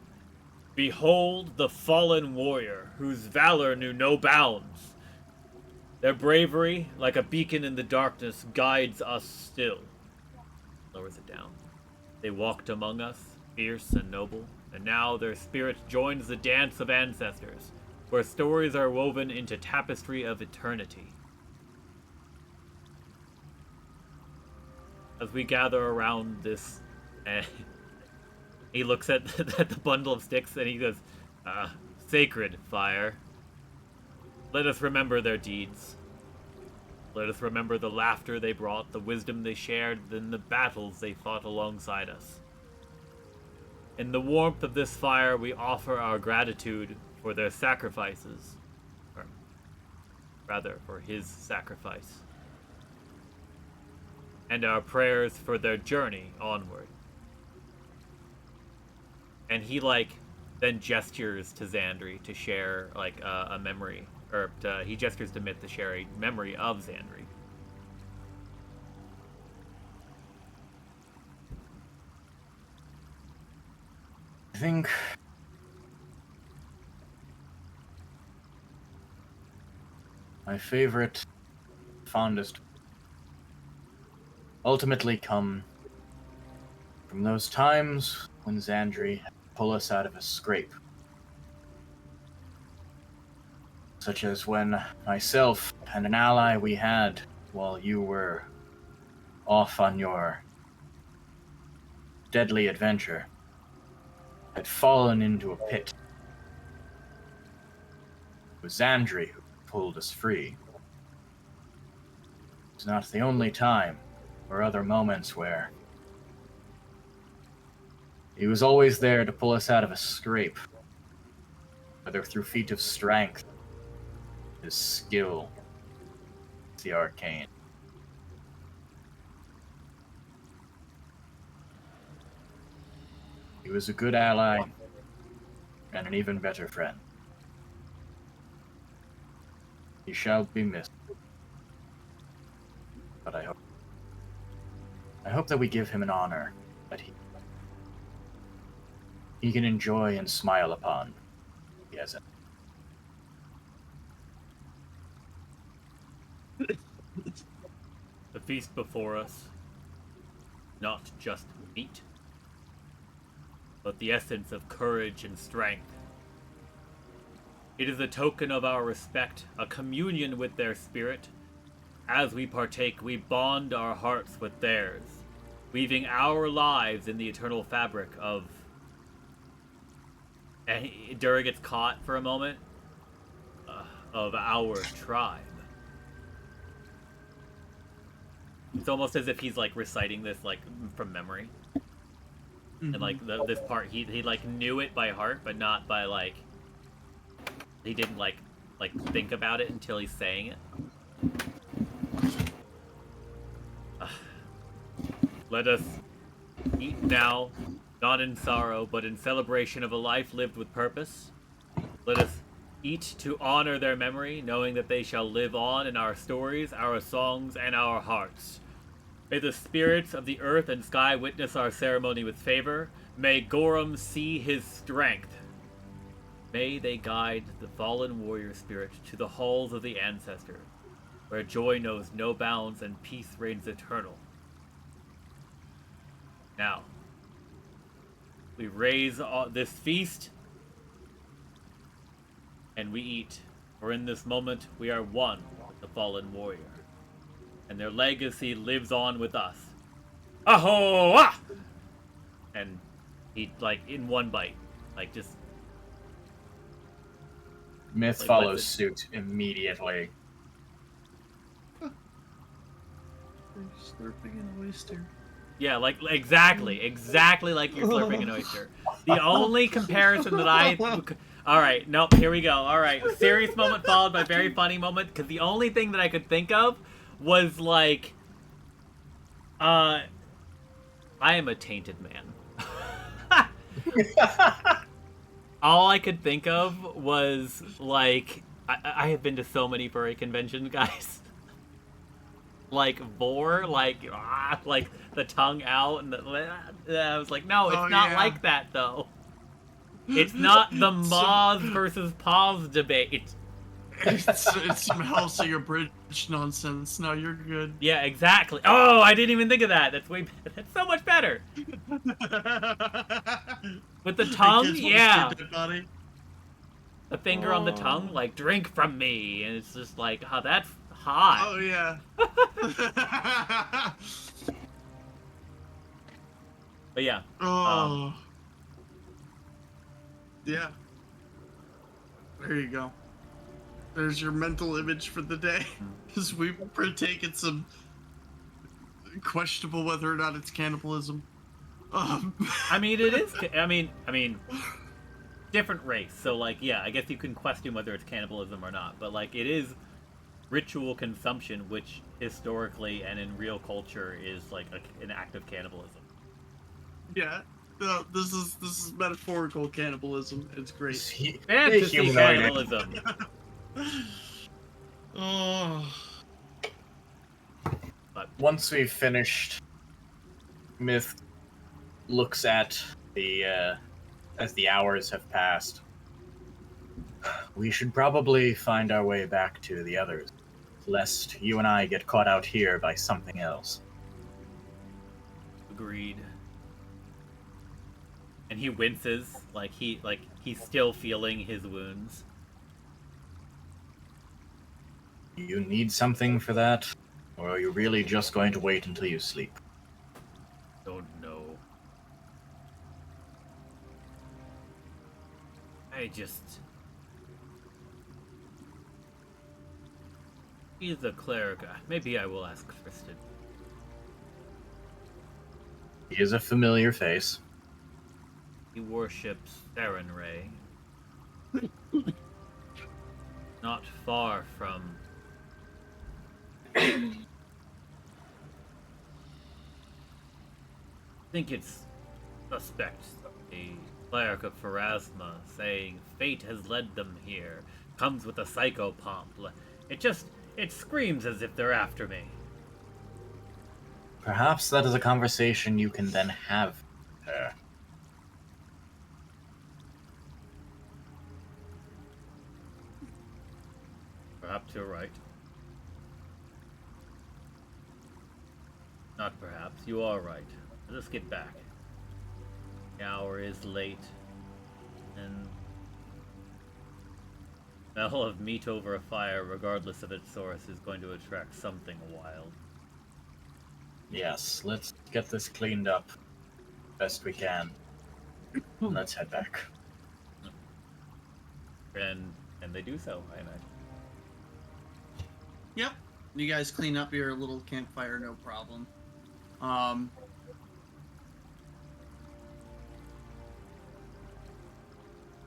S1: Behold the fallen warrior, whose valor knew no bounds. Their bravery, like a beacon in the darkness, guides us still. Lowers it down. They walked among us, fierce and noble, and now their spirit joins the dance of ancestors, where stories are woven into tapestry of eternity. As we gather around this, he looks at the bundle of sticks and he goes, sacred fire. Let us remember their deeds. Let us remember the laughter they brought, the wisdom they shared, and the battles they fought alongside us. In the warmth of this fire, we offer our gratitude for their sacrifices. Or, rather, for his sacrifice. And our prayers for their journey onward. And he, then gestures to Xandri to share, a memory. Or he gestures to Myth to share a memory of Xandri.
S2: I think my favorite, fondest ultimately come from those times when Xandri pulled us out of a scrape. Such as when myself and an ally we had while you were off on your deadly adventure had fallen into a pit. It was Xandri who pulled us free. It's not the only time or other moments where he was always there to pull us out of a scrape, whether through feat of strength, his skill, the arcane. He was a good ally and an even better friend. He shall be missed. But I hope that we give him an honor that he can enjoy and smile upon. He has it.
S1: The feast before us, not just meat, but the essence of courage and strength. It is a token of our respect, a communion with their spirit. As we partake, we bond our hearts with theirs, weaving our lives in the eternal fabric of... And Durra gets caught for a moment, of our tribe. It's almost as if he's reciting this from memory. Mm-hmm. And this part he knew it by heart, but not by he didn't think about it until he's saying it. Let us eat now, not in sorrow, but in celebration of a life lived with purpose. Let us eat to honor their memory, knowing that they shall live on in our stories, our songs, and our hearts. May the spirits of the earth and sky witness our ceremony with favor. May Gorham see his strength. May they guide the fallen warrior spirit to the halls of the ancestor, where joy knows no bounds and peace reigns eternal. Now, we raise this feast, and we eat, for in this moment we are one with the fallen warrior, and their legacy lives on with us. Aho! Ah! And he, in one bite, just...
S2: Myth follows suit immediately.
S3: Slurping an oyster.
S1: Yeah, exactly like you're slurping an oyster. The only comparison that I... Alright, nope, here we go. Alright, serious moment followed by very funny moment, because the only thing that I could think of was, I am a tainted man. All I could think of was, I have been to so many furry conventions, guys. like vor, like the tongue out, and I was like, no, it's
S3: Oh,
S1: not
S3: yeah.
S1: like that though. It's not the
S3: Some-
S1: Moz versus Paws debate.
S3: it's some Hellsinger Bridge nonsense. No, you're good.
S1: Yeah, exactly. Oh, I didn't even think of that. That's that's so much better. With the
S3: Hey,
S1: tongue,
S3: kids, wanna see a
S1: yeah.
S3: dead body?
S1: The finger on the tongue,
S3: Oh.
S1: like, drink from me. And it's just like, oh, that's hot.
S3: Oh yeah.
S1: But yeah.
S3: Oh. Yeah. There you go. There's your mental image for the day. Because we partake in some questionable whether or not it's cannibalism.
S1: I mean, it is. I mean, different race. So, like, yeah, I guess you can question whether it's cannibalism or not. But, like, it is ritual consumption, which historically and in real culture is, like, an act of cannibalism.
S3: Yeah. No, this is metaphorical cannibalism. It's great.
S1: Fantasy
S2: humanoid.
S1: cannibalism.
S3: Oh.
S2: Once we've finished, Myth looks at the as the hours have passed. We should probably find our way back to the others, lest you and I get caught out here by something else.
S1: Agreed. And he winces, like he's still feeling his wounds.
S2: You need something for that, or are you really just going to wait until you sleep?
S1: Don't know. I just... He's a cleric. Maybe I will ask Tristan.
S2: He is a familiar face.
S1: He worships Theron Ray. Not far from... I think it's suspect. The cleric of Pharasma saying fate has led them here. Comes with a psychopomp. It screams as if they're after me.
S2: Perhaps that is a conversation you can then have with her.
S1: Perhaps you're right. Not perhaps, you are right. Let us get back. The hour is late, and the smell of meat over a fire, regardless of its source, is going to attract something wild.
S2: Yes, let's get this cleaned up best we can. Let's head back.
S1: And they do so, I imagine.
S3: Yep. You guys clean up your little campfire, no problem.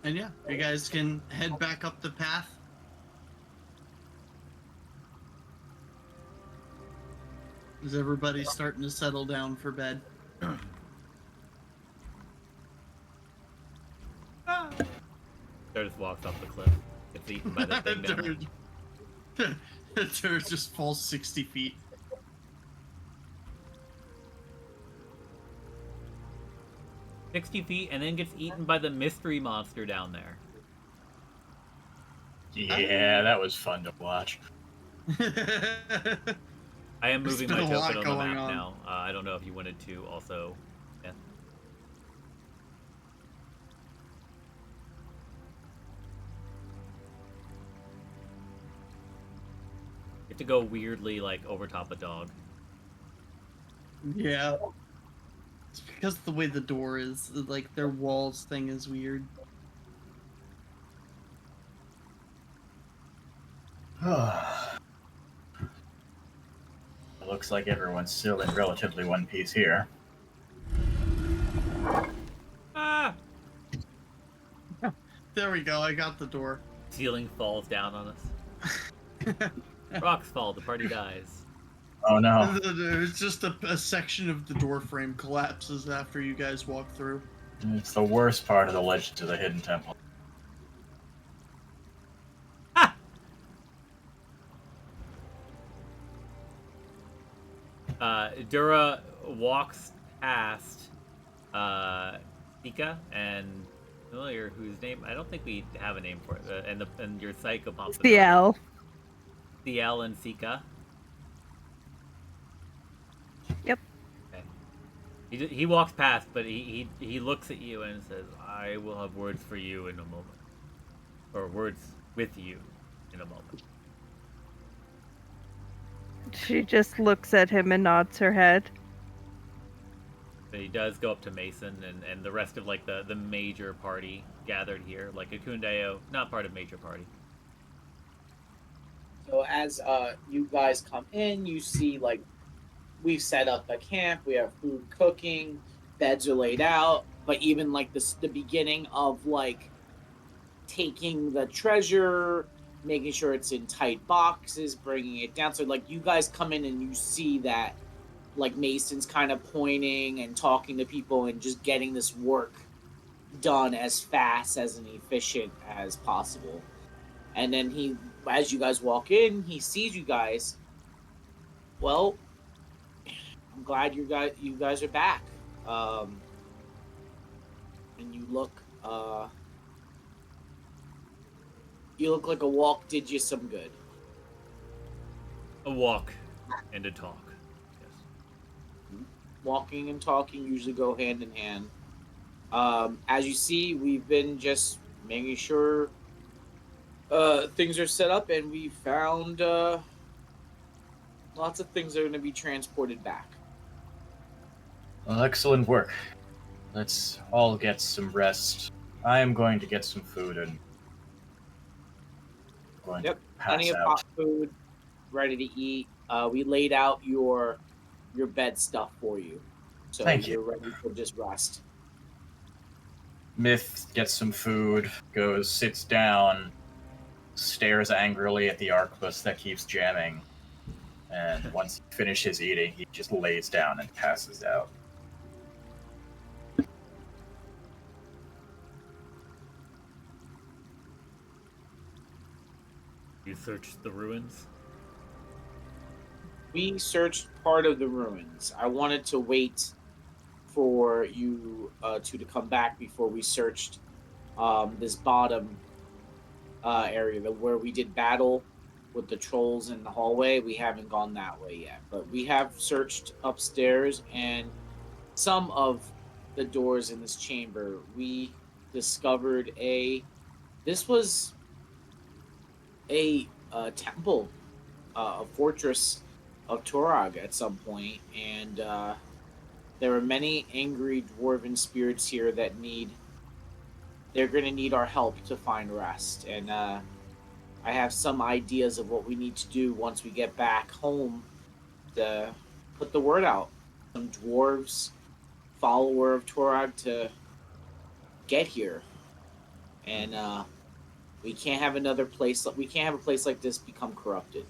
S3: And yeah, you guys can head back up the path. Is everybody starting to settle down for bed?
S1: There just walks off the cliff. Gets eaten by the thing down there.
S3: Turd just falls 60 feet.
S1: "60 feet and then gets eaten by the mystery monster down there.
S2: Yeah, that was fun to watch.
S1: I am
S3: There's
S1: moving
S3: been
S1: my
S3: a lot
S1: token on the
S3: going
S1: map
S3: on.
S1: now. I don't know if you wanted to also... Yeah. You have to go weirdly, like, over top a dog.
S3: Yeah. It's because of the way the door is. Like, their walls thing is weird.
S2: It looks like everyone's still in relatively one piece here.
S1: Ah!
S3: There we go, I got the door.
S1: Ceiling falls down on us. Rocks fall, the party dies.
S2: Oh no.
S3: It's just a section of the door frame collapses after you guys walk through.
S2: It's the worst part of the Legend of the Hidden Temple.
S1: Durra walks past Sika and familiar whose name I don't think we have a name for it, and your psychopomp
S7: It's the
S1: familiar.
S7: L.
S1: CL and Sika.
S7: Yep.
S1: Okay. He walks past, but he looks at you and says, "I will have words for you in a moment, or words with you in a moment."
S7: She just looks at him and nods her head.
S1: But he does go up to Mason and the rest of like the major party gathered here, like Akundeo, not part of major party.
S6: So as you guys come in, you see like we've set up a camp. We have food cooking, beds are laid out. But even like the beginning of like taking the treasure, making sure it's in tight boxes, bringing it down. So like you guys come in and you see that like Mason's kind of pointing and talking to people and just getting this work done as fast as and efficient as possible. And then he, as you guys walk in, he sees you guys. Well, I'm glad you guys are back. And you look like a walk did you some good.
S1: A walk and a talk. Yes.
S6: Walking and talking usually go hand in hand. As you see, we've been just making sure things are set up, and we found lots of things that are going to be transported back.
S2: Well, excellent work. Let's all get some rest. I am going to get some food and going
S6: Yep,
S2: to pass
S6: plenty of
S2: out.
S6: hot food, ready to eat. We laid out your bed stuff for you, so
S2: Thank you.
S6: you're ready to just rest.
S2: Myth gets some food, goes, sits down, stares angrily at the arquebus that keeps jamming, and once he finishes eating, he just lays down and passes out.
S1: You searched the ruins.
S6: We searched part of the ruins. I wanted to wait for you two to come back before we searched this bottom area where we did battle with the trolls in the hallway. We haven't gone that way yet, but we have searched upstairs and some of the doors in this chamber. We discovered this was a temple, a fortress of Torag at some point, and there are many angry dwarven spirits here that they're going to need our help to find rest. And I have some ideas of what we need to do once we get back home to put the word out. Some dwarves, follower of Torag, to get here. And we can't have we can't have a place like this become corrupted.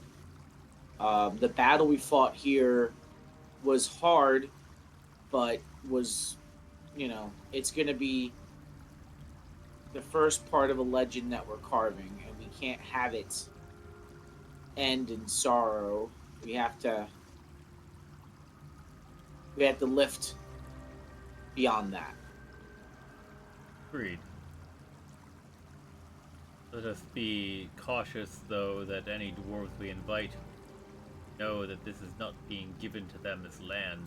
S6: The battle we fought here was hard, but was, it's going to be the first part of a legend that we're carving, and we can't have it end in sorrow. We have to lift beyond that.
S1: Agreed. Let us be cautious, though, that any dwarves we invite know that this is not being given to them as land.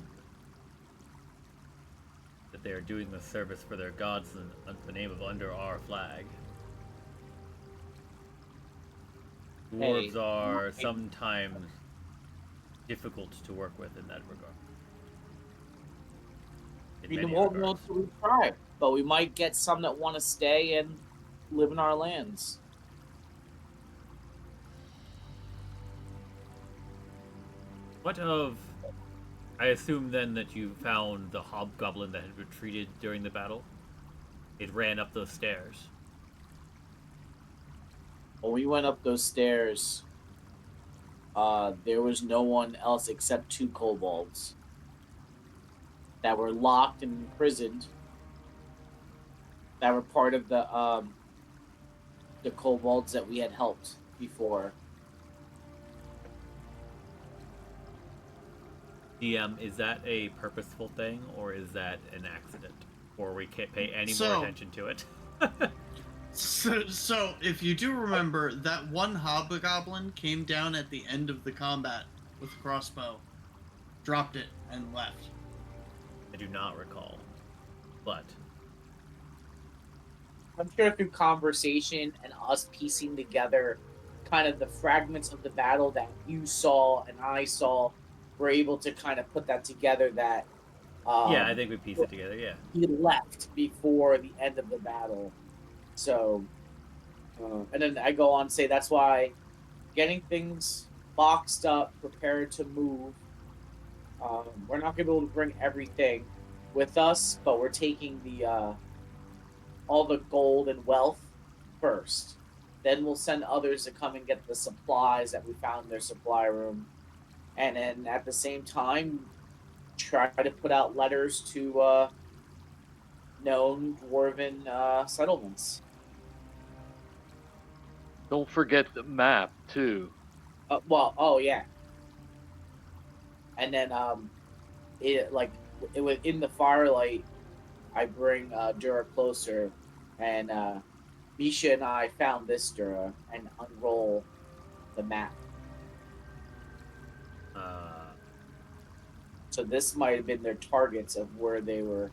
S1: That they are doing the service for their gods in the name of under our flag. Dwarves are sometimes difficult to work with in that regard.
S6: We won't know until we try, but we might get some that want to stay and live in our lands.
S1: What of... I assume then that you found the hobgoblin that had retreated during the battle? It ran up those stairs.
S6: When we went up those stairs, there was no one else except two kobolds that were locked and imprisoned, that were part of the kobolds that we had helped before.
S1: DM, is that a purposeful thing or is that an accident? Or we can't pay any more
S3: So-
S1: attention to it?
S3: So, if you do remember, that one hobgoblin came down at the end of the combat with a crossbow, dropped it, and left.
S1: I do not recall. But
S6: I'm sure through conversation and us piecing together kind of the fragments of the battle that you saw and I saw, we're able to kind of put that together that
S1: yeah, I think we piece it together, yeah.
S6: he left before the end of the battle. So, and then I go on to say that's why getting things boxed up, prepared to move. We're not going to be able to bring everything with us, but we're taking the all the gold and wealth first. Then we'll send others to come and get the supplies that we found in their supply room, and then at the same time, try to put out letters to known dwarven settlements.
S5: Don't forget the map too.
S6: Oh yeah, and then it was in the firelight. I bring Durra closer, and Misha and I found this Durra and unroll the map. So this might have been their targets of where they were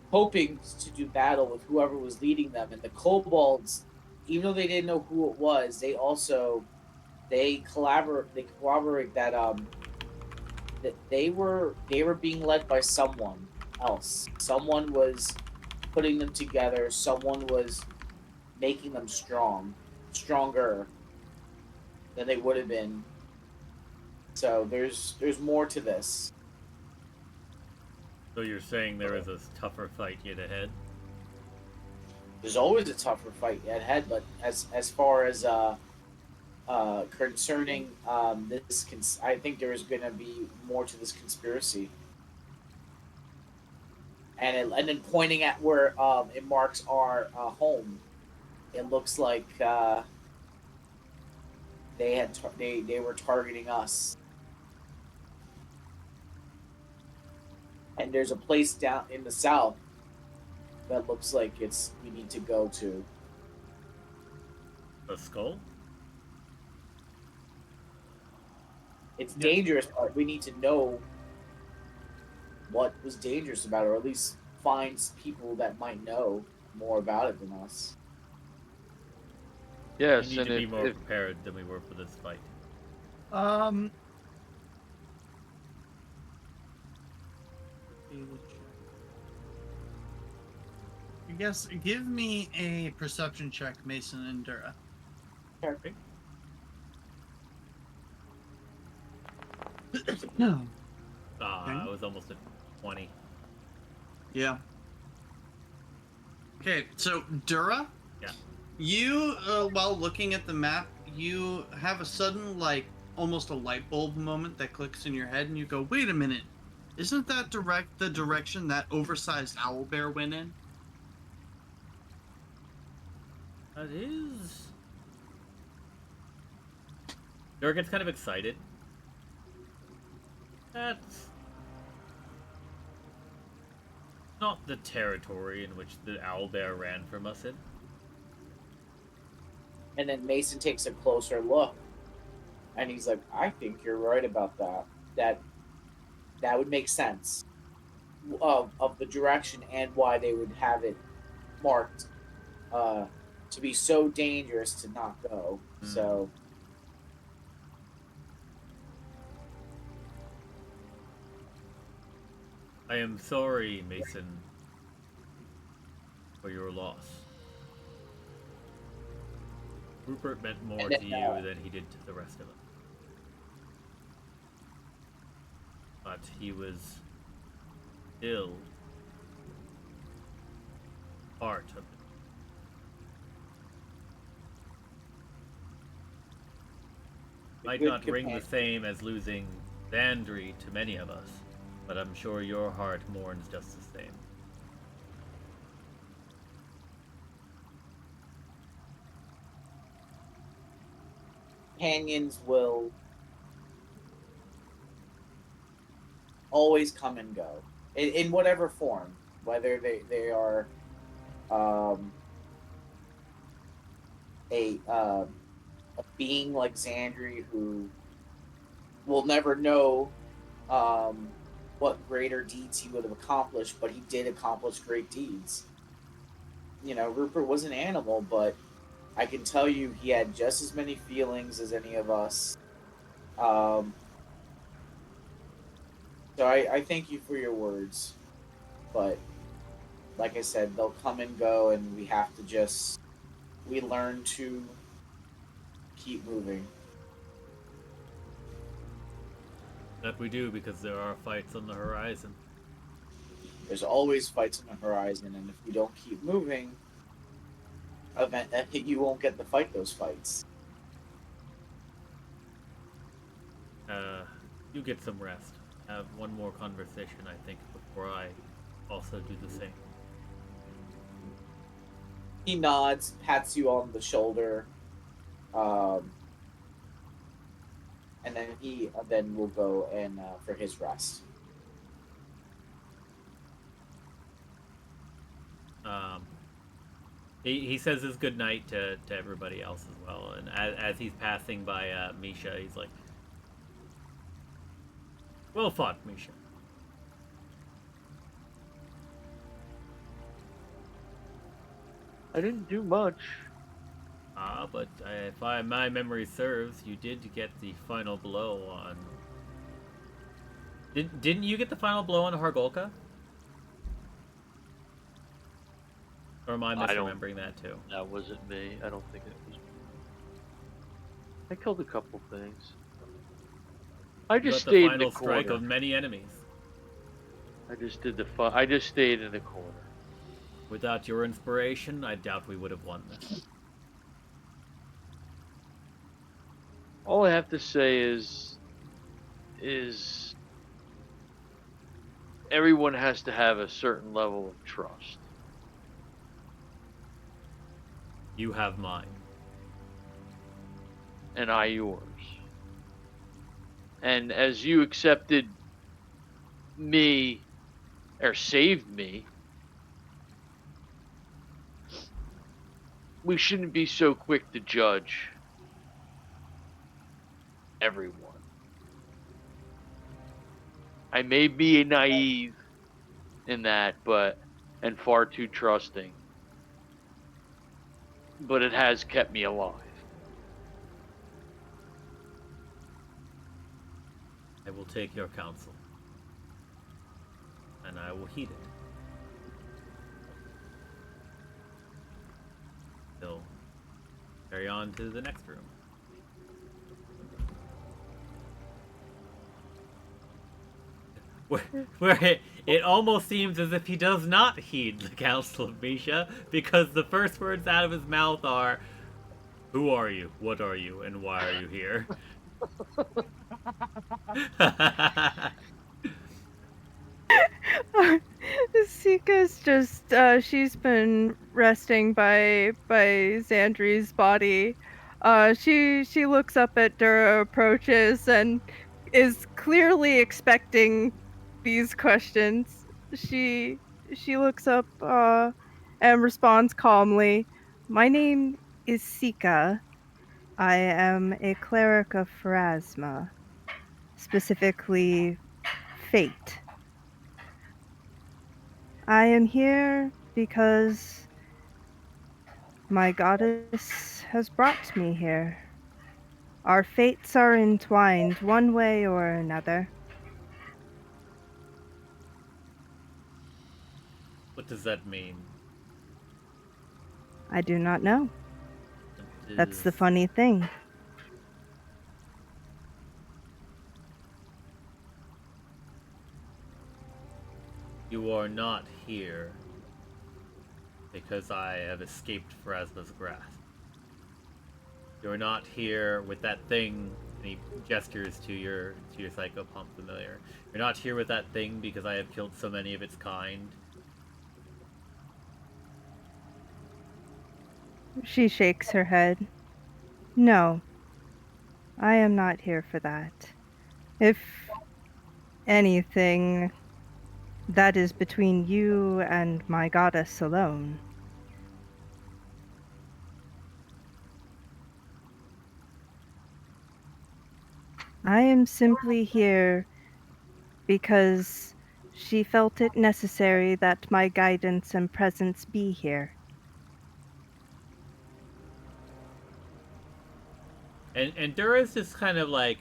S6: hoping to do battle with whoever was leading them. And the kobolds, even though they didn't know who it was, they corroborate that they were being led by someone else. Someone was putting them together. Someone was making them stronger than they would have been. So there's more to this.
S1: So you're saying there is a tougher fight yet ahead?
S6: There's always a tougher fight ahead, but as far as concerning I think there is going to be more to this conspiracy. And then pointing at where it marks our home, it looks like they were targeting us. And there's a place down in the south that looks like we need to go to.
S1: A skull?
S6: It's dangerous, but we need to know what was dangerous about it, or at least find people that might know more about it than us.
S5: Yes,
S1: We need
S5: and
S1: to be more prepared than we were for this fight.
S3: I guess give me a perception check, Mason and Durra.
S1: Okay.
S3: No.
S1: I was almost at 20.
S3: Yeah. Okay, so Durra?
S1: Yeah.
S3: You, while looking at the map, you have a sudden, almost a light bulb moment that clicks in your head, and you go, wait a minute. Isn't that the direction that oversized owlbear went in?
S1: That is... Durra gets kind of excited. That's not the territory in which the owlbear ran from us in.
S6: And then Mason takes a closer look, and he's like, "I think you're right about that. That would make sense of the direction and why they would have it marked to be so dangerous to not go." So
S1: I am sorry, Mason, for your loss. Rupert meant more to you than he did to the rest of us. But he was still part of it. Might not ring the same as losing Xandri to many of us, but I'm sure your heart mourns just the same.
S6: companions will always come and go in whatever form, whether they are a being like Xandri who will never know what greater deeds he would have accomplished, but he did accomplish great deeds. You know, Rupert was an animal, but I can tell you he had just as many feelings as any of us. Um, so I thank you for your words, but like I said, they'll come and go, and we have to we learn to keep moving.
S1: That we do because there are fights on the horizon.
S6: There's always fights on the horizon, and if we don't keep moving, you won't get to fight those fights.
S1: You get some rest. Have one more conversation, I think, before I also do the same.
S6: He nods, pats you on the shoulder, and then he then will go and for his rest.
S1: He says his good night to everybody else as well, and as he's passing by Misha, he's like, "Well fought, Misha."
S5: I didn't do much.
S1: But if my memory serves, you did get the final blow on. Didn't you get the final blow on Hargolka? Or am I misremembering that too?
S5: That wasn't me. I don't think it was me. I killed a couple things. I
S1: You
S5: just
S1: got
S5: stayed
S1: the
S5: in the
S1: final strike
S5: corner.
S1: of many enemies.
S5: I just did the fun. I just stayed in the corner.
S1: Without your inspiration, I doubt we would have won this.
S5: All I have to say is everyone has to have a certain level of trust.
S1: You have mine.
S5: And I yours. And as you accepted me, or saved me, we shouldn't be so quick to judge everyone. I may be naive in that, and far too trusting, but it has kept me alive.
S1: I will take your counsel. And I will heed it. So, carry on to the next room. Where it almost seems as if he does not heed the counsel of Misha, because the first words out of his mouth are, "Who are you? What are you? And why are you here?"
S7: Sika's just she's been resting by Xandri's body. She looks up at Durra, approaches, and is clearly expecting these questions. She looks up and responds calmly. My name is Sika. I am a cleric of Pharasma, specifically fate. I am here because my goddess has brought me here. Our fates are entwined one way or another.
S1: What does that mean?
S7: I do not know.
S1: It
S7: That's the
S1: is-
S7: funny thing.
S1: You are not here because I have escaped Pharasma's grasp. You're not here with that thing, and he gestures to your psychopomp familiar. You're not here with that thing because I have killed so many of its kind.
S7: She shakes her head. No, I am not here for that. If anything, that is between you and my goddess alone. I am simply here because she felt it necessary that my guidance and presence be here.
S1: And Durra's just kind of like,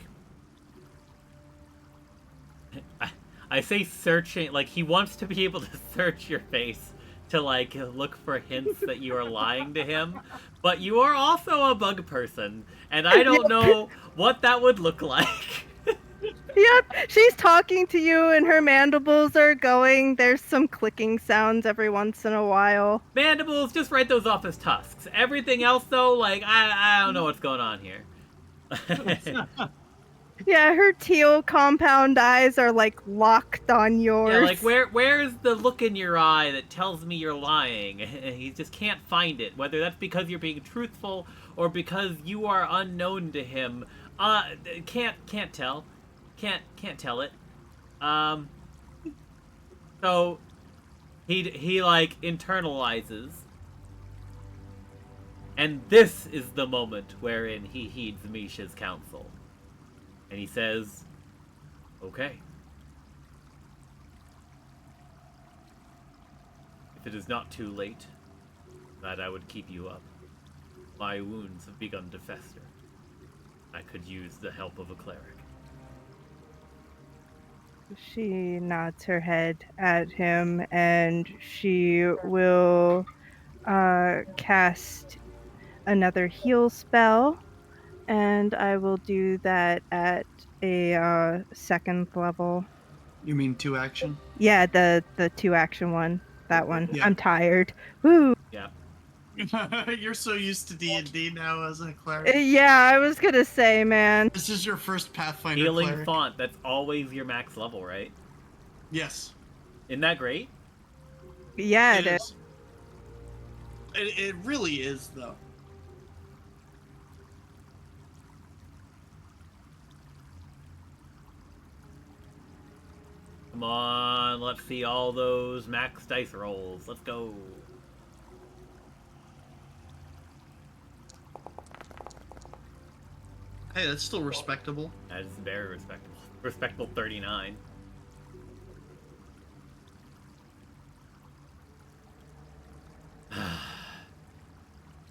S1: I say searching, like he wants to be able to search your face to like look for hints that you are lying to him, but you are also a bug person, and I don't know what that would look like.
S7: Yep, she's talking to you and her mandibles are going. There's some clicking sounds every once in a while.
S1: Mandibles, just write those off as tusks. Everything else, though, like I don't know what's going on here.
S7: Yeah, her teal compound eyes are like locked on yours.
S1: Yeah, like where's the look in your eye that tells me you're lying? He just can't find it. Whether that's because you're being truthful or because you are unknown to him, can't tell, can't tell it. So he like internalizes, and this is the moment wherein he heeds Misha's counsel, and he says, "Okay. If it is not too late, that I would keep you up. My wounds have begun to fester. I could use the help of a cleric."
S7: She nods her head at him and she will cast another heal spell, and I will do that at a second level.
S3: You mean 2 action?
S7: Yeah, the 2-action one. That one.
S3: Yeah.
S7: I'm tired. Woo!
S1: Yeah.
S3: You're so used to D&D now as a cleric.
S7: Yeah, I was gonna say, man.
S3: This is your first Pathfinder
S1: Healing
S3: cleric.
S1: font, that's always your max level, right?
S3: Yes.
S1: Isn't that great?
S7: Yeah,
S3: It is. It really is, though.
S1: Come on, let's see all those max dice rolls. Let's go.
S3: Hey, that's still respectable.
S1: That is very respectable. Respectable 39.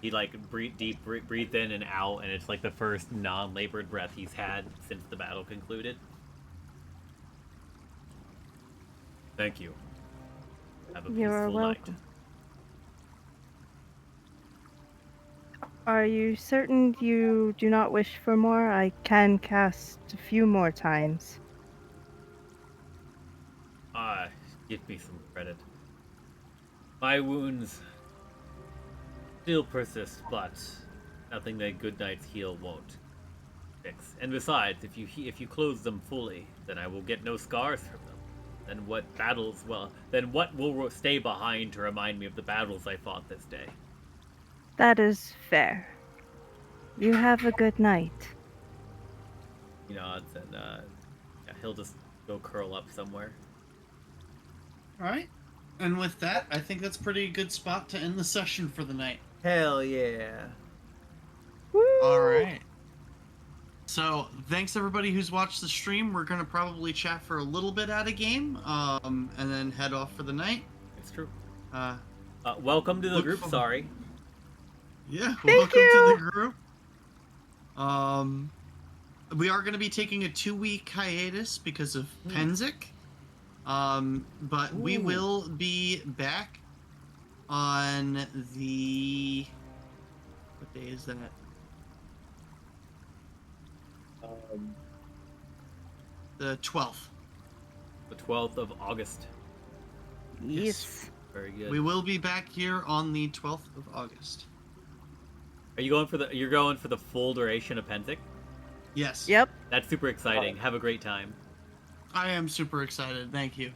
S1: He like breathe in and out, and it's like the first non-labored breath he's had since the battle concluded. Thank you. Have a peaceful
S7: You're
S1: night.
S7: welcome. Are you certain you do not wish for more? I can cast a few more times.
S1: Give me some credit. My wounds still persist, but nothing that good nights heal won't fix. And besides, if you close them fully, then I will get no scars from them. Then what will stay behind to remind me of the battles I fought this day?
S7: That is fair. You have a good night.
S1: He nods, and yeah, he'll just go curl up somewhere.
S3: All right. And with that, I think that's a pretty good spot to end the session for the night.
S1: Hell yeah.
S7: Woo!
S3: All right. So, thanks everybody who's watched the stream. We're going to probably chat for a little bit out of game, and then head off for the night.
S1: It's true.
S3: Uh,
S1: Welcome to the
S3: look
S1: group,
S3: forward-
S1: sorry.
S3: Yeah,
S7: Thank
S3: welcome
S7: you.
S3: to the group. We are going to be taking a 2-week hiatus because of Penzik. But we
S1: Ooh.
S3: will be back on the... What day is that? The 12th.
S1: The 12th of August.
S7: Yes.
S1: Very good.
S3: We will be back here on the 12th of August.
S1: Are you going for you're going for the full duration of Penzik?
S3: Yes.
S7: Yep.
S1: That's super exciting. Have a great time.
S3: I am super excited. Thank you.